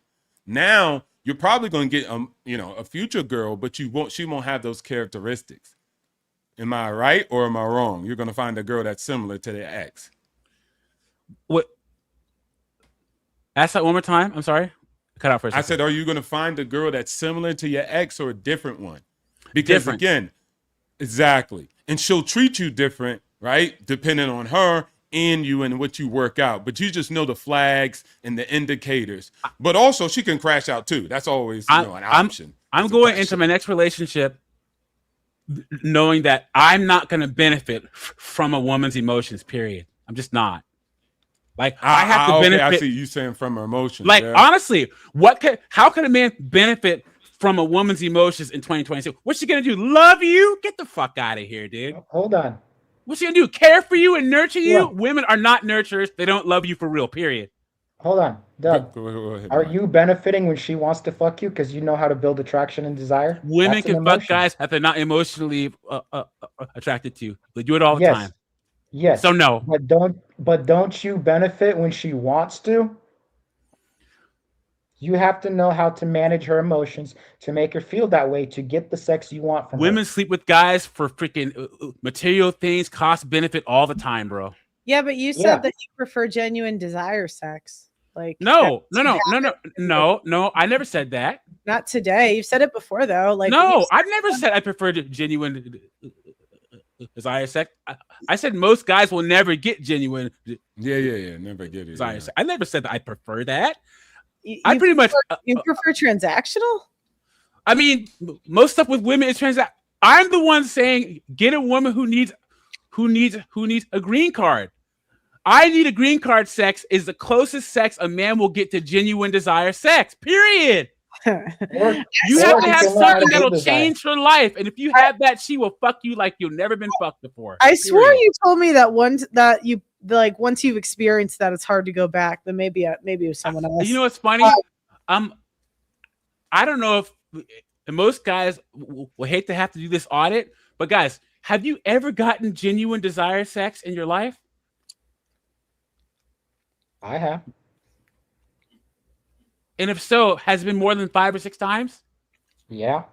Now, you're probably going to get a future girl, but she won't have those characteristics. Am I right or am I wrong? You're going to find a girl that's similar to their ex. What? Ask that one more time. I'm sorry. Cut out for a second. I said, are you going to find a girl that's similar to your ex or a different one? Because again, Exactly. And she'll treat you different, right? Depending on her and you and what you work out. But you just know the flags and the indicators. But also she can crash out too. That's always, an option. I'm going into my next relationship knowing that I'm not going to benefit from a woman's emotions, period. I'm just not. Like I have to benefit. I see you saying from her emotions. Like honestly, how can a man benefit from a woman's emotions in 2022? What's she gonna do? Love you? Get the fuck out of here, dude. Hold on. What's she gonna do? Care for you and nurture you? Women are not nurturers. They don't love you for real, period. Hold on, Doug. Go ahead, are you benefiting when she wants to fuck you because you know how to build attraction and desire? Women can fuck guys that they're not emotionally attracted to. They do it all the time. Yes. So no. But don't you benefit when she wants to? You have to know how to manage her emotions to make her feel that way to get the sex you want from her. Women sleep with guys for freaking material things, cost benefit all the time, bro. Yeah, but you said that you prefer genuine desire sex. Like no. I never said that. Not today. You've said it before though. Like no, I've never said I preferred genuine desire sex. I said most guys will never get genuine. Never get it. Desire sex. I never said that I prefer that. You prefer transactional? I mean, most stuff with women is transact. I'm the one saying get a woman who needs a green card. I need a green card. Sex is the closest sex a man will get to genuine desire sex. Period. You have to have something that'll change her life, and if you have that, she will fuck you like you've never been fucked before. I swore you told me that once you've experienced that, it's hard to go back. Then maybe it was someone else. You know what's funny? I don't know if most guys will hate to have to do this audit, but guys, have you ever gotten genuine desire sex in your life? I have. And if so, has it been more than 5 or 6 times? Yeah.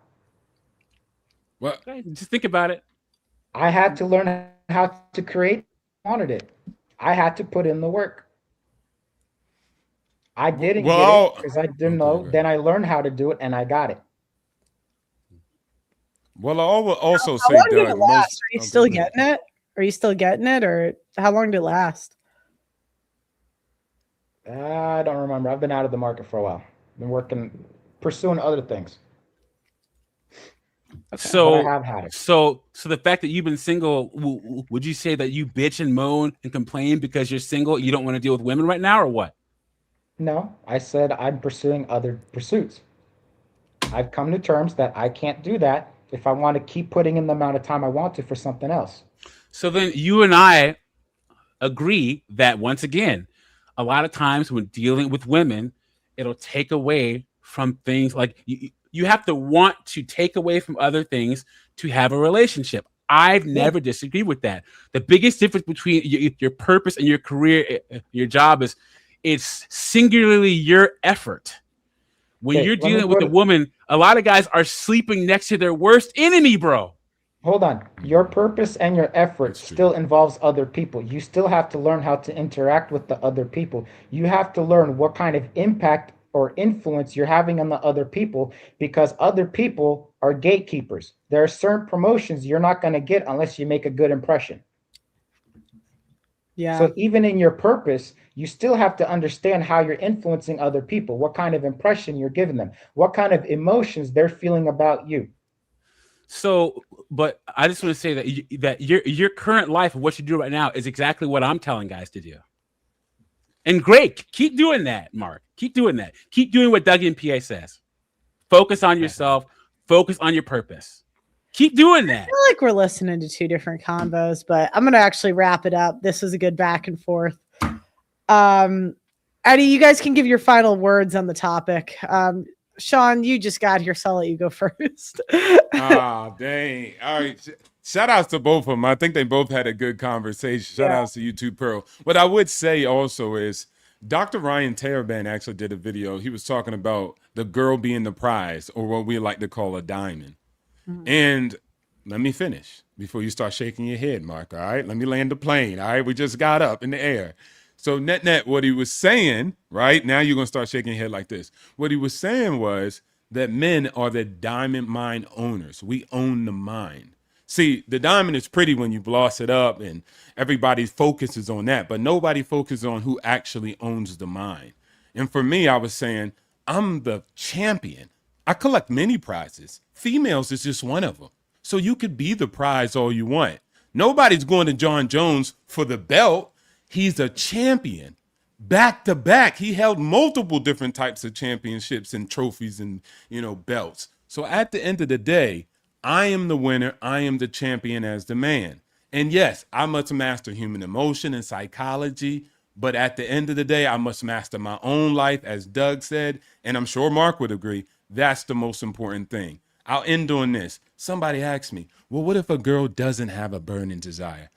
Well, just think about it. I had to learn how to create. Wanted it. I had to put in the work. I didn't get it because I didn't know. Then I learned how to do it, and I got it. Well, I will also say, Doug, Doug, are you still getting it? Are you still getting it, or how long did it last? I don't remember. I've been out of the market for a while. Been pursuing other things. So I have had it. So the fact that you've been single, would you say that you bitch and moan and complain because you're single? You don't want to deal with women right now, or what? No, I said I'm pursuing other pursuits. I've come to terms that I can't do that if I want to keep putting in the amount of time I want to for something else. So then you and I agree that once again, a lot of times when dealing with women, it'll take away from things like you have to want to take away from other things to have a relationship. I've never disagreed with that. The biggest difference between your purpose and your career, your job is it's singularly your effort. When you're dealing with a woman, a lot of guys are sleeping next to their worst enemy, bro. Hold on. Your purpose and your effort still involves other people. You still have to learn how to interact with the other people. You have to learn what kind of impact or influence you're having on the other people, because other people are gatekeepers. There are certain promotions you're not going to get unless you make a good impression. Yeah. So even in your purpose, you still have to understand how you're influencing other people, what kind of impression you're giving them, what kind of emotions they're feeling about you. So, but I just want to say that your current life, what you do right now, is exactly what I'm telling guys to do. And great, keep doing that, Mark. Keep doing that. Keep doing what Dougie and PA says. Focus on yourself. Focus on your purpose. Keep doing that. I feel like we're listening to two different combos, but I'm going to actually wrap it up. This was a good back and forth. Eddie, you guys can give your final words on the topic. Sean, you just got here, so I'll let you go first. Dang. All right. Shout outs to both of them. I think they both had a good conversation. Shout outs to you too, Pearl. What I would say also is Dr. Ryan Taraban actually did a video. He was talking about the girl being the prize, or what we like to call a diamond. And let me finish before you start shaking your head, Mark. All right. Let me land the plane. All right. We just got up in the air. So net, what he was saying, right? Now you're going to start shaking your head like this. What he was saying was that men are the diamond mine owners. We own the mine. See, the diamond is pretty when you gloss it up and everybody focuses on that, but nobody focuses on who actually owns the mind. And for me, I was saying, I'm the champion. I collect many prizes. Females is just one of them. So you could be the prize all you want. Nobody's going to John Jones for the belt. He's a champion. Back to back, he held multiple different types of championships and trophies and, belts. So at the end of the day, I am the winner. I am the champion as the man. And yes, I must master human emotion and psychology. But at the end of the day, I must master my own life, as Doug said. And I'm sure Mark would agree. That's the most important thing. I'll end on this. Somebody asked me, well, what if a girl doesn't have a burning desire?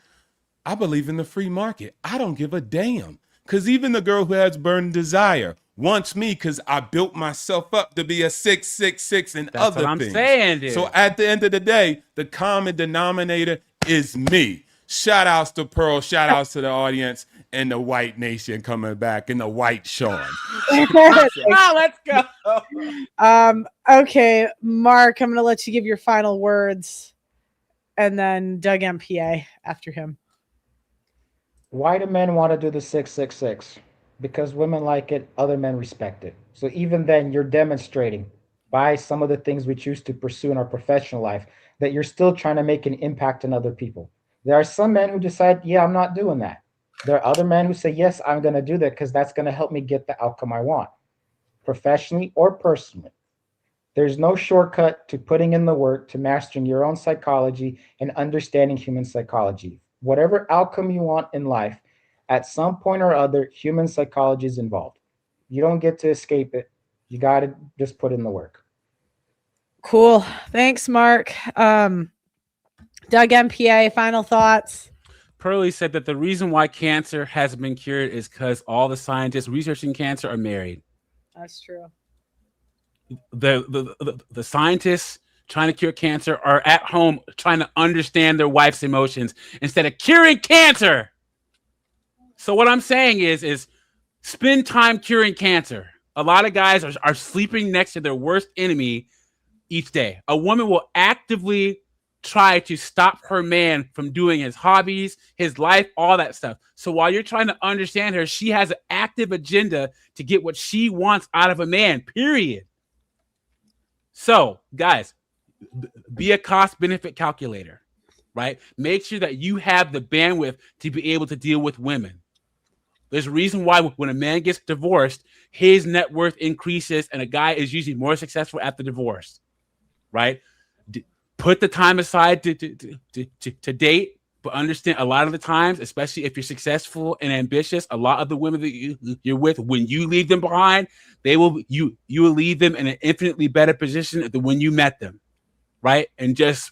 I believe in the free market. I don't give a damn. Because even the girl who has burning desire wants me because I built myself up to be a 666 and That's other what I'm things. saying, dude. So at the end of the day, the common denominator is me. Shout outs to Pearl. Shout outs to the audience and the white nation coming back and the white Sean. Let's go. Okay, Mark, I'm going to let you give your final words. And then Doug MPA after him. Why do men want to do the 666? Because women like it, other men respect it. So even then, you're demonstrating by some of the things we choose to pursue in our professional life that you're still trying to make an impact on other people. There are some men who decide, yeah, I'm not doing that. There are other men who say, yes, I'm going to do that because that's going to help me get the outcome I want, professionally or personally. There's no shortcut to putting in the work to mastering your own psychology and understanding human psychology. Whatever outcome you want in life, at some point or other, human psychology is involved. You don't get to escape it. You got to just put in the work. Cool. Thanks, Mark. Doug MPA, final thoughts. Pearlie said that the reason why cancer hasn't been cured is because all the scientists researching cancer are married. That's true. The scientists trying to cure cancer are at home trying to understand their wife's emotions instead of curing cancer. So what I'm saying is spend time curing cancer. A lot of guys are sleeping next to their worst enemy each day. A woman will actively try to stop her man from doing his hobbies, his life, all that stuff. So while you're trying to understand her, she has an active agenda to get what she wants out of a man, period. So, guys, be a cost-benefit calculator, right? Make sure that you have the bandwidth to be able to deal with women. There's a reason why when a man gets divorced, his net worth increases and a guy is usually more successful at the divorce, right? Put the time aside to date, but understand a lot of the times, especially if you're successful and ambitious, a lot of the women that you're with, when you leave them behind, you will leave them in an infinitely better position than when you met them, right? And just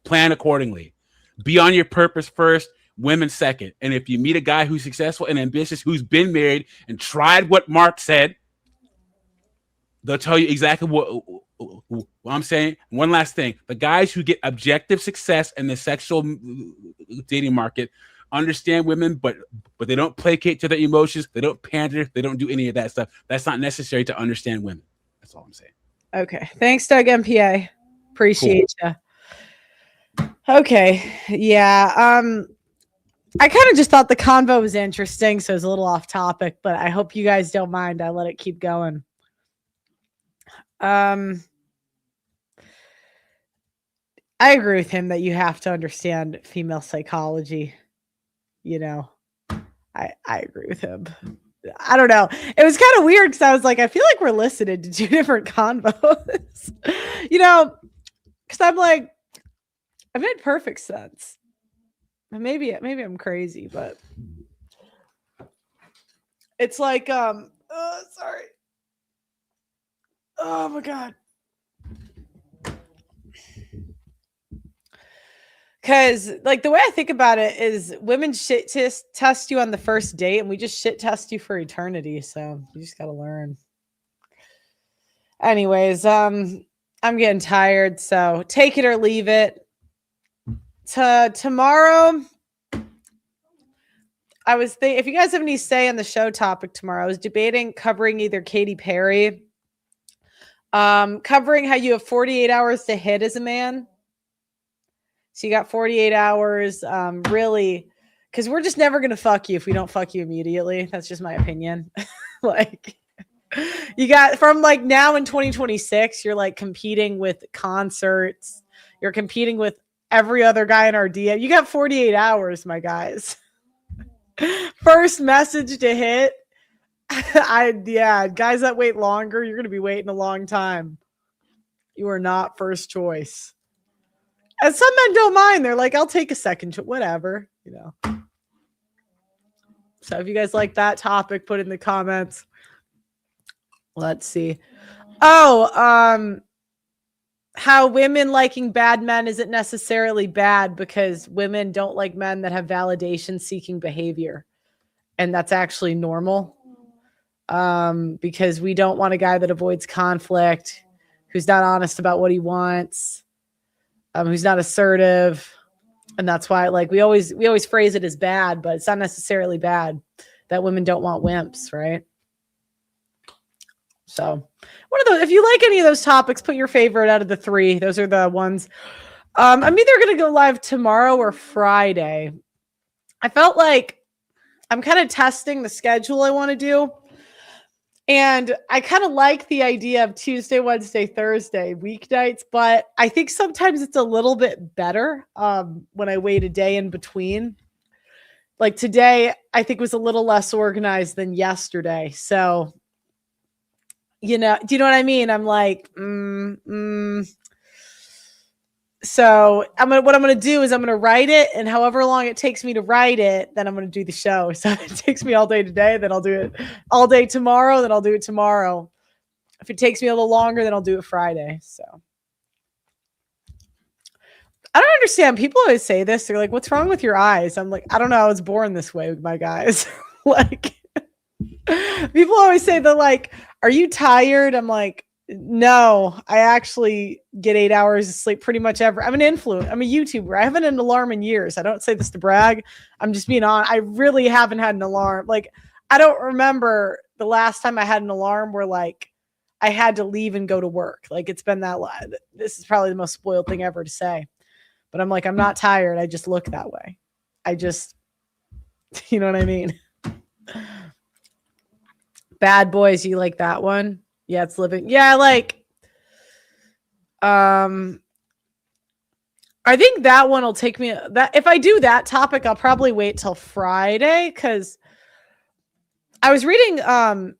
plan accordingly. Be on your purpose first, women second. And if you meet a guy who's successful and ambitious, who's been married and tried what Mark said, they'll tell you exactly what I'm saying. One last thing. The guys who get objective success in the sexual dating market understand women, but they don't placate to their emotions. They don't pander. They don't do any of that stuff. That's not necessary to understand women. That's all I'm saying. Okay. Thanks, Doug MPA. Appreciate you. Okay. Yeah. I kind of just thought the convo was interesting, so it's a little off topic, but I hope you guys don't mind. I let it keep going. I agree with him that you have to understand female psychology. You know, I agree with him. I don't know. It was kind of weird because I was like, I feel like we're listening to two different convos, because I'm like, it made perfect sense. Maybe I'm crazy, but it's like, sorry. Oh my God. Because like the way I think about it is women shit test you on the first date and we just shit test you for eternity. So you just got to learn. Anyways, I'm getting tired. So take it or leave it. Tomorrow, I was thinking, if you guys have any say on the show topic tomorrow, I was debating covering either Katy Perry, covering how you have 48 hours to hit as a man, So you got 48 hours, really, because we're just never going to fuck you if we don't fuck you immediately. That's just my opinion. Like, you got from like now in 2026, you're like competing with concerts. You're competing with every other guy in our DM. You got 48 hours, my guys. First message to hit. Guys that wait longer, you're going to be waiting a long time. You are not first choice. And some men don't mind. They're like, I'll take a second, whatever, you know. So if you guys like that topic, put it in the comments. Let's see. Oh, how women liking bad men isn't necessarily bad because women don't like men that have validation seeking behavior. And that's actually normal. Because we don't want a guy that avoids conflict, who's not honest about what he wants, who's not assertive. And that's why, like, we always phrase it as bad, but it's not necessarily bad that women don't want wimps, right? So one of those, if you like any of those topics, put your favorite out of the three. Those are the ones. I'm either going to go live tomorrow or Friday. I felt like I'm kind of testing the schedule I want to do. And I kind of like the idea of Tuesday, Wednesday, Thursday weeknights, but I think sometimes it's a little bit better when I wait a day in between. Like today, I think was a little less organized than yesterday. So, you know, do you know what I mean? I'm like, So what I'm gonna do is I'm gonna write it, and however long it takes me to write it, then I'm gonna do the show. So if it takes me all day today, then I'll do it all day tomorrow, then I'll do it tomorrow. If it takes me a little longer, then I'll do it Friday. So I don't understand. People always say this. They're like, what's wrong with your eyes? I'm like, I don't know. I was born this way with my guys. Like, people always say they're like, are you tired? I'm like, no, I actually get 8 hours of sleep pretty much ever. I'm an influencer. I'm a YouTuber. I haven't had an alarm in years. I don't say this to brag. I'm just being honest. I really haven't had an alarm. Like, I don't remember the last time I had an alarm where like I had to leave and go to work. Like, it's been that long. This is probably the most spoiled thing ever to say. But I'm like, I'm not tired. I just look that way. I just, you know what I mean? Bad Boys, you like that one? Yeah, it's living. Yeah, like, I think that one will take me. That if I do that topic, I'll probably wait till Friday because I was reading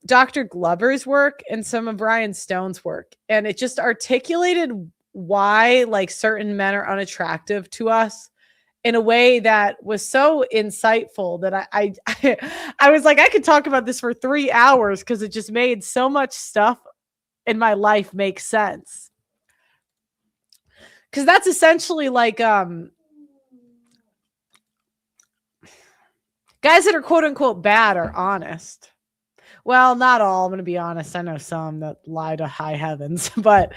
Dr. Glover's work and some of Ryan Stone's work, and it just articulated why like certain men are unattractive to us in a way that was so insightful that I was like, I could talk about this for 3 hours because it just made so much stuff in my life make sense. Because that's essentially like guys that are quote unquote bad are honest. Well, not all. I'm going to be honest. I know some that lie to high heavens, but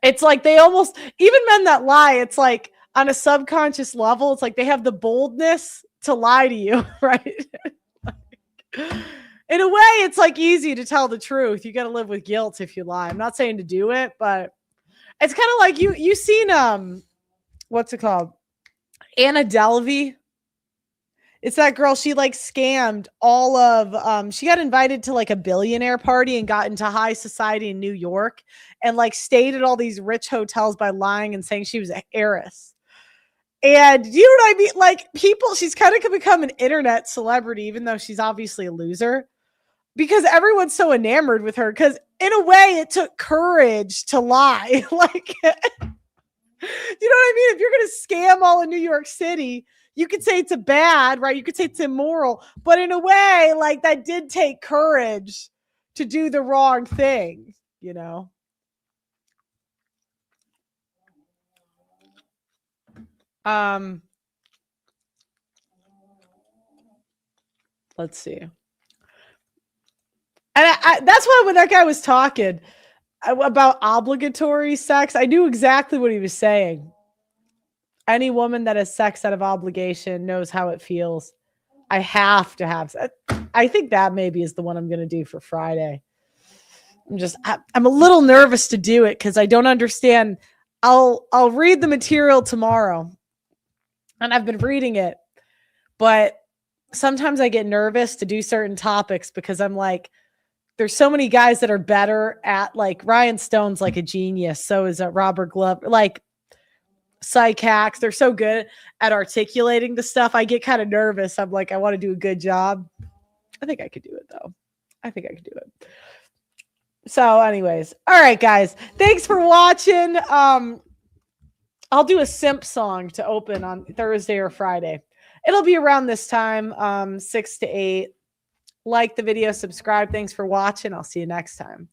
it's like they almost, even men that lie, it's like on a subconscious level, it's like they have the boldness to lie to you, right? In a way, it's like easy to tell the truth. You got to live with guilt if you lie. I'm not saying to do it, but it's kind of like you seen what's it called? Anna Delvey. It's that girl. She like scammed all of she got invited to like a billionaire party and got into high society in New York and like stayed at all these rich hotels by lying and saying she was an heiress. And you know what I mean? Like people, she's kind of become an internet celebrity, even though she's obviously a loser. Because everyone's so enamored with her. Because in a way, it took courage to lie. Like, you know what I mean? If you're going to scam all in New York City, you could say it's a bad, right? You could say it's immoral. But in a way, like that did take courage to do the wrong thing, you know? Let's see. And that's why when that guy was talking about obligatory sex, I knew exactly what he was saying. Any woman that has sex out of obligation knows how it feels. I have to have sex. I think that maybe is the one I'm going to do for Friday. I'm a little nervous to do it because I don't understand. I'll read the material tomorrow. And I've been reading it, but sometimes I get nervous to do certain topics because I'm like, there's so many guys that are better at, like, Ryan Stone's like a genius. So is Robert Glover, like psych hacks. They're so good at articulating the stuff. I get kind of nervous. I'm like, I want to do a good job. I think I could do it though. I think I could do it. So anyways, all right, guys, thanks for watching. I'll do a simp song to open on Thursday or Friday. It'll be around this time, 6 to 8. Like the video, subscribe. Thanks for watching. I'll see you next time.